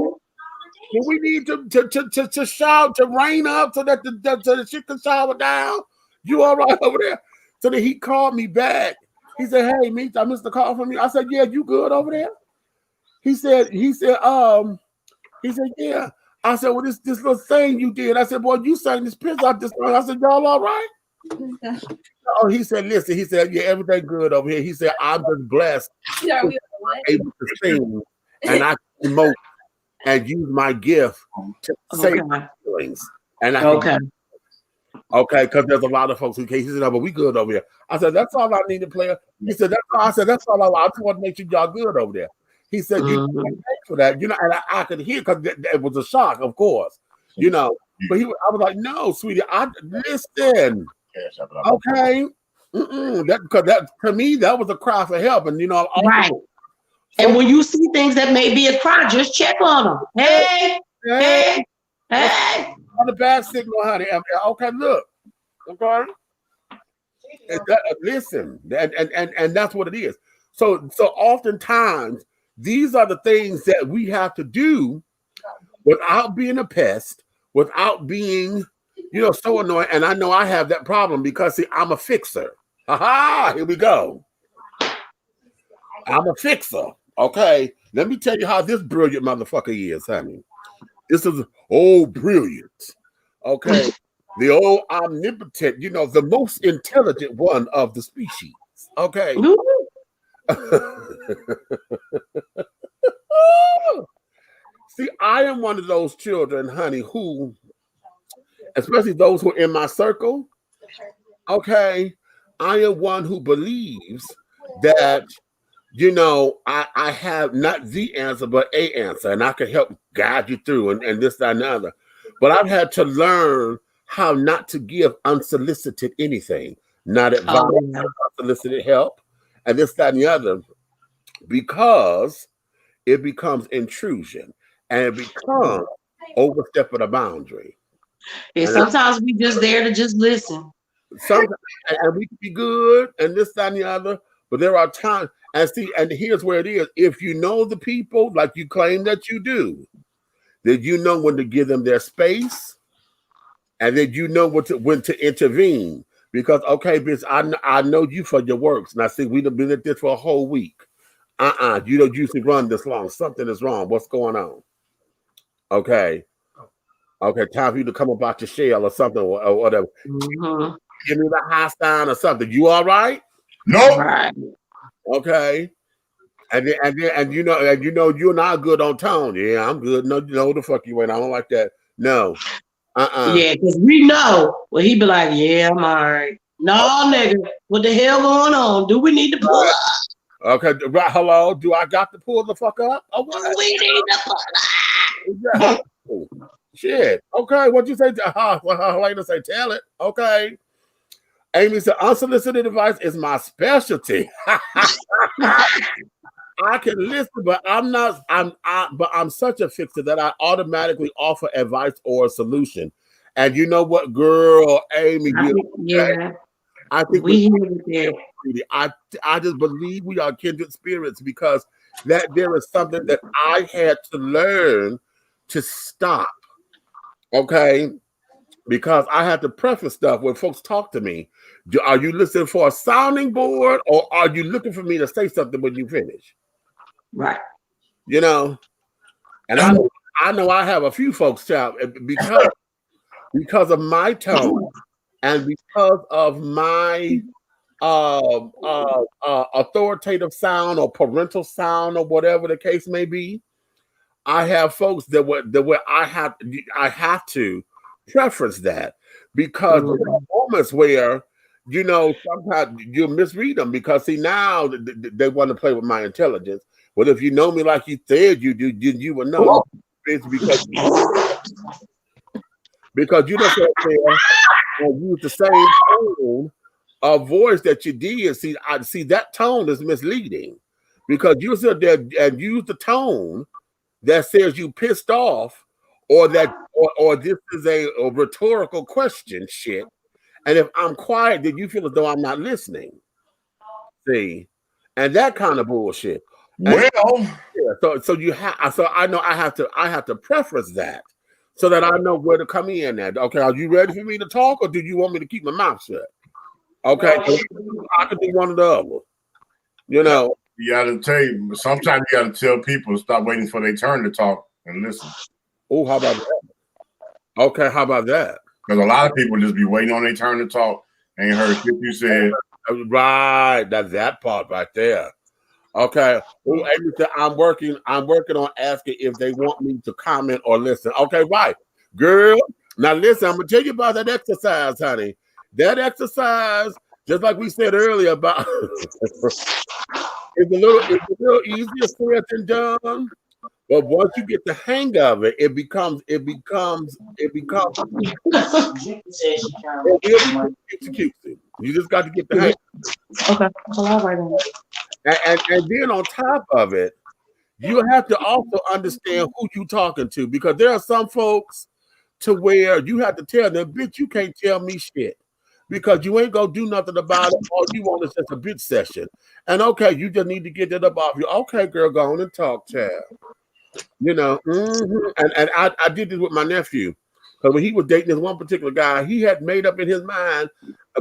Do we need to shout, to rain up so that the shit can shower down? You all right over there? So then he called me back. He said, "Hey, Meech, I missed the call from you." I said, "Yeah, you good over there?" He said, "Yeah." I said, "Well, this little thing you did." I said, "Boy, you sang this piss out this song." I said, "Y'all all right?" Oh, he said, "Listen," he said, "Yeah, everything good over here." He said, "I'm just blessed to be able to sing and I can emote and use my gift to say my feelings." And okay, because there's a lot of folks who can't. He said, "No, but we good over here." I said, "That's all I need to play." He said, "That's all." I said, "That's all I just want to make sure y'all good over there." He said, "You for that, and I could hear because it was a shock, of course, But I was like, "No, sweetie, I listen." Okay, that to me that was a cry for help, and right. And when you see things that may be a cry, just check on them. Hey. On the bad signal, honey. Okay, look. Okay. Listen, and that's what it is. So oftentimes these are the things that we have to do without being a pest, without being, so annoying. And I know I have that problem because see, I'm a fixer. Here we go. I'm a fixer. Okay. Let me tell you how this brilliant motherfucker is, honey. This is brilliant. Okay. The old omnipotent, the most intelligent one of the species. Okay. See, I am one of those children, honey, who, especially those who are in my circle, okay, I am one who believes that, I have not the answer, but a answer, and I can help guide you through and this, that, and the other. But I've had to learn how not to give unsolicited anything, not advice, unsolicited help, and this, that, and the other, because it becomes intrusion and it becomes overstepping a boundary. And sometimes we just there to just listen. Sometimes, and we can be good and this, that, and the other, but there are times, And see, and here's where it is. If you know the people like you claim that you do, then you know when to give them their space, and then you know when to intervene. Because, okay, bitch, I know you for your works. And I see we've been at this for a whole week. You don't usually run this long. Something is wrong. What's going on? Okay. Okay, time for you to come about your shell or something or whatever. Mm-hmm. Give me the high sign or something. You all right? Nope. Right. Okay. And you know you're not good on tone. Yeah, I'm good. No, the fuck you ain't. I don't like that. No. Yeah, because we know. Well, he be like, yeah, I'm all right. No, nigga, what the hell going on? Do we need to pull up? Okay, right. Hello. Do I got to pull the fuck up? Oh, what? We need to pull up. Yeah. Shit. Okay, what'd you say? Helena say, tell it. Okay. Amy said, unsolicited advice is my specialty. I can listen, but I'm such a fixer that I automatically offer advice or a solution. And you know what, girl, Amy? I think I just believe we are kindred spirits because that there is something that I had to learn to stop. Okay, because I had to preface stuff when folks talk to me. Are you listening for a sounding board, or are you looking for me to say something when you finish? Right. You know, and I know I have a few folks, child, because of my tone and because of my authoritative sound or parental sound or whatever the case may be. I have folks that I have to preference that because there are moments where sometimes you misread them because see now they want to play with my intelligence. But if you know me like you said you do, you would know it's because you don't sit there and use the same tone of voice that you did. See that tone is misleading because you sit there and use the tone that says you pissed off or that or this is a rhetorical question shit. And if I'm quiet, then you feel as though I'm not listening. See, and that kind of bullshit. So I know I have to preference that so that I know where to come in at. Okay, are you ready for me to talk or do you want me to keep my mouth shut? Okay, I can do one or the other. You know. You gotta sometimes you gotta tell people to stop waiting for their turn to talk and listen. Oh, how about that? Okay, how about that? Because a lot of people just be waiting on their turn to talk. Ain't heard shit you said. Right, that's that part right there. Okay. Well, I'm working on asking if they want me to comment or listen. Okay, right. Girl, now listen, I'm gonna tell you about that exercise, honey. That exercise, just like we said earlier about it's a little easier said than done. But once you get the hang of it, it becomes executed. You just got to get the hang. Okay. So I'll write it. And then on top of it, you have to also understand who you're talking to because there are some folks to where you have to tell them, bitch, you can't tell me shit because you ain't gonna do nothing about it. All you want is just a bitch session. And okay, you just need to get that up off you. Okay, girl, go on and talk, child. You know, and I did this with my nephew because when he was dating this one particular guy, he had made up in his mind,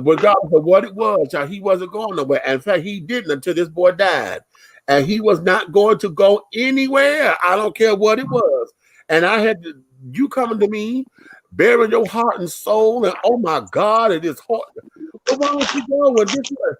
regardless of what it was, how he wasn't going nowhere. And in fact, he didn't until this boy died, and he was not going to go anywhere. I don't care what it was. And I had you coming to me, bearing your heart and soul, and oh my God, it is hard. But why don't you go with this way?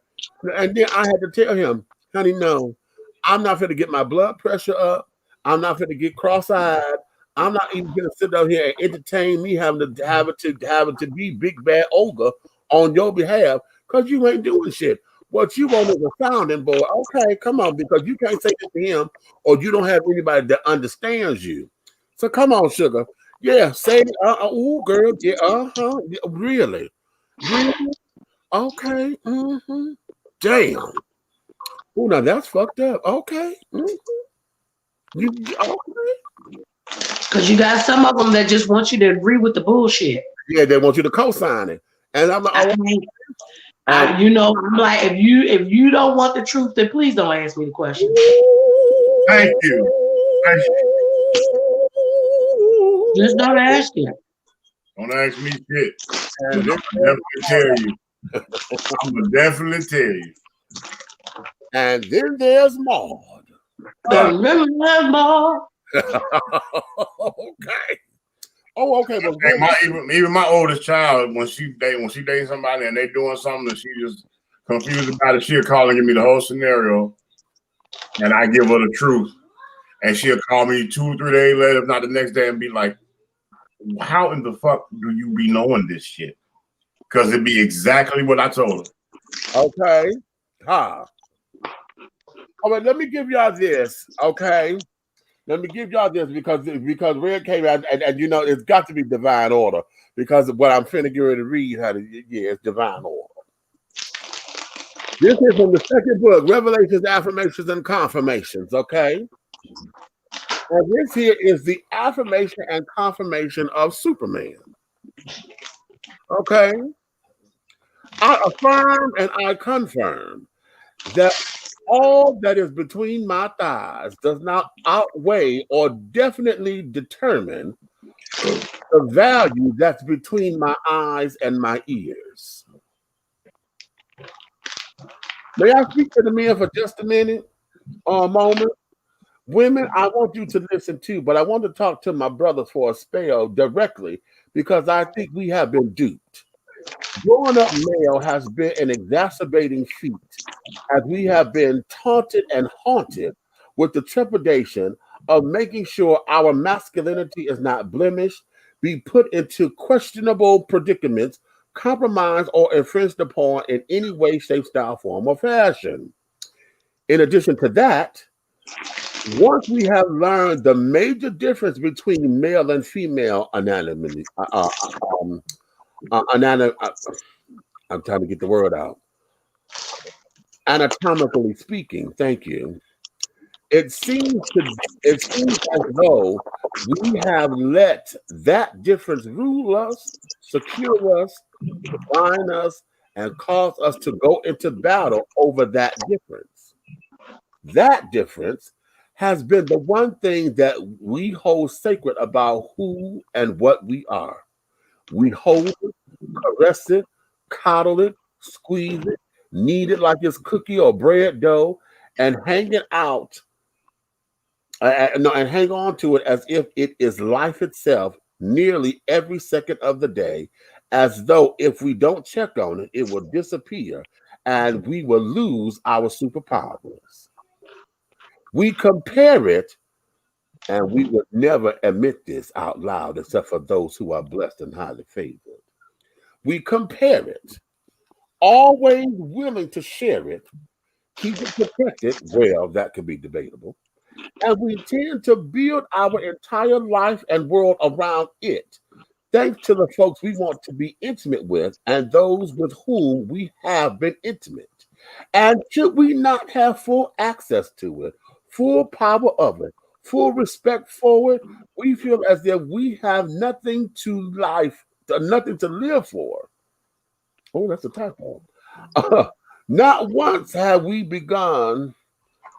And then I had to tell him, honey, no, I'm not going to get my blood pressure up. I'm not going to get cross-eyed. I'm not even going to sit down here and entertain me having to be big bad ogre on your behalf because you ain't doing shit. What you want is a sounding board. Okay, come on, because you can't say it to him or you don't have anybody that understands you. So come on, sugar. Yeah, say it. Oh, girl. Yeah, Really? Okay. Damn. Oh, now that's fucked up. Okay. You okay? Because you got some of them that just want you to agree with the bullshit. Yeah, they want you to co-sign it. And I'm like, I'm like, if you don't want the truth, then please don't ask me the question. Thank you. Thank you. Just don't ask it. Don't ask me shit. I'm gonna definitely tell you. I'm gonna definitely tell you. And then there's Maud. Remember. Okay. Oh, okay. But even my oldest child, when she dating somebody and they doing something and she just confused about it, she'll call and give me the whole scenario, and I give her the truth, and she'll call me 2 or 3 days later, if not the next day, and be like, "How in the fuck do you be knowing this shit?" Because it'd be exactly what I told her. Okay. All right, let me give y'all this. Okay. Let me give y'all this because Red came out and it's got to be divine order because of what I'm finna get ready to read. It's divine order. This is from the second book, Revelations, Affirmations, and Confirmations. Okay. And this here is the affirmation and confirmation of Superman. Okay. I affirm and I confirm that all that is between my thighs does not outweigh or definitely determine the value that's between my eyes and my ears. May I speak to the men for just a minute or a moment? Women, I want you to listen too, but I want to talk to my brothers for a spell directly because I think we have been duped. Growing up male has been an exacerbating feat as we have been taunted and haunted with the trepidation of making sure our masculinity is not blemished, be put into questionable predicaments, compromised or infringed upon in any way, shape, style, form, or fashion. In addition to that, once we have learned the major difference between male and female anatomy, I'm trying to get the word out. Anatomically speaking, thank you. It seems as though we have let that difference rule us, secure us, define us, and cause us to go into battle over that difference. That difference has been the one thing that we hold sacred about who and what we are. We hold it, caress it, coddle it, squeeze it, knead it like it's cookie or bread dough, and hang it out, and hang on to it as if it is life itself nearly every second of the day, as though if we don't check on it, it will disappear and we will lose our superpowers. We compare it, and we would never admit this out loud except for those who are blessed and highly favored. We compare it, always willing to share it, keep it protected. Well, that could be debatable. And we tend to build our entire life and world around it, thanks to the folks we want to be intimate with and those with whom we have been intimate. And should we not have full access to it, full power of it, full respect for it, we feel as if we have nothing to live for. Oh, that's a typo. Not once have we begun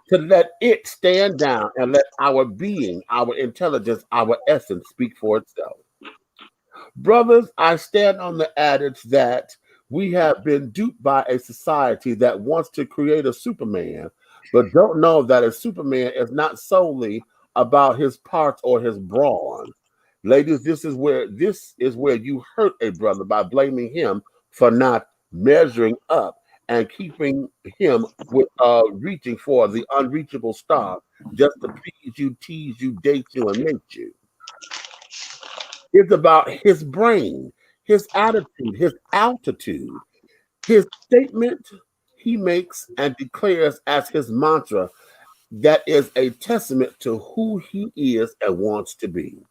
to let it stand down and let our being, our intelligence, our essence speak for itself. Brothers, I stand on the adage that we have been duped by a society that wants to create a Superman, but don't know that a Superman is not solely about his parts or his brawn. Ladies, this is where you hurt a brother by blaming him for not measuring up and keeping him with reaching for the unreachable star just to please you, tease you, date you, and mate you. It's about his brain, his attitude, his altitude, his statement he makes and declares as his mantra that is a testament to who he is and wants to be.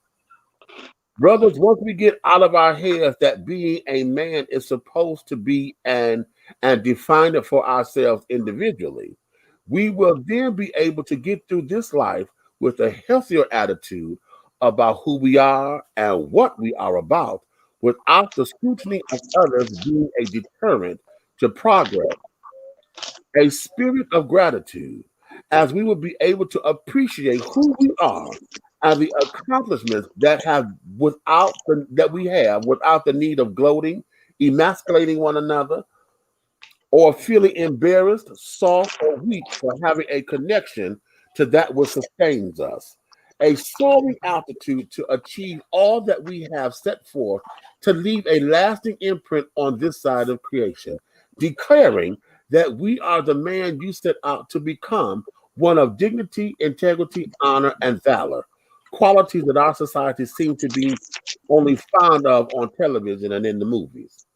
Brothers, once we get out of our heads that being a man is supposed to be and define it for ourselves individually, we will then be able to get through this life with a healthier attitude about who we are and what we are about without the scrutiny of others being a deterrent to progress, a spirit of gratitude, as we will be able to appreciate who we are and the accomplishments that we have without the need of gloating, emasculating one another, or feeling embarrassed, soft, or weak for having a connection to that which sustains us. A soaring altitude to achieve all that we have set forth to leave a lasting imprint on this side of creation, declaring that we are the man you set out to become, one of dignity, integrity, honor, and valor, qualities that our society seems to be only fond of on television and in the movies.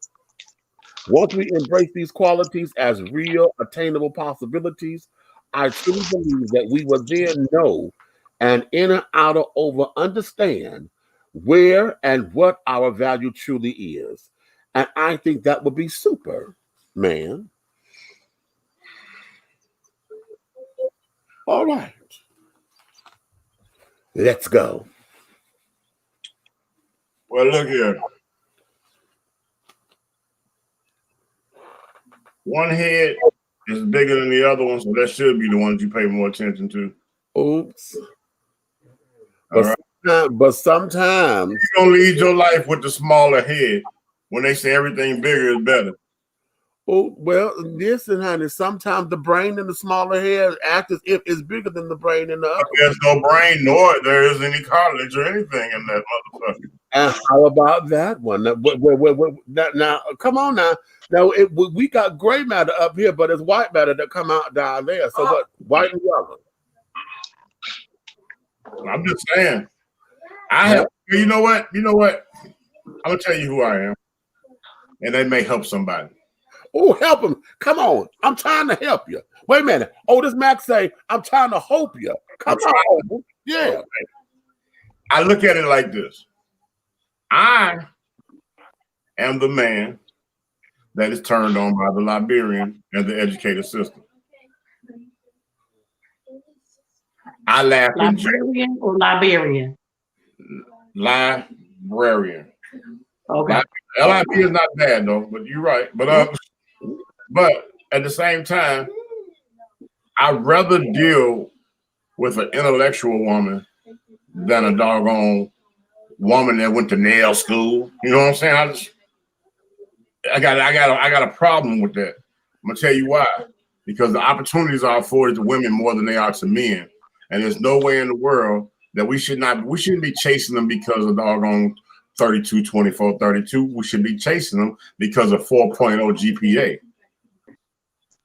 Once we embrace these qualities as real, attainable possibilities, I truly believe that we will then know and inner, outer, over understand where and what our value truly is. And I think that would be super, man. All right. Let's go. Well, look here. One head is bigger than the other one, so that should be the ones you pay more attention to. Oops. All right. But sometimes you don't lead your life with the smaller head when they say everything bigger is better. Oh, well, listen, honey, sometimes the brain in the smaller head act as if it's bigger than the brain in the other. There's no brain, nor there is any cartilage or anything in that motherfucker. And how about that one? Now, come on now. Now, we got gray matter up here, but it's white matter that come out down there. So what? White and yellow. I'm just saying. You know what? I'm going to tell you who I am. And that may help somebody. Oh, help him. Come on. I'm trying to help you. Wait a minute. Oh, this Max say, I'm trying to hope you. Come on. Yeah. Okay. I look at it like this. I am the man that is turned on by the Liberian and the educated system. I laugh in Liberian or Liberian? Librarian. Okay. LIB is not bad though, but you're right. But at the same time, I'd rather deal with an intellectual woman than a doggone woman that went to nail school. You know what I'm saying? I got a problem with that. I'm gonna tell you why. Because the opportunities are afforded to women more than they are to men, and there's no way in the world that we shouldn't be chasing them because of doggone 32, 24, 32. We should be chasing them because of 4.0 GPA.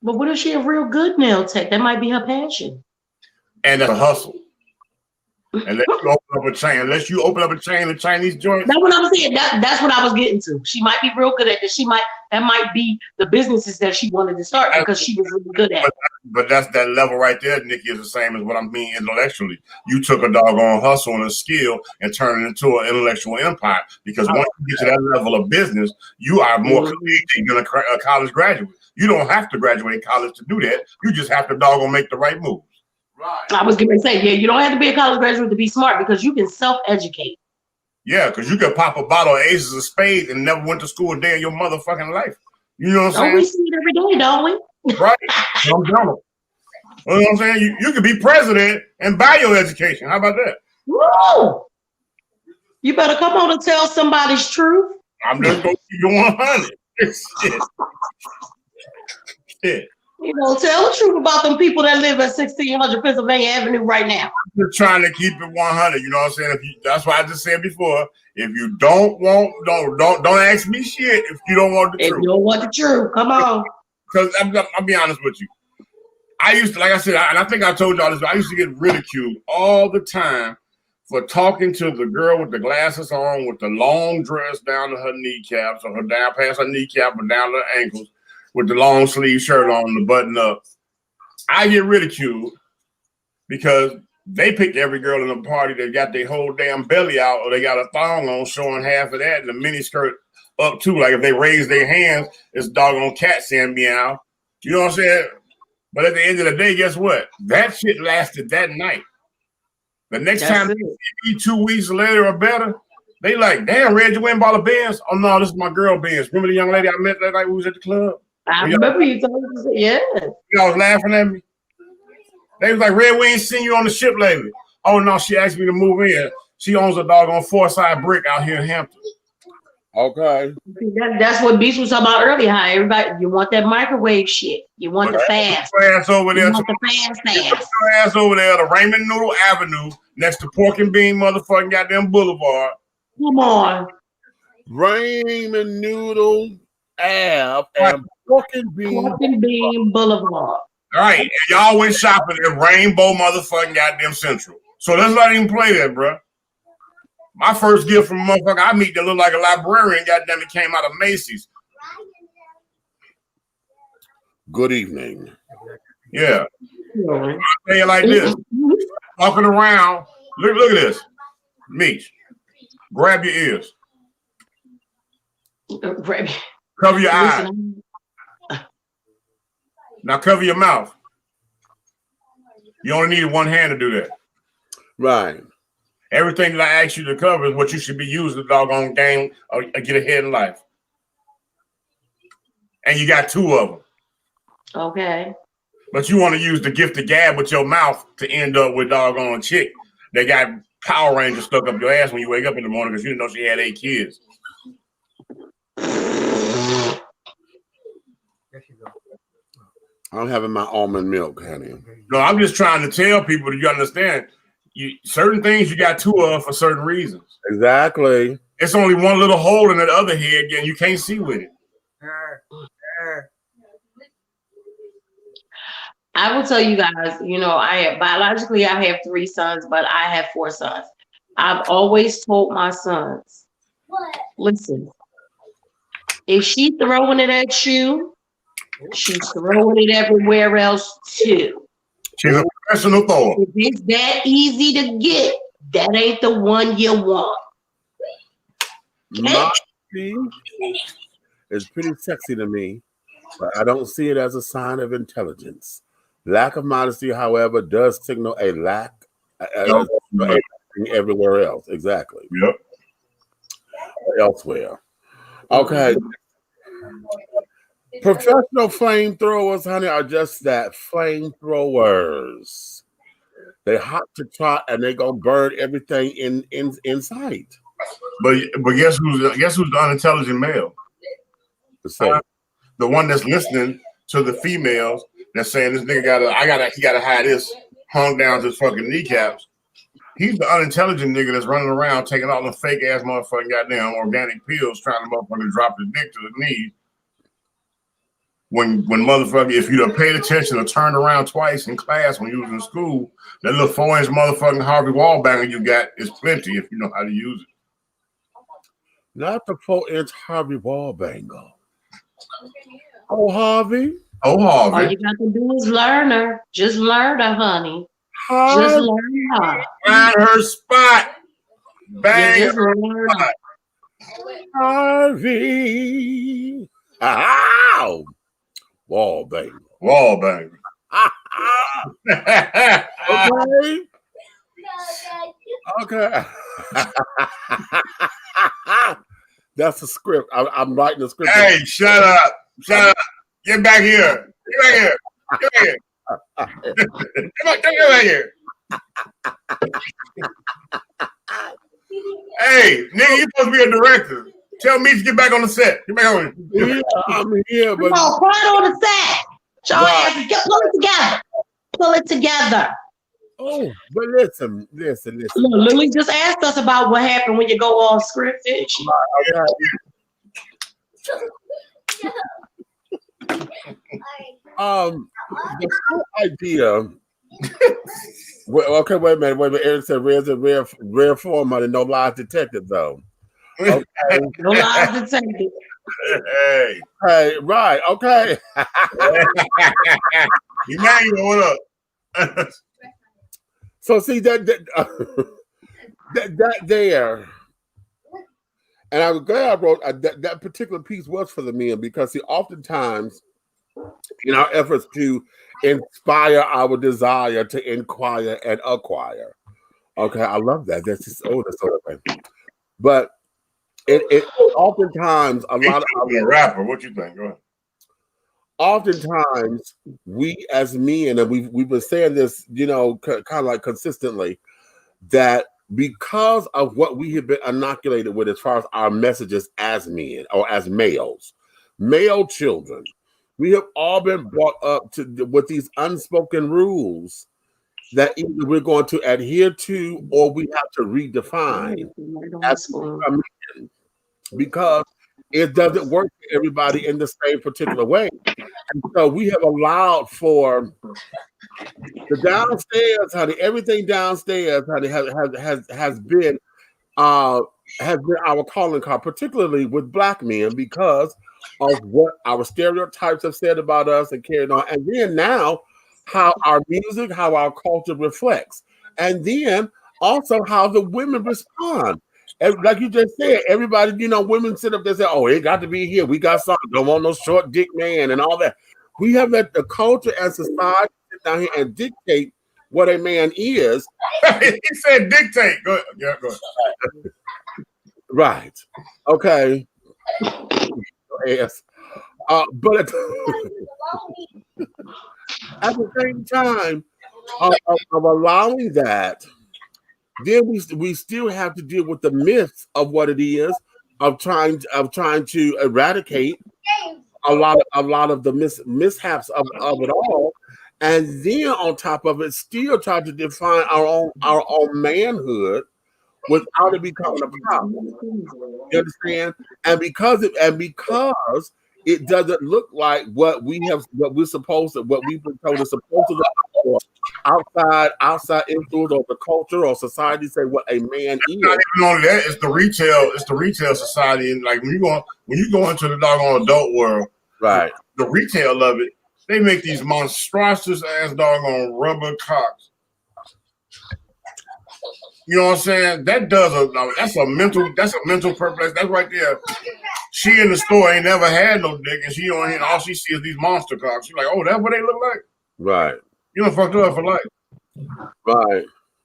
But what if she a real good nail tech? That might be her passion. And that's a hustle. Unless you open up a chain of Chinese joints. That's what I'm saying. That's what I was getting to. She might be real good at this. That might be the businesses that she wanted to start because she was really good at it. But that's that level right there, Nikki, is the same as what I mean intellectually. You took a doggone hustle and a skill and turned it into an intellectual empire. Because once you get to that level of business, you are more collegiate than a college graduate. You don't have to graduate college to do that. You just have to doggone make the right moves. Right. I was going to say, yeah, you don't have to be a college graduate to be smart because you can self-educate. Yeah, because you could pop a bottle of Aces of Spades and never went to school a day in your motherfucking life. You know what I'm saying? We see it every day, don't we? Right. I'm done. You know what I'm saying? You could be president and buy your education. How about that? Woo! You better come on and tell somebody's truth. I'm just going to keep it 100. Shit. You know, tell the truth about them people that live at 1600 Pennsylvania Avenue right now. I'm just trying to keep it 100. You know what I'm saying? That's why I just said before. If you don't ask me shit. If you don't want the truth. If you don't want the truth, come on. Because I'll be honest with you. I used to, like I said, and I think I told y'all this, but I used to get ridiculed all the time for talking to the girl with the glasses on, with the long dress down to her kneecaps, or her down past her kneecap, or down to her ankles, with the long sleeve shirt on, the button up. I get ridiculed because they picked every girl in the party that got their whole damn belly out, or they got a thong on showing half of that, and the mini skirt up too. Like if they raise their hands, it's doggone cat saying meow. You know what I'm saying? But at the end of the day, guess what? That shit lasted that night. The next time they see me 2 weeks later or better, they like, damn, Red, you went and bought a Benz? Oh no, this is my girl Benz. Remember the young lady I met that night we was at the club? I remember you told us, yeah. Y'all was laughing at me. They was like, Red, we ain't seen you on the ship lately. Oh no, she asked me to move in. She owns a doggone 4-side brick out here in Hampton. Okay. That's what Beach was talking about earlier. How everybody, you want that microwave shit. You want the fast. Your ass over there. You want the fast. Your ass over there to Raymond Noodle Avenue next to Pork and Bean motherfucking goddamn Boulevard. Come on. Raymond Noodle Ave and Pork and Bean Boulevard. All right, and y'all went shopping at Rainbow motherfucking goddamn Central. So let's not even play that, bro. My first gift from a motherfucker I meet that looked like a librarian, goddamn, it came out of Macy's. Good evening. Yeah. I'll tell you like this. Walking around, look at this. Meech, grab your ears. Cover your eyes. Now cover your mouth. You only need one hand to do that. Right. Everything that I ask you to cover is what you should be using the doggone game or get ahead in life. And you got 2 of them. Okay. But you want to use the gift of gab with your mouth to end up with doggone chick that got Power Rangers stuck up your ass when you wake up in the morning because you didn't know she had 8 kids. I'm having my almond milk, honey. No, I'm just trying to tell people that you understand. Certain things you got 2 of for certain reasons. Exactly. It's only one little hole in that other head, and you can't see with it. I will tell you guys, you know, I have 3 sons, but I have 4 sons. I've always told my sons, listen, if she's throwing it at you, she's throwing it everywhere else too. She's a professional thrower. If it's that easy to get, that ain't the one you want. Modesty is pretty sexy to me, but I don't see it as a sign of intelligence. Lack of modesty, however, does signal a lack everywhere else. Exactly. Yep. Elsewhere. Okay. Professional flamethrowers, honey, are just that, flamethrowers. They hot to trot and they gonna burn everything in sight. But guess who's the unintelligent male? The one that's listening to the females that's saying this nigga he gotta have this hung down to his fucking kneecaps. He's the unintelligent nigga that's running around taking all the fake ass motherfucking goddamn organic pills, trying to motherfucking drop his dick to the knees. When motherfucker, if you'd have paid attention or turned around twice in class when you was in school, that little 4-inch motherfucking Harvey Wallbanger you got is plenty if you know how to use it. Not the 4-inch Harvey Wallbanger. Oh, Harvey. Oh, Harvey. All you got to do is learn her. Just learn her, honey. Harvey. Just learn her. Find her spot. Bang. Just learn her. Harvey. Ow. Wallbanger. Wallbanger. Okay. That's a script. I'm writing a script. Hey, shut up. Shut up. Get back here. Get back here. Get back here. Come back here. Hey, nigga, you supposed to be a director. Tell me to get back on the set. Get back on. Yeah, I'm here, but come on, put it on the set. Show ass, pull it together. Pull it together. oh, but listen. Look, Lily just asked us about what happened when you go off script. Okay. The whole idea. Okay, wait a minute. Eric said rare form of no lies detected, though. Okay. No lies detected. Hey, right. Okay. Emmanuel, what up? So see that there, and I was glad I wrote that particular piece was for the men because see, oftentimes in our efforts to inspire our desire to inquire and acquire. Okay, I love that. That's just that's so funny. But it oftentimes a lot of a rapper. What you think? Go ahead. oftentimes we as men, and we've been saying this, you know, kind of like consistently, that because of what we have been inoculated with as far as our messages as men or as male children, we have all been brought up with these unspoken rules that either we're going to adhere to or we have to redefine as we become men, because it doesn't work for everybody in the same particular way. And so we have allowed for the downstairs, honey, everything downstairs, honey, has been our calling card, particularly with Black men, because of what our stereotypes have said about us and carried on. And then now how our music, how our culture reflects. And then also how the women respond. And like you just said, everybody, you know, women sit up there and say, oh, it got to be here. We got something. Don't want no short dick man and all that. We have let the culture and society sit down here and dictate what a man is. He said dictate. Go ahead. Yeah, go ahead. Right. Okay. Yes. But at the same time of allowing that, then we still have to deal with the myths of what it is, of trying to eradicate a lot of the mishaps of it all, and then on top of it, still try to define our own manhood without it becoming a problem. You understand? And because it doesn't look like what we've been told is supposed to look like, outside influence of the culture or society say what a man is. Not even only that, it's the retail society, and like when you go into the doggone adult world, right? The retail of it, they make these monstrous ass doggone rubber cocks. You know what I'm saying? That's a mental purpose. That's right there. She in the store ain't never had no dick, and she on here, and all she sees is these monster cocks. She's like, oh, that's what they look like? Right. You done fucked up for life.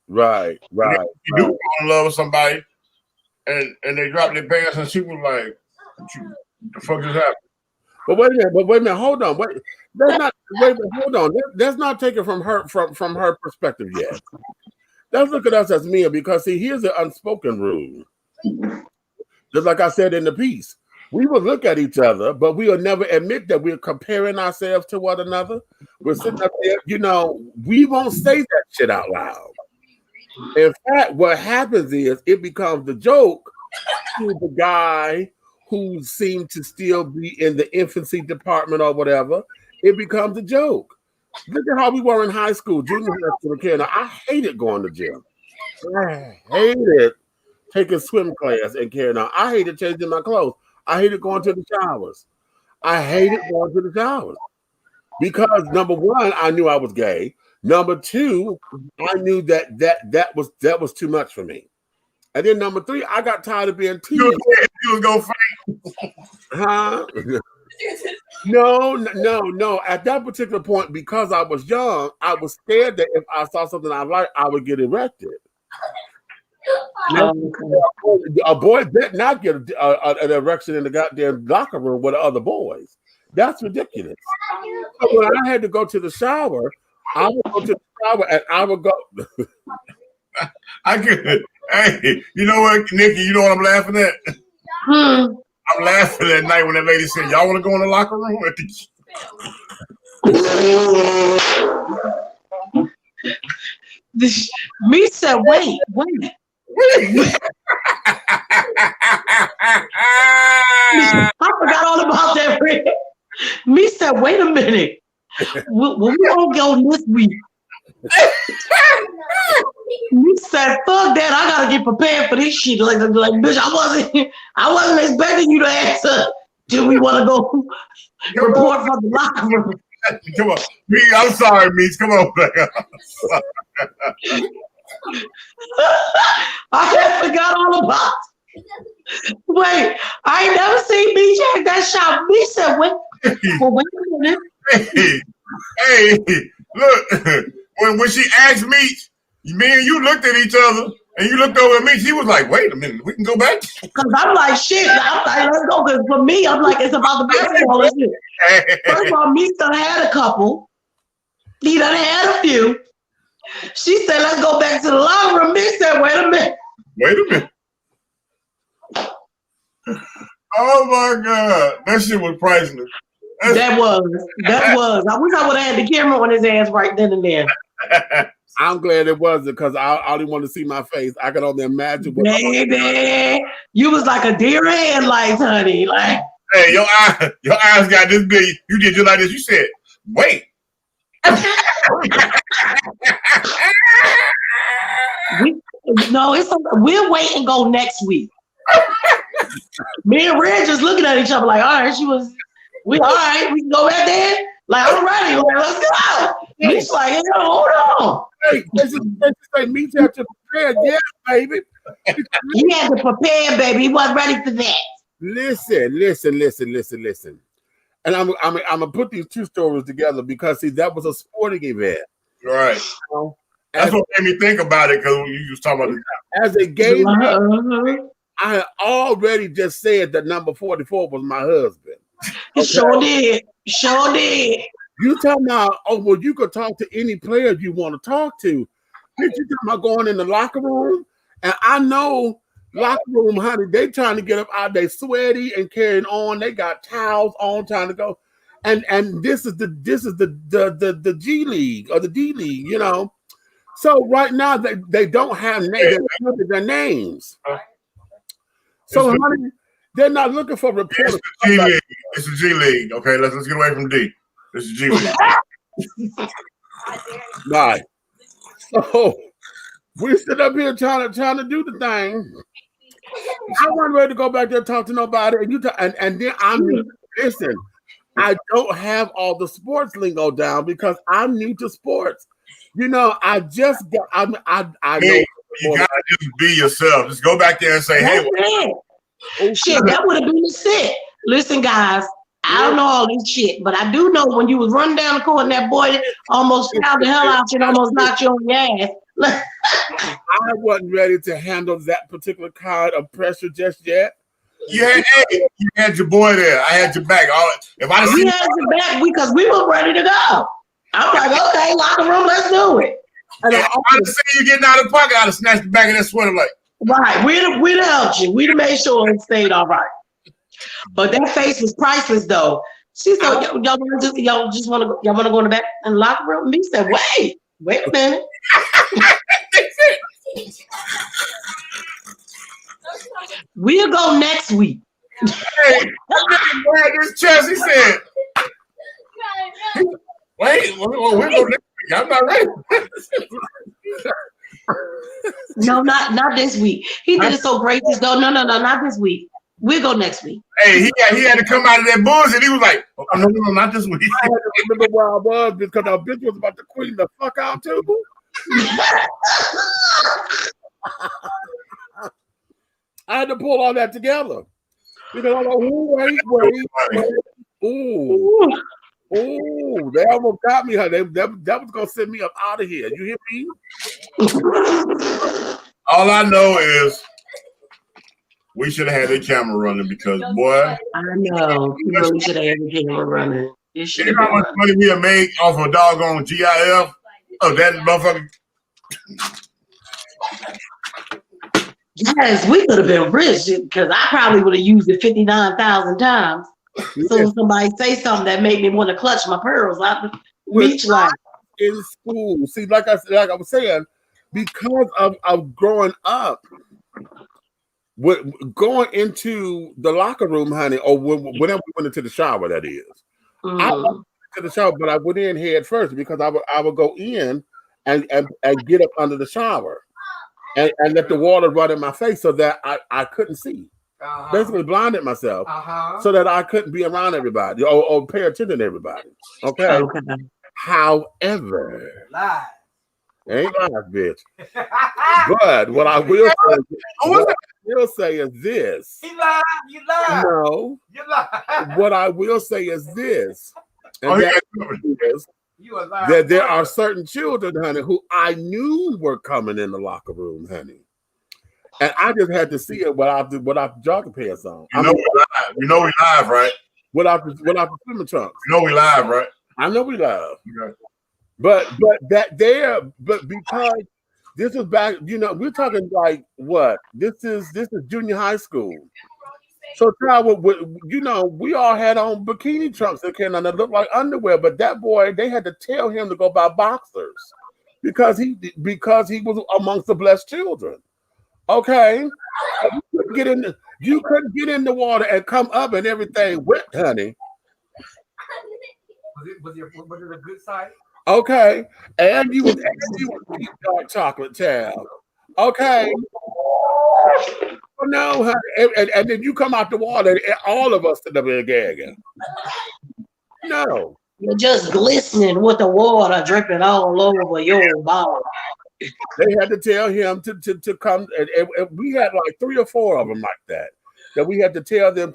Right. You do fall in love with somebody, and they drop their pants, and she was like, what the fuck just happened? But wait a minute, hold on. Hold on. Let's not take it from her perspective yet. Let's look at us as men, because see, here's the unspoken rule. Just like I said in the piece, we will look at each other, but we will never admit that we're comparing ourselves to one another. We're sitting up there, you know, we won't say that shit out loud. In fact, what happens is it becomes the joke to the guy who seemed to still be in the infancy department or whatever. It becomes a joke. Look at how we were in high school, junior high school, and I hated going to gym. I hated taking swim class and carrying on. I hated changing my clothes. I hated going to the showers. I hated going to the showers because number one, I knew I was gay. Number two, I knew that was too much for me. And then number three, I got tired of being teased. You was gonna fight? Huh? No. At that particular point, because I was young, I was scared that if I saw something I liked, I would get erected. Now, a boy better not get an erection in the goddamn locker room with the other boys. That's ridiculous. So when I had to go to the shower, I would go to the shower and I would go. I could. Hey, you know what, Nikki? You know what I'm laughing at? I'm laughing at night when that lady said, "Y'all want to go in the locker room?" Me said, wait. I forgot all about that. Me said, wait a minute. When we all go this week, me said, fuck that. I gotta get prepared for this shit. Like bitch, I wasn't expecting you to answer. Do we want to go report from the locker room? Come on, me. I'm sorry, Meeks. Come on, I forgot all about. Wait, I ain't never seen me check that shot. Me said, wait a minute. Hey, look. When she asked me and you looked at each other, And you looked over at me. She was like, "Wait a minute, we can go back." Because I'm like, shit. I'm like, let's go. Because for me, I'm like, it's about the basketball. And shit. First of all, Meek done had a couple. He done had a few. She said, let's go back to the locker room. Meek said, wait a minute. Wait a minute. Oh my God. That shit was priceless. That was. I wish I would have had the camera on his ass right then and there. I'm glad it wasn't because I only want to see my face. I can only imagine what Baby, you was like a deer in headlights, honey. Like, hey, your eyes got this big. You did just like this. You said, wait. We'll wait and go next week. Me and Red just looking at each other like, all right, we all right, we can go back there. Like, I'm ready, like, let's go. He's like, hey, hold on. Hey, this is say me have to prepare, yeah, baby. He had to prepare, baby. He wasn't ready for that. Listen. And I'm gonna put these two stories together because see, that was a sporting event. Right. That's what made me think about it because you was talking about it. As a gay man, I had already just said that number 44 was my husband. Okay. Sure did. You talking about, oh, well, you could talk to any player you want to talk to. You talking about going in the locker room? And I know locker room, honey, they trying to get up out. They sweaty and carrying on. They got towels on, trying to go. And this is the G League or the D League, you know. So right now they don't have names. They're their names. So honey, they're not looking for reporters. It's the G League. Okay, let's get away from D. It's the G League. Right. So we sit up here trying to do the thing. I wasn't ready to go back there and talk to nobody. And then listen. I don't have all the sports lingo down because I'm new to sports. You know, I just got. I know. You gotta just be yourself. Just go back there and say, "Hey." Shit, that would have been the shit. Listen, guys, I don't know all this shit, but I do know when you was running down the court and that boy almost shot the hell out you and almost knocked you on your ass. I wasn't ready to handle that particular kind of pressure just yet. You had your boy there. I had your back. We had your back because we were ready to go. I'm like, okay, locker room, let's do it. And I'd have seen you getting out of the pocket. I'd have snatched the back of that sweater like. Right, we'd have helped you. We'd have made sure it stayed all right. But that face was priceless, though. She said, y'all just want to go in the back in the locker room? Me said, wait a minute. We'll go next week. Hey, that this chest, he said. Wait, we'll go next week. I'm not ready. No, not this week. He did it so great. Just go, no, not this week. We'll go next week. Hey, he had to come out of that bullshit. He was like, oh, no, not this week. I had to remember where I was because our bitch was about to queen the fuck out too. I had to pull all that together because I'm like, wait. Ooh, they almost got me. That was gonna send me up out of here. You hear me? All I know is we should have had the camera running because, boy. I know. You really should have had the camera running. You know how much money we have made off of a doggone GIF? Oh, that motherfucker. Yes, we could have been rich because I probably would have used it 59,000 times. So if somebody say something that made me want to clutch my pearls, I'd reach like in school. See, like I was saying, because of growing up, going into the locker room, honey, or whenever we went into the shower, that is. I went to the shower, but I went in head first because I would go in and get up under the shower and let the water run in my face so that I couldn't see. Basically blinded myself so that I couldn't be around everybody or pay attention to everybody. Okay. However, ain't lies, bitch. But what I will say is this. You lied. No. You lied. What I will say is this. And that is that there are certain children, honey, who I knew were coming in the locker room, honey. And I just had to see it without the jogging pants on. You know we live, right? Without the swimming trunks. You know we live, right? I know we live. Okay. But because this is back, we're talking like what? This is junior high school. So child, we all had on bikini trunks that came on that looked like underwear, but that boy, they had to tell him to go buy boxers because he was amongst the blessed children. Okay, you couldn't get in the water and come up and everything wet, honey. Was it a good side? Okay, and you was deep dark chocolate child. Okay, no, honey. And then you come out the water, and all of us to the big gagging. No, You're just glistening with the water dripping all over your body. they had to tell him to come, and we had like 3 or 4 of them like that we had to tell them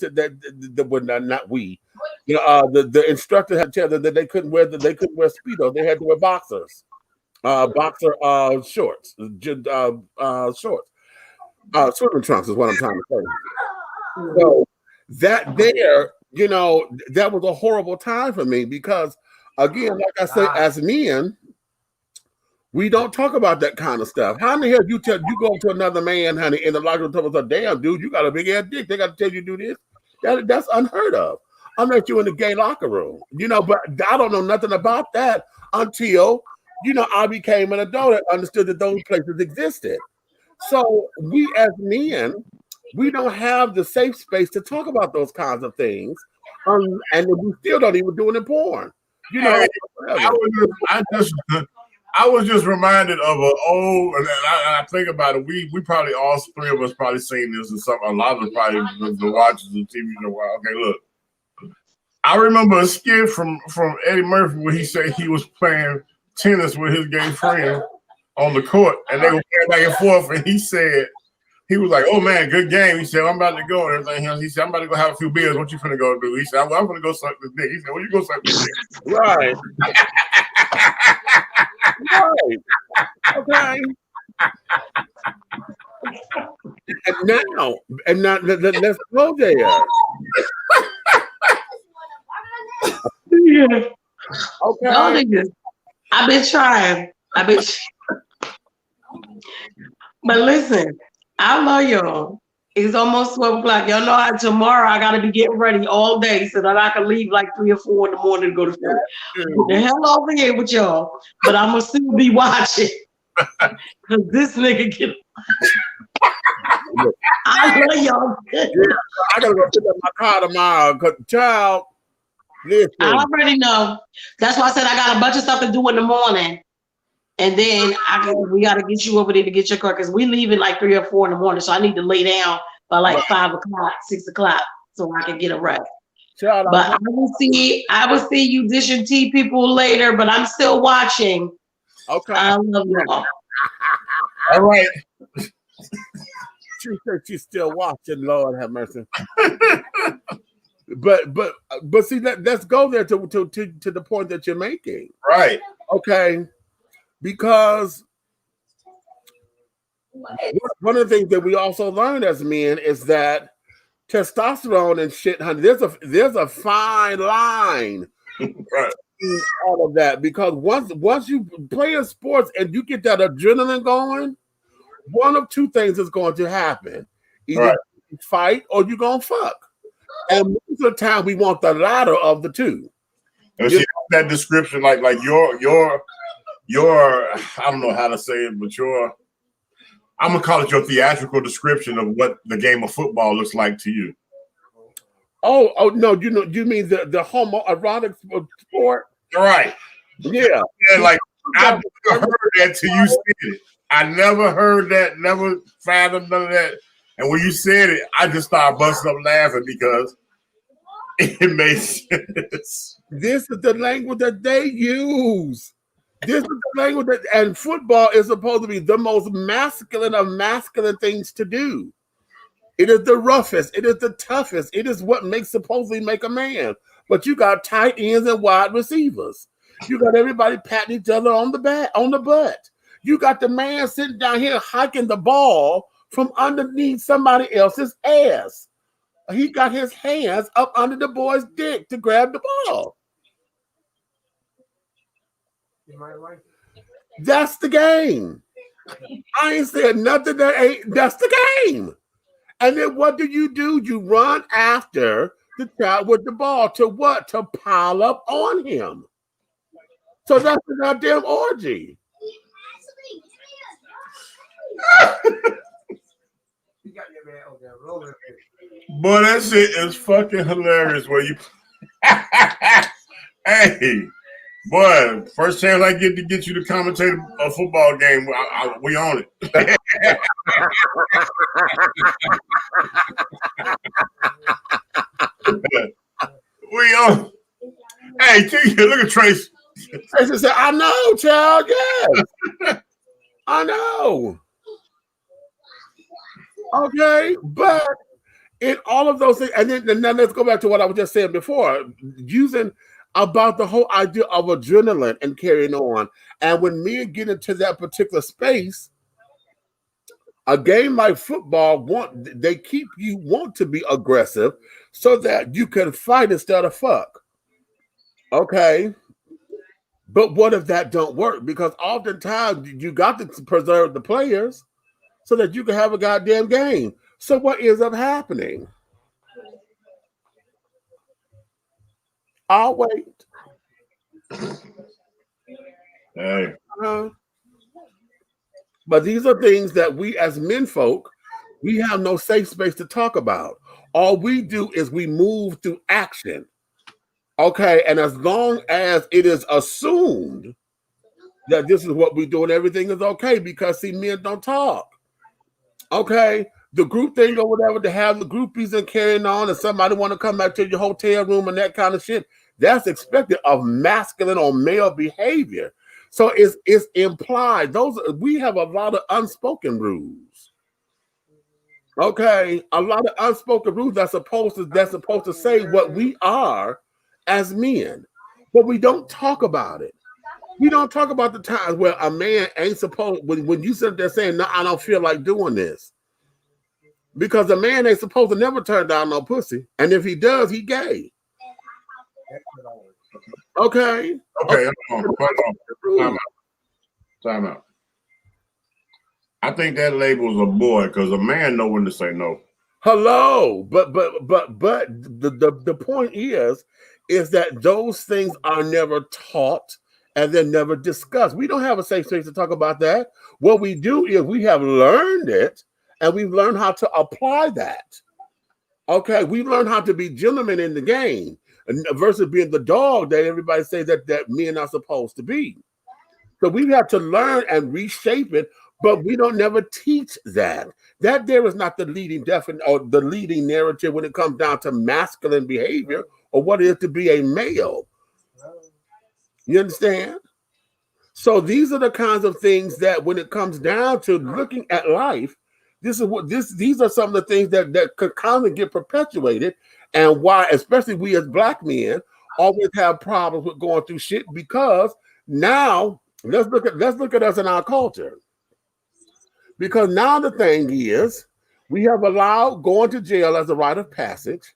not we. The instructor had to tell them that they couldn't wear Speedos. They had to wear boxers, shorts, shorts. Swimming trunks is what I'm trying to say. So that that was a horrible time for me because, again, like I say, as men, we don't talk about that kind of stuff. How in the hell you go to another man, honey, in the locker room and say, damn, dude, you got a big ass dick. They got to tell you to do this. That's unheard of. Unless you're in the gay locker room, but I don't know nothing about that until, I became an adult and understood that those places existed. So we as men, we don't have the safe space to talk about those kinds of things. And we still don't even do it in porn. I was just reminded of an old, and I think about it. We probably all 3 of us probably seen this, and a lot of us probably the watchers of TV. Okay, look, I remember a skit from Eddie Murphy where he said he was playing tennis with his gay friend on the court, and they were playing back and forth. And he said he was like, "Oh man, good game." He said, "I'm about to go and everything." He said, "I'm about to go have a few beers. What you finna go do?" He said, "I'm gonna go suck this dick." He said, "Well, you go suck this dick." Right. Right. Okay. And now, let's go there. Yeah. Okay. I've been trying. But listen, I love y'all. It's almost 12 o'clock. Y'all know tomorrow I gotta be getting ready all day so that I can leave like 3 or 4 in the morning to go to school. Get the hell over here with y'all. But I'm gonna still be watching. Cause this nigga get I love y'all. Yeah, I gotta go pick up my car tomorrow. Cause child, listen. I already know. That's why I said I got a bunch of stuff to do in the morning. And then we got to get you over there to get your car because we leave at like 3 or 4 in the morning. So I need to lay down by like 5 o'clock, 6 o'clock so I can get a rest. But I will see you dish and tea people later, but I'm still watching. Okay. I love y'all. All right. She said she's still watching. Lord have mercy. But see, let's go there to the point that you're making. Right. Okay. Because one of the things that we also learn as men is that testosterone and shit, honey, there's a fine line right. in all of that. Because once you play in sports and you get that adrenaline going, one of 2 things is going to happen. Either you fight or you're going to fuck. And most of the time we want the latter of the 2. And see, that description, like your I don't know how to say it, but I'm gonna call it your theatrical description of what the game of football looks like to you. Oh no, you mean the homoerotic sport? Right. Yeah. And like I've never heard that till you said it. I never heard that, never fathomed none of that. And when you said it, I just started busting up laughing because it made sense. This is the language that they use. This is the language and football is supposed to be the most masculine of masculine things to do. It is the roughest. It is the toughest. It is what supposedly make a man. But you got tight ends and wide receivers. You got everybody patting each other on the butt. You got the man sitting down here hiking the ball from underneath somebody else's ass. He got his hands up under the boy's dick to grab the ball. That's the game. I ain't said nothing that ain't. That's the game. And then what do? You run after the child with the ball to what? To pile up on him. So that's a goddamn orgy. Boy, that shit is fucking hilarious. Where you, hey, boy, first chance I get to get you to commentate a football game, we on it. We on. Hey, look at Trace. Tracy said, "I know, child. Yes, I know." Okay, but in all of those things, and then let's go back to what I was just saying before, using about the whole idea of adrenaline and carrying on. And when men get into that particular space, a game like football, they keep you want to be aggressive so that you can fight instead of fuck. Okay. But what if that don't work? Because oftentimes you got to preserve the players so that you can have a goddamn game. So what ends up happening? I'll wait. Hey. But these are things that we as men folk, we have no safe space to talk about. All we do is we move through action. Okay, and as long as it is assumed that this is what we do and everything is okay, because see, men don't talk. Okay, the group thing or whatever, to have the groupies and carrying on, and somebody want to come back to your hotel room and that kind of shit, that's expected of masculine or male behavior. So it's implied. We have a lot of unspoken rules. Okay, a lot of unspoken rules that's supposed to say what we are as men, but we don't talk about it. We don't talk about the times where a man ain't supposed, when you sit there saying, "No, I don't feel like doing this," because a man ain't supposed to never turn down no pussy, and if he does, he gay. Okay. Okay. Time out. I think that labels a boy because a man know when to say no. Hello, but the point is that those things are never taught and they're never discussed. We don't have a safe space to talk about that. What we do is we have learned it and we've learned how to apply that. Okay, we learned how to be gentlemen in the game versus being the dog that everybody says that men are supposed to be. So we have to learn and reshape it, but we don't never teach that. That there is not the leading or the leading narrative when it comes down to masculine behavior or what it is to be a male. You understand? So these are the kinds of things that when it comes down to looking at life, these are some of the things that could kind of get perpetuated, and why, especially we as black men, always have problems with going through shit, because now let's look at us in our culture. Because now the thing is, we have allowed going to jail as a rite of passage,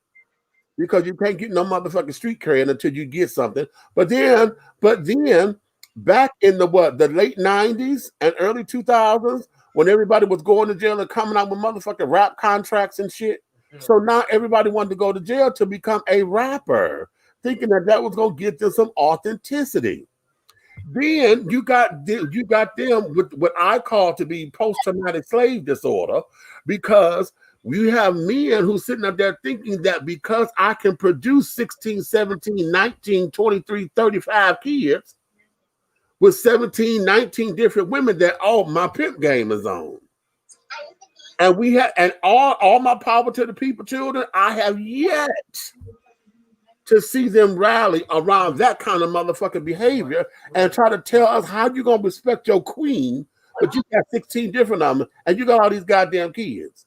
because you can't get no motherfucking street cred until you get something. But then back in the late 90s and early 2000s, when everybody was going to jail and coming out with motherfucking rap contracts and shit. So now everybody wanted to go to jail to become a rapper, thinking that was going to get them some authenticity. Then you got them with what I call to be post-traumatic slave disorder, because we have men who sitting up there thinking that because I can produce 16, 17, 19, 23, 35 kids with 17, 19 different women, that my pimp game is on. And all my power to the people, children, I have yet to see them rally around that kind of motherfucking behavior and try to tell us how you gonna respect your queen, but you got 16 different of them and you got all these goddamn kids.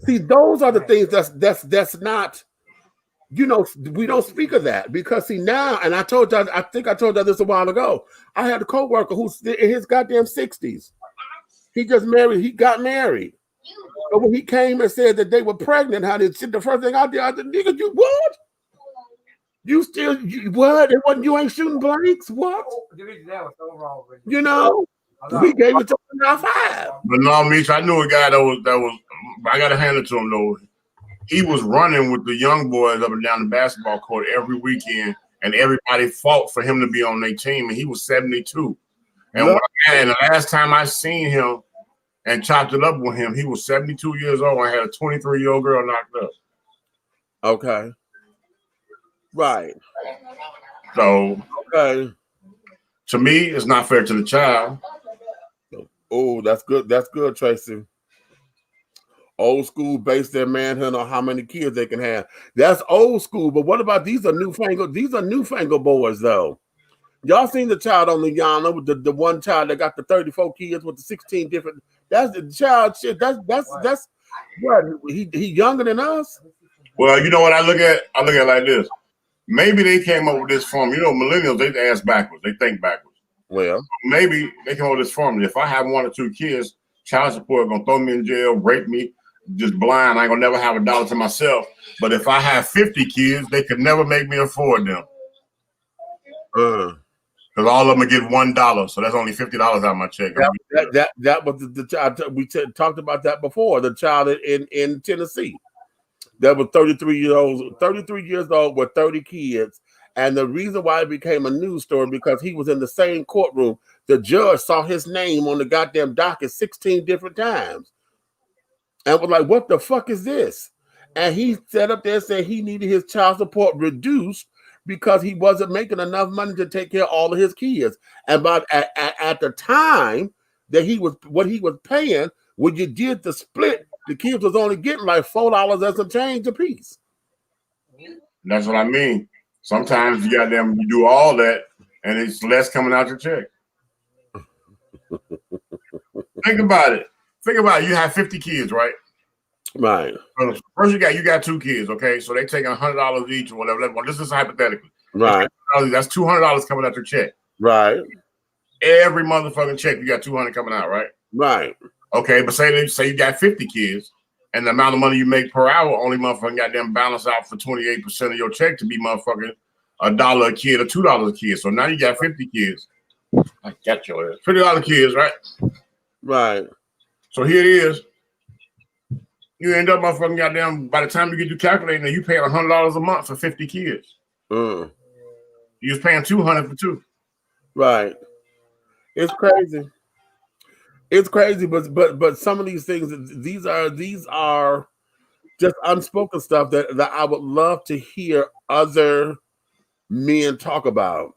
See, those are the things that's not you know, we don't speak of that because see now, and I told y'all, I think I told y'all this a while ago. I had a coworker who's in his goddamn 60s. He just married. He got married. But when he came and said that they were pregnant, how did the first thing I did? I said, nigga, you what? You still what? It wasn't you ain't shooting blanks? What? You know, we gave it to him now 5. But no, Mitch, I knew a guy that was. I got to hand it to him though. He was running with the young boys up and down the basketball court every weekend, and everybody fought for him to be on their team. And he was 72. And and the last time I seen him and chopped it up with him, he was 72 years old and had a 23-year-old girl knocked up. Okay. Right. So, okay. To me, it's not fair to the child. Oh, that's good. That's good, Tracy. Old school base their manhood on how many kids they can have. That's old school. But what about these are newfangled? These are newfangled boys, though. Y'all seen the child on Liana with the one child that got the 34 kids with the 16 different. That's the child shit. That's what he younger than us. Well, you know what I look at? I look at it like this. Maybe they came up with this formula. You know, millennials, they ask backwards. They think backwards. Well, maybe they came up with this formula. If I have 1 or 2 kids, child support gonna throw me in jail, rape me, just blind. I ain't gonna never have $1 to myself. But if I have 50 kids, they could never make me afford them. Because all of them get $1, so that's only $50 out of my check. That was the child we talked about that before. The child in Tennessee that was 33 years old with 30 kids, and the reason why it became a news story because he was in the same courtroom. The judge saw his name on the goddamn docket 16 different times, and was like, "What the fuck is this?" And he sat up there and said he needed his child support reduced because he wasn't making enough money to take care of all of his kids. And but at the time that he was paying, when you did the split, the kids was only getting like $4 and some change a piece. That's what I mean. Sometimes you do all that, and it's less coming out your check. Think about it. You have 50 kids, right? Right. First, you got 2 kids, okay? So they take $100 each or whatever. Well, this is hypothetically. Right. That's $200 coming out your check. Right. Every motherfucking check, you got $200 coming out, right? Right. Okay, but say you got 50 kids, and the amount of money you make per hour only motherfucking got them balance out for 28% of your check to be motherfucking $1 a kid or $2 a kid. So now you got 50 kids. I got your ass. $50 kids, right? Right. So here it is. You end up motherfucking goddamn, by the time you get to calculating, you pay $100 a month for 50 kids. You was paying $200 for 2. Right. It's crazy. It's crazy, but some of these things, these are just unspoken stuff that I would love to hear other men talk about.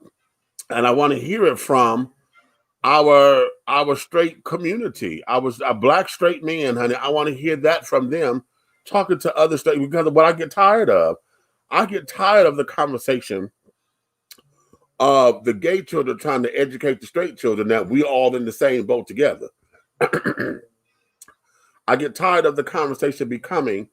And I want to hear it from our straight community. I was a black straight man, honey. I want to hear that from them talking to other straight, because of what I get tired of the conversation of the gay children trying to educate the straight children that we all in the same boat together. I get tired of the conversation becoming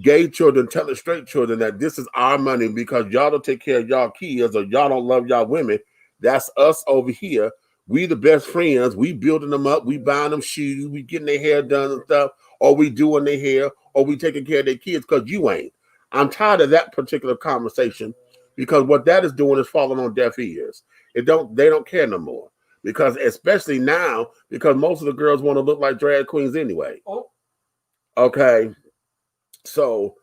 gay children telling straight children that this is our money because y'all don't take care of y'all kids or y'all don't love y'all women. That's us over here. We the best friends. We building them up. We buying them shoes. We getting their hair done and stuff. Or we doing their hair. Or we taking care of their kids because you ain't. I'm tired of that particular conversation because what that is doing is falling on deaf ears. They don't care no more. Because especially now, because most of the girls want to look like drag queens anyway. Okay. So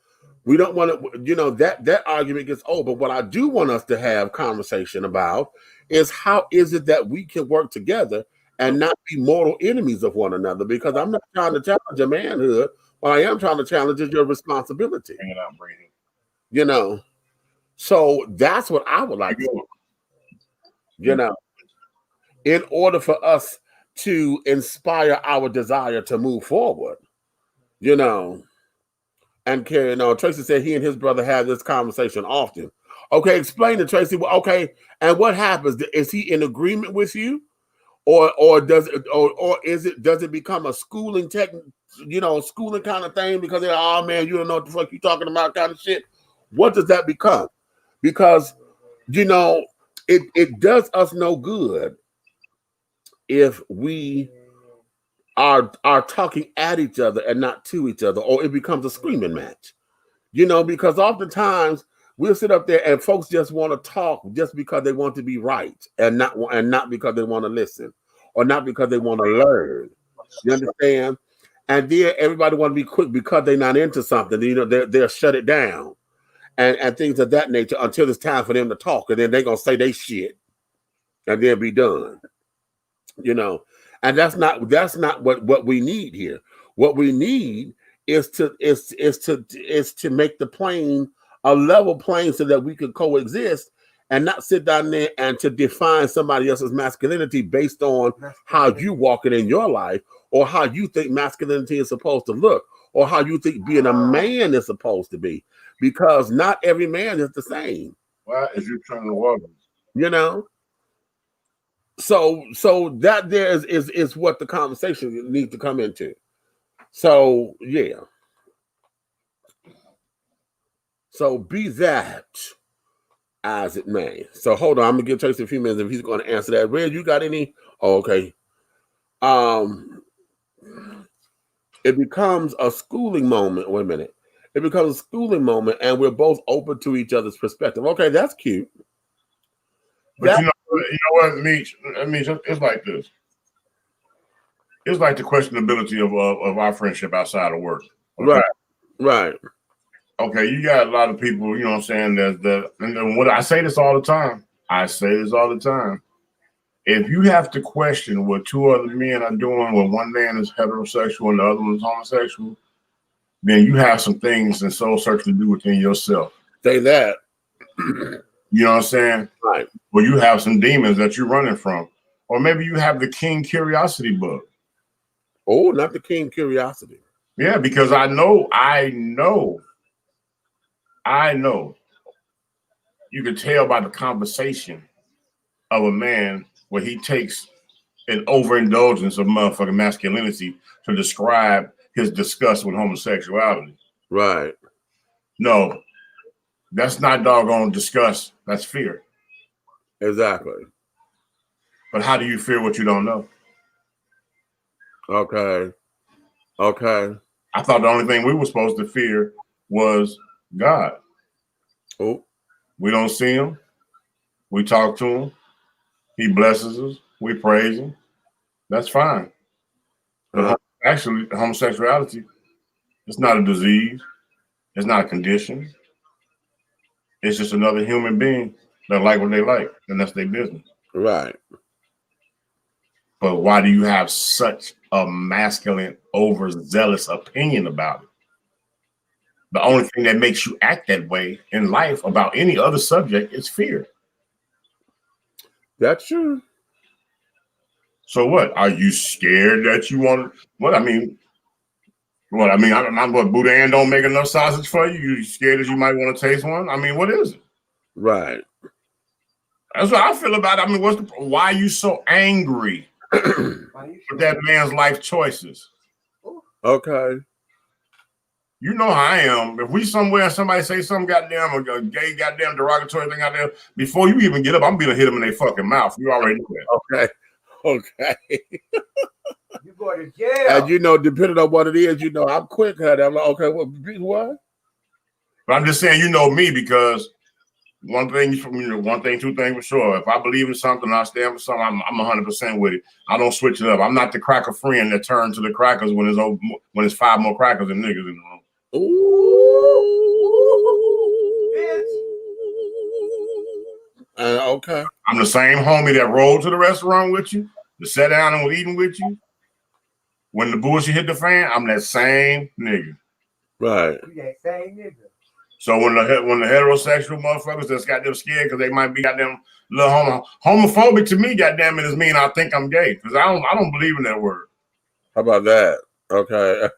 we don't want to, that argument gets old. But what I do want us to have conversation about is how is it that we can work together and not be mortal enemies of one another? Because I'm not trying to challenge your manhood. What I am trying to challenge is your responsibility. So that's what I would like to do. In order for us to inspire our desire to move forward, and carry on. Tracy said he and his brother have this conversation often. Okay, explain to Tracy. Okay, and what happens? Is he in agreement with you, or does it become a schooling schooling kind of thing because they're, oh man, you don't know what the fuck you talking about kind of shit? what does that become? Because, you know, it does us no good if we are talking at each other and not to each other, or it becomes a screaming match. You know, because oftentimes we'll sit up there and folks just want to talk just because they want to be right, and not because they want to listen, or not because they want to learn. You understand? And then everybody want to be quick because they're not into something. You know, they'll shut it down and things of that nature until it's time for them to talk, and then they're gonna say they shit, and then be done. You know, and that's not what we need here. What we need is to make the plane a level plane so that we can coexist, and not sit down there and to define somebody else's masculinity based on how you walk it in your life, or how you think masculinity is supposed to look, or how you think being a man is supposed to be, because not every man is the same. Why is you trying to walk? You know? So that there is what the conversation needs to come into. So yeah. So be that as it may. So hold on, I'm gonna give Tracy a few minutes if he's going to answer that. Red, you got any? Oh, okay. It becomes a schooling moment. Wait a minute. It becomes a schooling moment, and we're both open to each other's perspective. Okay, that's cute. But you know what, Meech? I mean, it's like this. It's like the questionability of our friendship outside of work. Okay? Right. Okay, you got a lot of people, you know what I'm saying, and what I say this all the time. If you have to question what two other men are doing, when one man is heterosexual and the other one is homosexual, then you have some things and soul search to do within yourself. Say that. You know what I'm saying? Right. Well, you have some demons that you're running from. Or maybe you have the King Curiosity bug. Oh, not the King Curiosity. Yeah, because I know. You can tell by the conversation of a man where he takes an overindulgence of motherfucking masculinity to describe his disgust with homosexuality. Right. No, that's not doggone disgust. That's fear. Exactly. But how do you fear what you don't know? Okay. I thought the only thing we were supposed to fear was God. Oh. We don't see him. We talk to him. He blesses us. We praise him. That's fine. But actually, homosexuality, it's not a disease. It's not a condition. It's just another human being that like what they like, and that's their business. Right. But why do you have such a masculine, overzealous opinion about it? The only thing that makes you act that way in life about any other subject is fear. That's true. So what? Are you scared that you want to? What? I mean, I'm what, Boudin don't make enough sausage for you? You scared that you might want to taste one? I mean, what is it? Right. That's what I feel about it. I mean, why are you so angry with that man's life choices? Okay. You know how I am. If we somewhere and somebody say something goddamn a gay goddamn derogatory thing out there, before you even get up, I'm gonna hit them in their fucking mouth. You already know that. Okay. You go to jail. And you know, depending on what it is, you know, I'm quick at it. I'm like, okay, what? But I'm just saying, you know me, because one thing, two things for sure. If I believe in something, I stand for something, I'm 100% with it. I don't switch it up. I'm not the cracker friend that turns to the crackers when there's 5 more crackers than niggas in the room. Ooh. Okay. I'm the same homie that rolled to the restaurant with you, that sat down and was eating with you. When the bullshit hit the fan, I'm that same nigga. Right. You that same nigga. So when the heterosexual motherfuckers that's got them scared because they might be goddamn little homophobic to me, goddamn it, is mean I think I'm gay, because I don't believe in that word. How about that? Okay.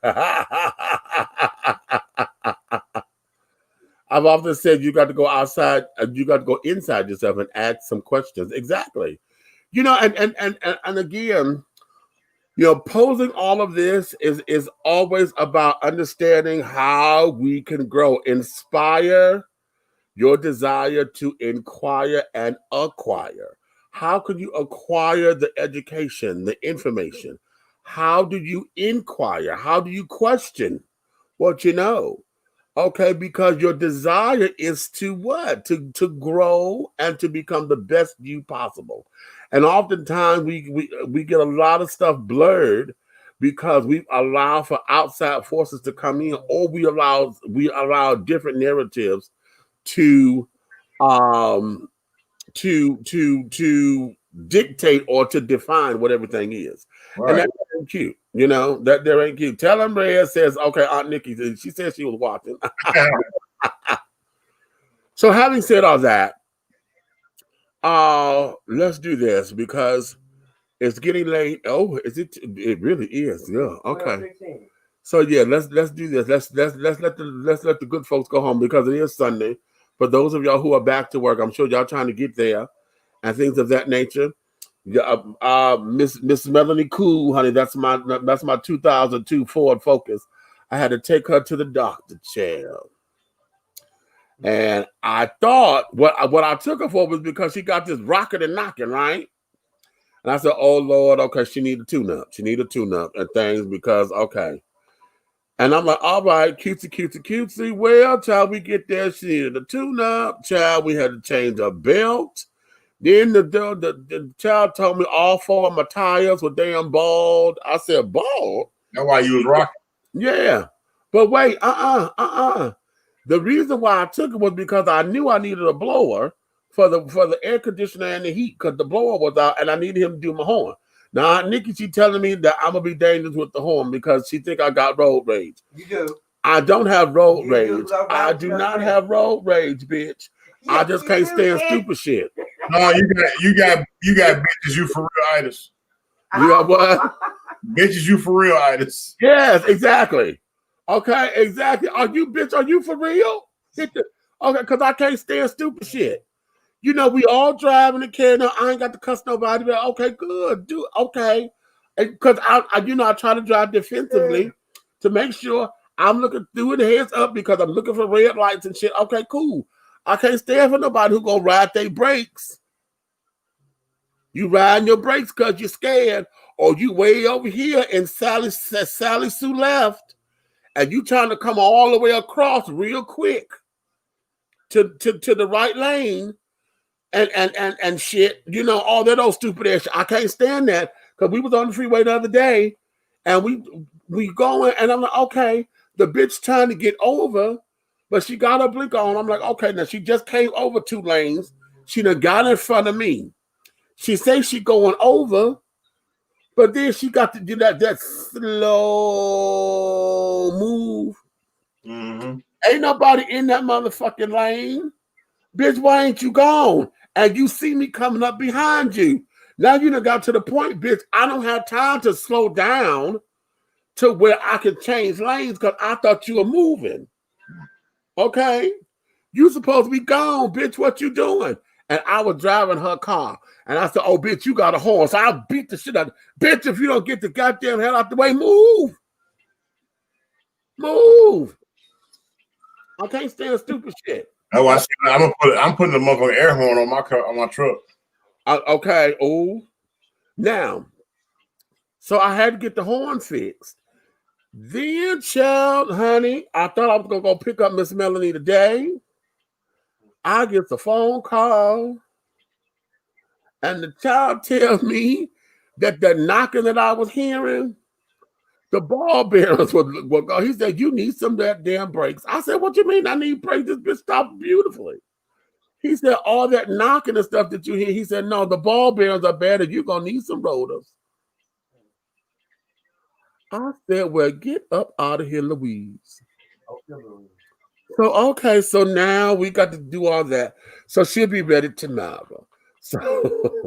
I've often said you got to go outside, you got to go inside yourself and ask some questions. Exactly. You know, and again, you know, posing all of this is always about understanding how we can grow, inspire, your desire to inquire and acquire. How can you acquire the education, the information? How do you inquire? How do you question what you know? Okay, because your desire is to what? To grow and to become the best you possible. And oftentimes we get a lot of stuff blurred because we allow for outside forces to come in, or we allow different narratives to to dictate or to define what everything is. Right. And that ain't cute, that there ain't cute. Tell him Red says, okay, Aunt Nikki, she said she was watching. So having said all that, let's do this because it's getting late. Oh, is it? It really is. Yeah. Okay. So yeah, let's do this. Let's let the good folks go home because it is Sunday. For those of y'all who are back to work, I'm sure y'all trying to get there and things of that nature. Miss Melanie Cool, honey, that's my 2002 Ford Focus. I had to take her to the doctor, child. And I thought what I took her for was because she got this rocking and knocking, right? And I said, oh Lord, okay, she need a tune-up. She need a tune-up and things because okay. And I'm like, all right, cutesy. Well, child, we get there. She needed a tune-up. Child, we had to change her belt. Then the child told me all 4 of my tires were damn bald. I said, bald? That's why you was rocking. Yeah. But wait, The reason why I took it was because I knew I needed a blower for the air conditioner and the heat because the blower was out and I needed him to do my horn. Now, Nikki, she telling me that I'm going to be dangerous with the horn because she think I got road rage. You do. I don't have road rage. I do not have road rage, bitch. I just can't stand stupid shit. No, you got bitches you for real-itis. You know what? Bitches you for real-itis. Yes, exactly. Okay, exactly. Are you for real? Okay, because I can't stand stupid shit. We all driving the car. Now, I ain't got to cuss nobody, but okay, good. Okay. Because I try to drive defensively to make sure I'm looking through the heads up because I'm looking for red lights and shit. Okay, cool. I can't stand for nobody who gonna ride their brakes. You riding your brakes because you're scared, or you way over here and Sally Sue left, and you trying to come all the way across real quick to the right lane. And shit, all that old stupid ass shit. I can't stand that because we was on the freeway the other day and we going and I'm like, okay, the bitch trying to get over, but she got her blinker on. I'm like, okay, now she just came over 2 lanes. She done got in front of me. She says she going over, but then she got to do that slow move. Mm-hmm. Ain't nobody in that motherfucking lane. Bitch, why ain't you gone? And you see me coming up behind you. Now you done got to the point, bitch, I don't have time to slow down to where I can change lanes because I thought you were moving. Okay? You supposed to be gone, bitch. What you doing? And I was driving her car. And I said, oh, bitch, you got a horn. So I beat the shit out of bitch, if you don't get the goddamn hell out the way, move. Move. I can't stand stupid shit. Oh, I'm putting the motherfucking air horn on my car, on my truck. Okay. Oh, now, so I had to get the horn fixed. Then, child, honey, I thought I was gonna go pick up Miss Melanie today. I get the phone call, and the child tells me that the knocking that I was hearing, the ball bearings were go. He said, "You need some of that damn brakes." I said, "What you mean? I need brakes? This bitch stopped beautifully." He said, "All that knocking and stuff that you hear." He said, "No, the ball bearings are bad, and you're gonna need some rotors." I said, "Well, get up out of here, Louise." So okay, so now we got to do all that. So she'll be ready tomorrow. So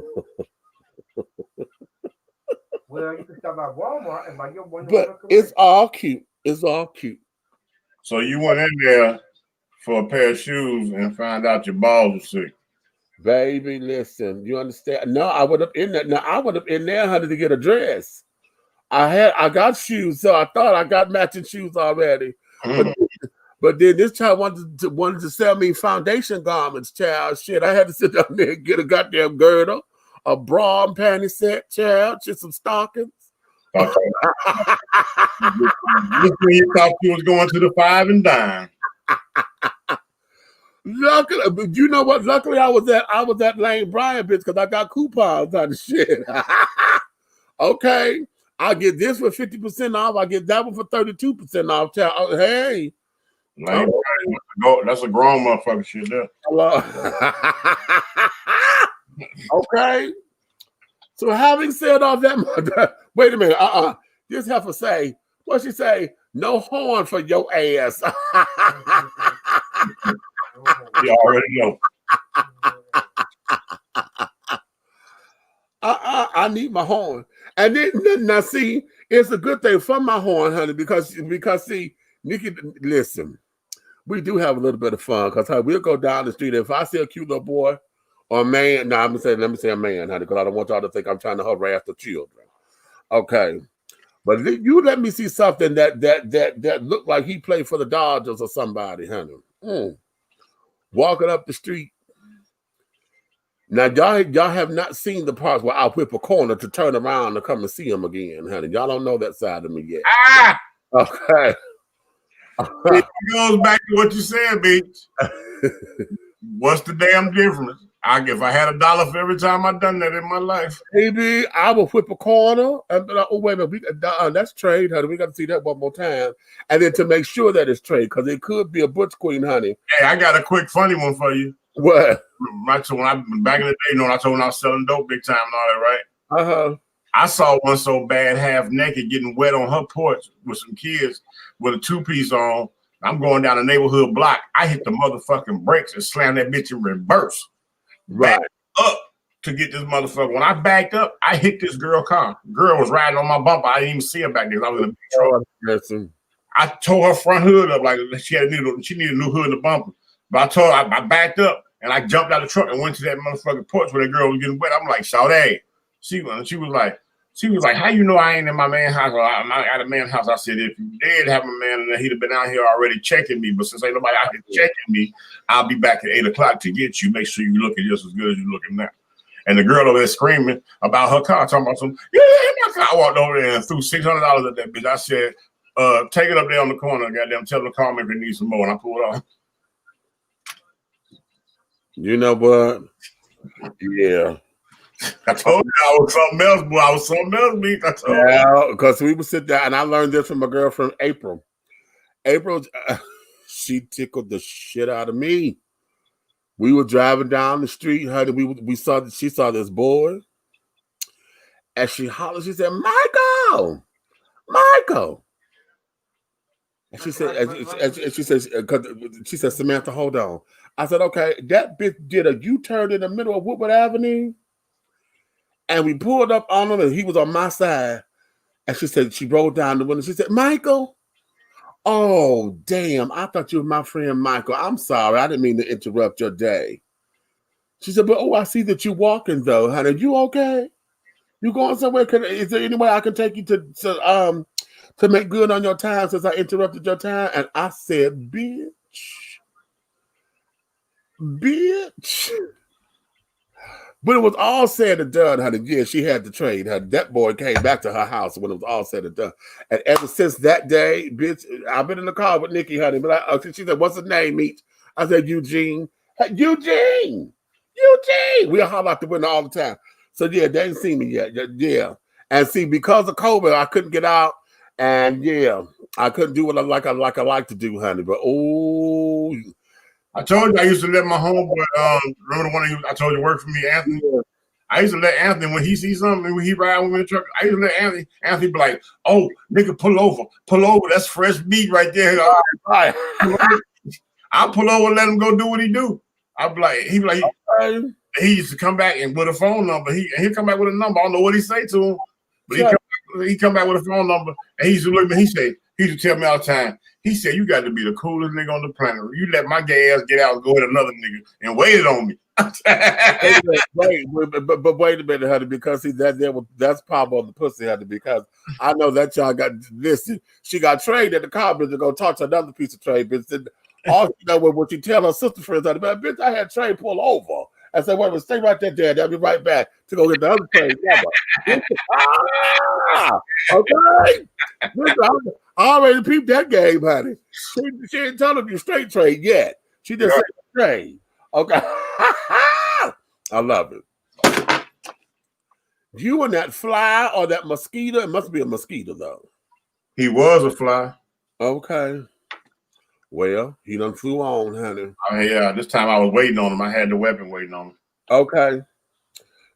Well, you can stop at Walmart and buy your one. but it's all cute. It's all cute. So you went in there for a pair of shoes and found out your balls were sick. Baby, listen, you understand? No, I would have in there. No, I would have in there, honey, to get a dress. I got shoes, so I thought I got matching shoes already. But then this child wanted to sell me foundation garments, child. Shit, I had to sit down there and get a goddamn girdle, a bra and panty set, child, just some stockings. This when you thought you was going to the 5 and dime. Luckily, you know what? Luckily, I was at Lane Bryant, bitch, because I got coupons on the shit. Okay, I'll get this for 50% off. I get that one for 32% off. Child. Oh, hey. That's a grown motherfucker shit there. Hello. Okay. So having said all that, wait a minute. This heifer say, what she say? No horn for your ass. You already know. I need my horn. And then now see, it's a good thing for my horn, honey, because see, Nikki, listen, we do have a little bit of fun because we'll go down the street. If I see a cute little boy or a man, let me say a man, honey, because I don't want y'all to think I'm trying to harass the children. Okay. But you let me see something that looked like he played for the Dodgers or somebody, honey. Walking up the street. Now, y'all have not seen the parts where I'll whip a corner to turn around and come and see him again, honey. Y'all don't know that side of me yet. Okay. It goes back to what you said, bitch. What's the damn difference? If I had $1 for every time I've done that in my life. Maybe I will whip a corner and be like, oh, wait a minute, that's trade, honey. We got to see that one more time. And then to make sure that it's trade, because it could be a butch queen, honey. Hey, I got a quick funny one for you. What? Right, so back in the day, you know, when I told them I was selling dope big time and all that, right? Uh-huh. I saw one so bad, half naked, getting wet on her porch with some kids with a 2-piece on. I'm going down a neighborhood block. I hit the motherfucking brakes and slammed that bitch in reverse. Right. Backed up to get this motherfucker. When I backed up, I hit this girl car. Girl was riding on my bumper. I didn't even see her back there. I was in a big truck. I tore her front hood up like she needed a new hood in the bumper. But I backed up and I jumped out of the truck and went to that motherfucking porch where that girl was getting wet. I'm like, Sade. She was like, how you know I ain't in my man's house or I'm not at a man's house? I said, if you did have a man in there, he'd have been out here already checking me. But since ain't nobody out here checking me, I'll be back at 8 o'clock to get you. Make sure you looking just as good as you looking now. And the girl over there screaming about her car, talking about something. Yeah, my car. I walked over there and threw $600 at that bitch. I said, take it up there on the corner. Goddamn, tell them to call me if they need some more. And I pulled off. You know what? Yeah. I told you I was something else, boy. I was something else, Meek. I told you. Because we would sit there, and I learned this from my girlfriend, April. April, she tickled the shit out of me. We were driving down the street, honey. She saw this boy, and she hollered. She said, Michael. And she said, Samantha, hold on. I said, okay, that bitch did a U-turn in the middle of Woodward Avenue. And we pulled up on him and he was on my side. And she said, she rolled down the window. She said, Michael. Oh, damn. I thought you were my friend, Michael. I'm sorry. I didn't mean to interrupt your day. She said, but I see that you're walking though, honey. You okay? You going somewhere? Is there any way I can take you to make good on your time since I interrupted your time? And I said, bitch. When it was all said and done, honey, yeah, she had to trade. That boy came back to her house when it was all said and done. And ever since that day, bitch, I've been in the car with Nikki, honey. But she said, what's his name, Meech? I said, Eugene. Hey, Eugene. We holler out the window all the time. So, yeah, they ain't seen me yet. Yeah. And see, because of COVID, I couldn't get out. And, yeah, I couldn't do what I like to do, honey. But, oh, I told you I used to let my homeboy, remember the one I told you worked for me, Anthony? Yeah. I used to let Anthony, when he sees something, when he ride with me in the truck, I used to let Anthony be like, oh, nigga, pull over, that's fresh meat right there. Right. I'll pull over and let him go do what he do. I'll be like, he used to come back and with a phone number, he'll come back with a number. I don't know what he say to him, but he come back with a phone number, and he used to look at me, he used to tell me all the time, he said, you got to be the coolest nigga on the planet. You let my gay ass get out and go with another nigga and waited on me. But wait a minute, honey, because see that's Papa on the pussy, honey, because I know that y'all got listen. She got trained at the car to go talk to another piece of trade bitch. All you know when she tell her sister friends, honey, man, bitch, I had Trey pull over. I said, wait a minute, stay right there, Dad. I'll be right back to go get the other trade. Okay. Listen, I already peeped that game, honey. She ain't telling you straight trade yet. She just said trade. Okay. I love it. You and that fly or that mosquito? It must be a mosquito, though. He was a fly. Okay. Well, he done flew on, honey. Oh, yeah, this time I was waiting on him. I had the weapon waiting on him. Okay.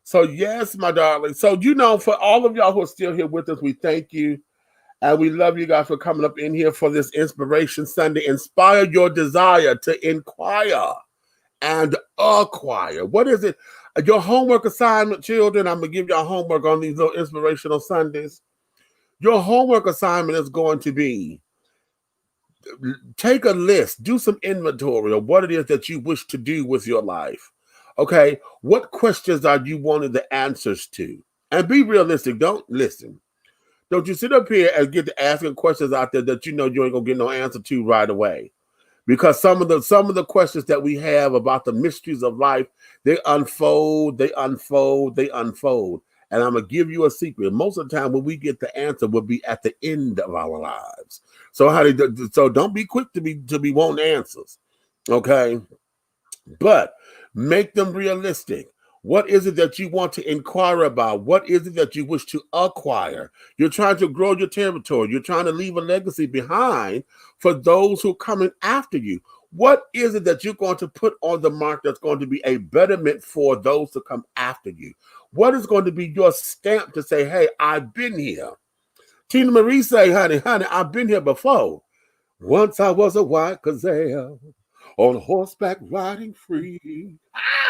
So, yes, my darling. So, for all of y'all who are still here with us, we thank you. And we love you guys for coming up in here for this Inspiration Sunday. Inspire your desire to inquire and acquire. What is it? Your homework assignment, children. I'm going to give y'all homework on these little inspirational Sundays. Your homework assignment is going to be take a list, do some inventory of what it is that you wish to do with your life. Okay. What questions are you wanting the answers to? And be realistic. Don't you sit up here and get to asking questions out there that you ain't gonna get no answer to right away. Because some of the questions that we have about the mysteries of life, they unfold. And I'm gonna give you a secret. Most of the time when we get the answer will be at the end of our lives. So don't be quick to be wanting answers. Okay. But make them realistic. What is it that you want to inquire about? What is it that you wish to acquire? You're trying to grow your territory. You're trying to leave a legacy behind for those who are coming after you. What is it that you're going to put on the mark that's going to be a betterment for those to come after you? What is going to be your stamp to say, hey, I've been here? Tina Marie say, honey, I've been here before. Once I was a white gazelle on horseback riding free.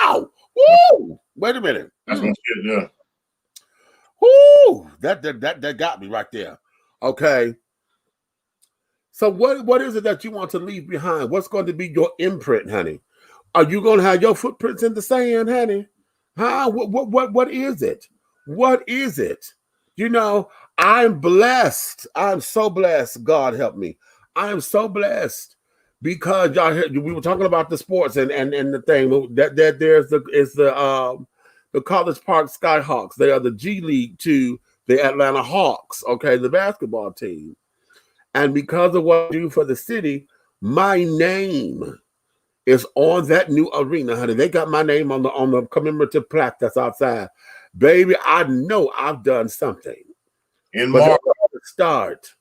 Ow! Woo! Wait a minute. That's my shit, yeah. Woo! That got me right there. Okay. So what is it that you want to leave behind? What's going to be your imprint, honey? Are you going to have your footprints in the sand, honey? Huh? What is it? What is it? I'm blessed. I'm so blessed. God help me. I am so blessed because y'all heard, we were talking about the sports and the thing that there's the College Park Skyhawks. They are the G League to the Atlanta Hawks. Okay, the basketball team. And because of what I do for the city, my name is on that new arena, honey. They got my name on the commemorative plaque that's outside. Baby, I know I've done something. But that's only a start.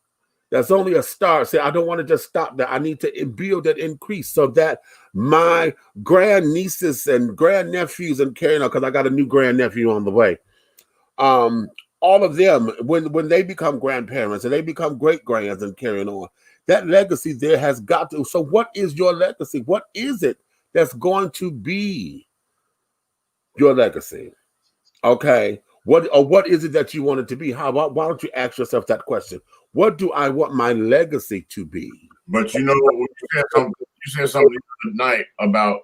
That's only a start. See, I don't want to just stop there. I need to build that increase so that my grandnieces and grandnephews and carrying on, because I got a new grandnephew on the way. All of them, when they become grandparents and they become great-grands and carrying on, that legacy there has got to. So what is your legacy? What is it that's going to be your legacy? Okay. What is it that you want it to be? Why don't you ask yourself that question? What do I want my legacy to be? But you said something tonight about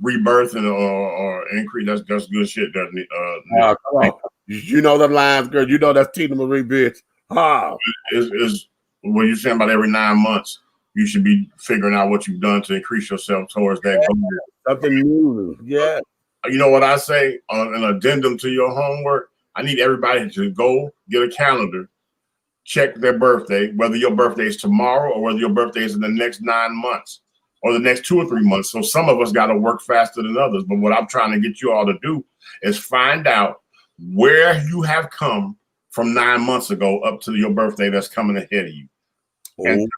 rebirth or increase. That's good shit. Come on. You know the lines, girl. You know that's Tina Marie, bitch. Is what you're saying about every 9 months, you should be figuring out what you've done to increase yourself towards that goal. Something new. Yeah. You know what I say on an addendum to your homework? I need everybody to go get a calendar, check their birthday, whether your birthday is tomorrow or whether your birthday is in the next 9 months or the next 2 or 3 months. So some of us got to work faster than others. But what I'm trying to get you all to do is find out where you have come from 9 months ago up to your birthday that's coming ahead of you. And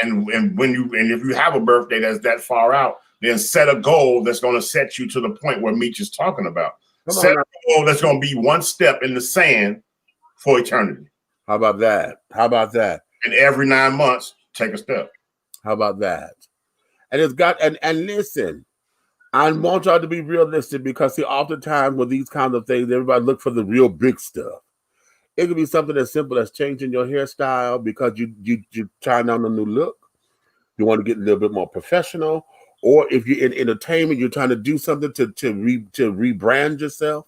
if you have a birthday that's that far out, then set a goal that's going to set you to the point where Meech is talking about. Set a goal that's going to be one step in the sand for eternity. How about that? And every 9 months, take a step. How about that? And it's got and listen, I want y'all to be realistic because see, oftentimes with these kinds of things, everybody look for the real big stuff. It could be something as simple as changing your hairstyle because you're trying on a new look. You want to get a little bit more professional, or if you're in entertainment, you're trying to do something to rebrand yourself.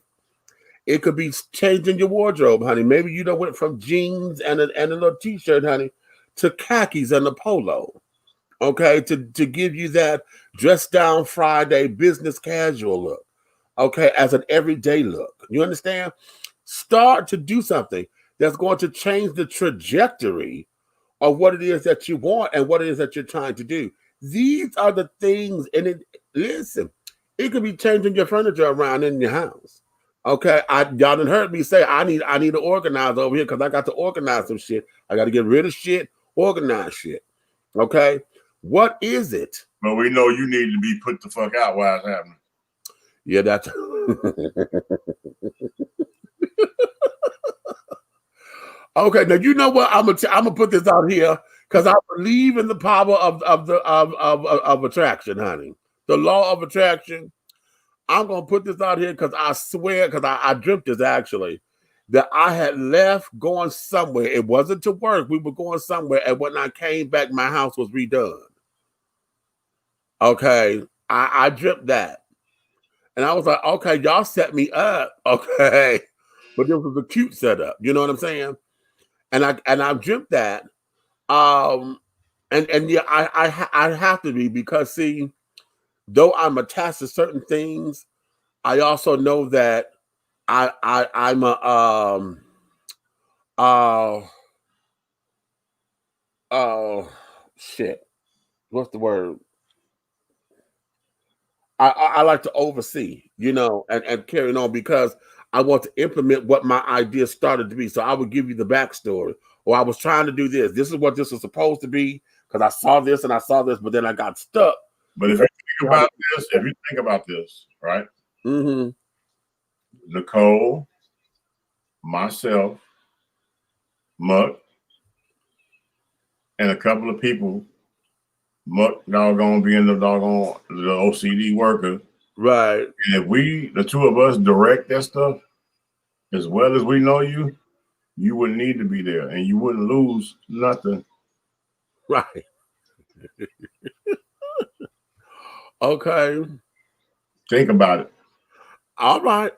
It could be changing your wardrobe, honey. Maybe you done went from jeans and a little t-shirt, honey, to khakis and a polo. Okay, to give you that dress down Friday business casual look. Okay, as an everyday look. You understand? Start to do something that's going to change the trajectory of what it is that you want and what it is that you're trying to do. These are the things, and listen, it could be changing your furniture around in your house. Okay, y'all done heard me say I need to organize over here because I got to organize some shit. I got to get rid of shit, organize shit. Okay, what is it? But we know you need to be put the fuck out while it's happening. Yeah, that's okay. Now you know what I'm gonna put this out here because I believe in the power of attraction, honey. The law of attraction. I'm gonna put this out here because I swear, because I dreamt this actually, that I had left going somewhere. It wasn't to work. We were going somewhere, and when I came back, my house was redone. Okay, I dreamt that. And I was like, okay, y'all set me up. Okay. But this was a cute setup. You know what I'm saying? And I dreamt that. And yeah, I have to be because see, though I'm attached to certain things, I also know that I'm shit. What's the word? I like to oversee, you know, and carry on because I want to implement what my idea started to be. So I would give you the backstory, or I was trying to do this. This is what this was supposed to be because I saw this and I saw this, but then I got stuck. But if you think about this, right? Mm-hmm. Nicole, myself, Muck, and a couple of people. Muck doggone being the OCD worker. Right. And if the two of us direct that stuff as well as we know you, you wouldn't need to be there and you wouldn't lose nothing. Right. Okay. Think about it. All right.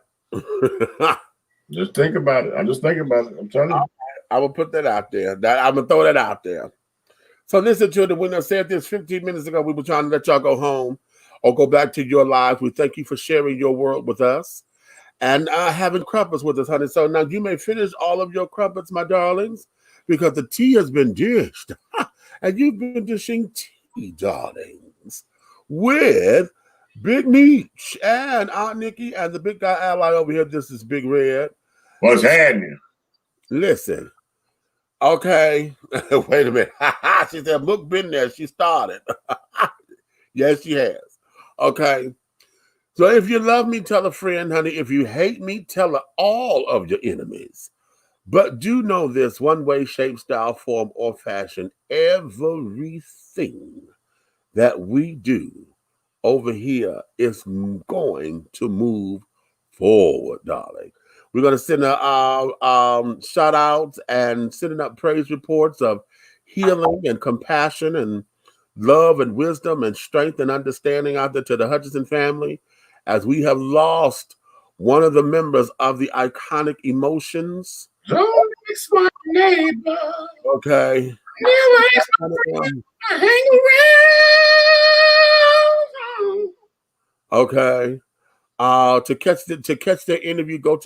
Just think about it. I'm just thinking about it. I'm telling you. I will put that out there. I'm gonna throw that out there. So listen, children, when I said this 15 minutes ago, we were trying to let y'all go home or go back to your lives. We thank you for sharing your world with us and having crumpets with us, honey. So now you may finish all of your crumpets, my darlings, because the tea has been dished. And you've been dishing tea, darlings, with Big Meech and Aunt Nikki and the big guy ally over here. This is Big Red. What's happening? Listen. Okay. Wait a minute. She said, Mook been there. She started. Yes, she has. Okay. So if you love me, tell a friend, honey. If you hate me, tell all of your enemies. But do know this: one way, shape, style, form, or fashion, everything that we do over here is going to move forward, darling. We're going to send shout outs and sending up praise reports of healing and compassion and love and wisdom and strength and understanding out there to the Hutchinson family, as we have lost one of the members of the iconic Emotions. Don't miss my neighbor. Okay. Never hang around. Okay. To catch their interview, go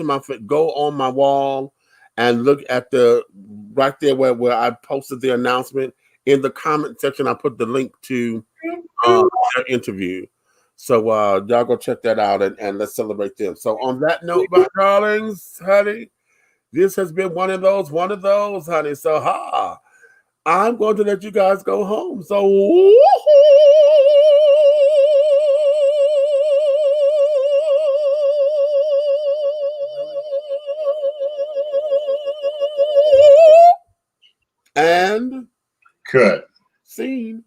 on my wall and look at the right there where I posted the announcement. In the comment section, I put the link to their interview. So y'all go check that out and let's celebrate them. So on that note, my darlings, honey, this has been one of those, honey. So I'm going to let you guys go home. So and cut. scene.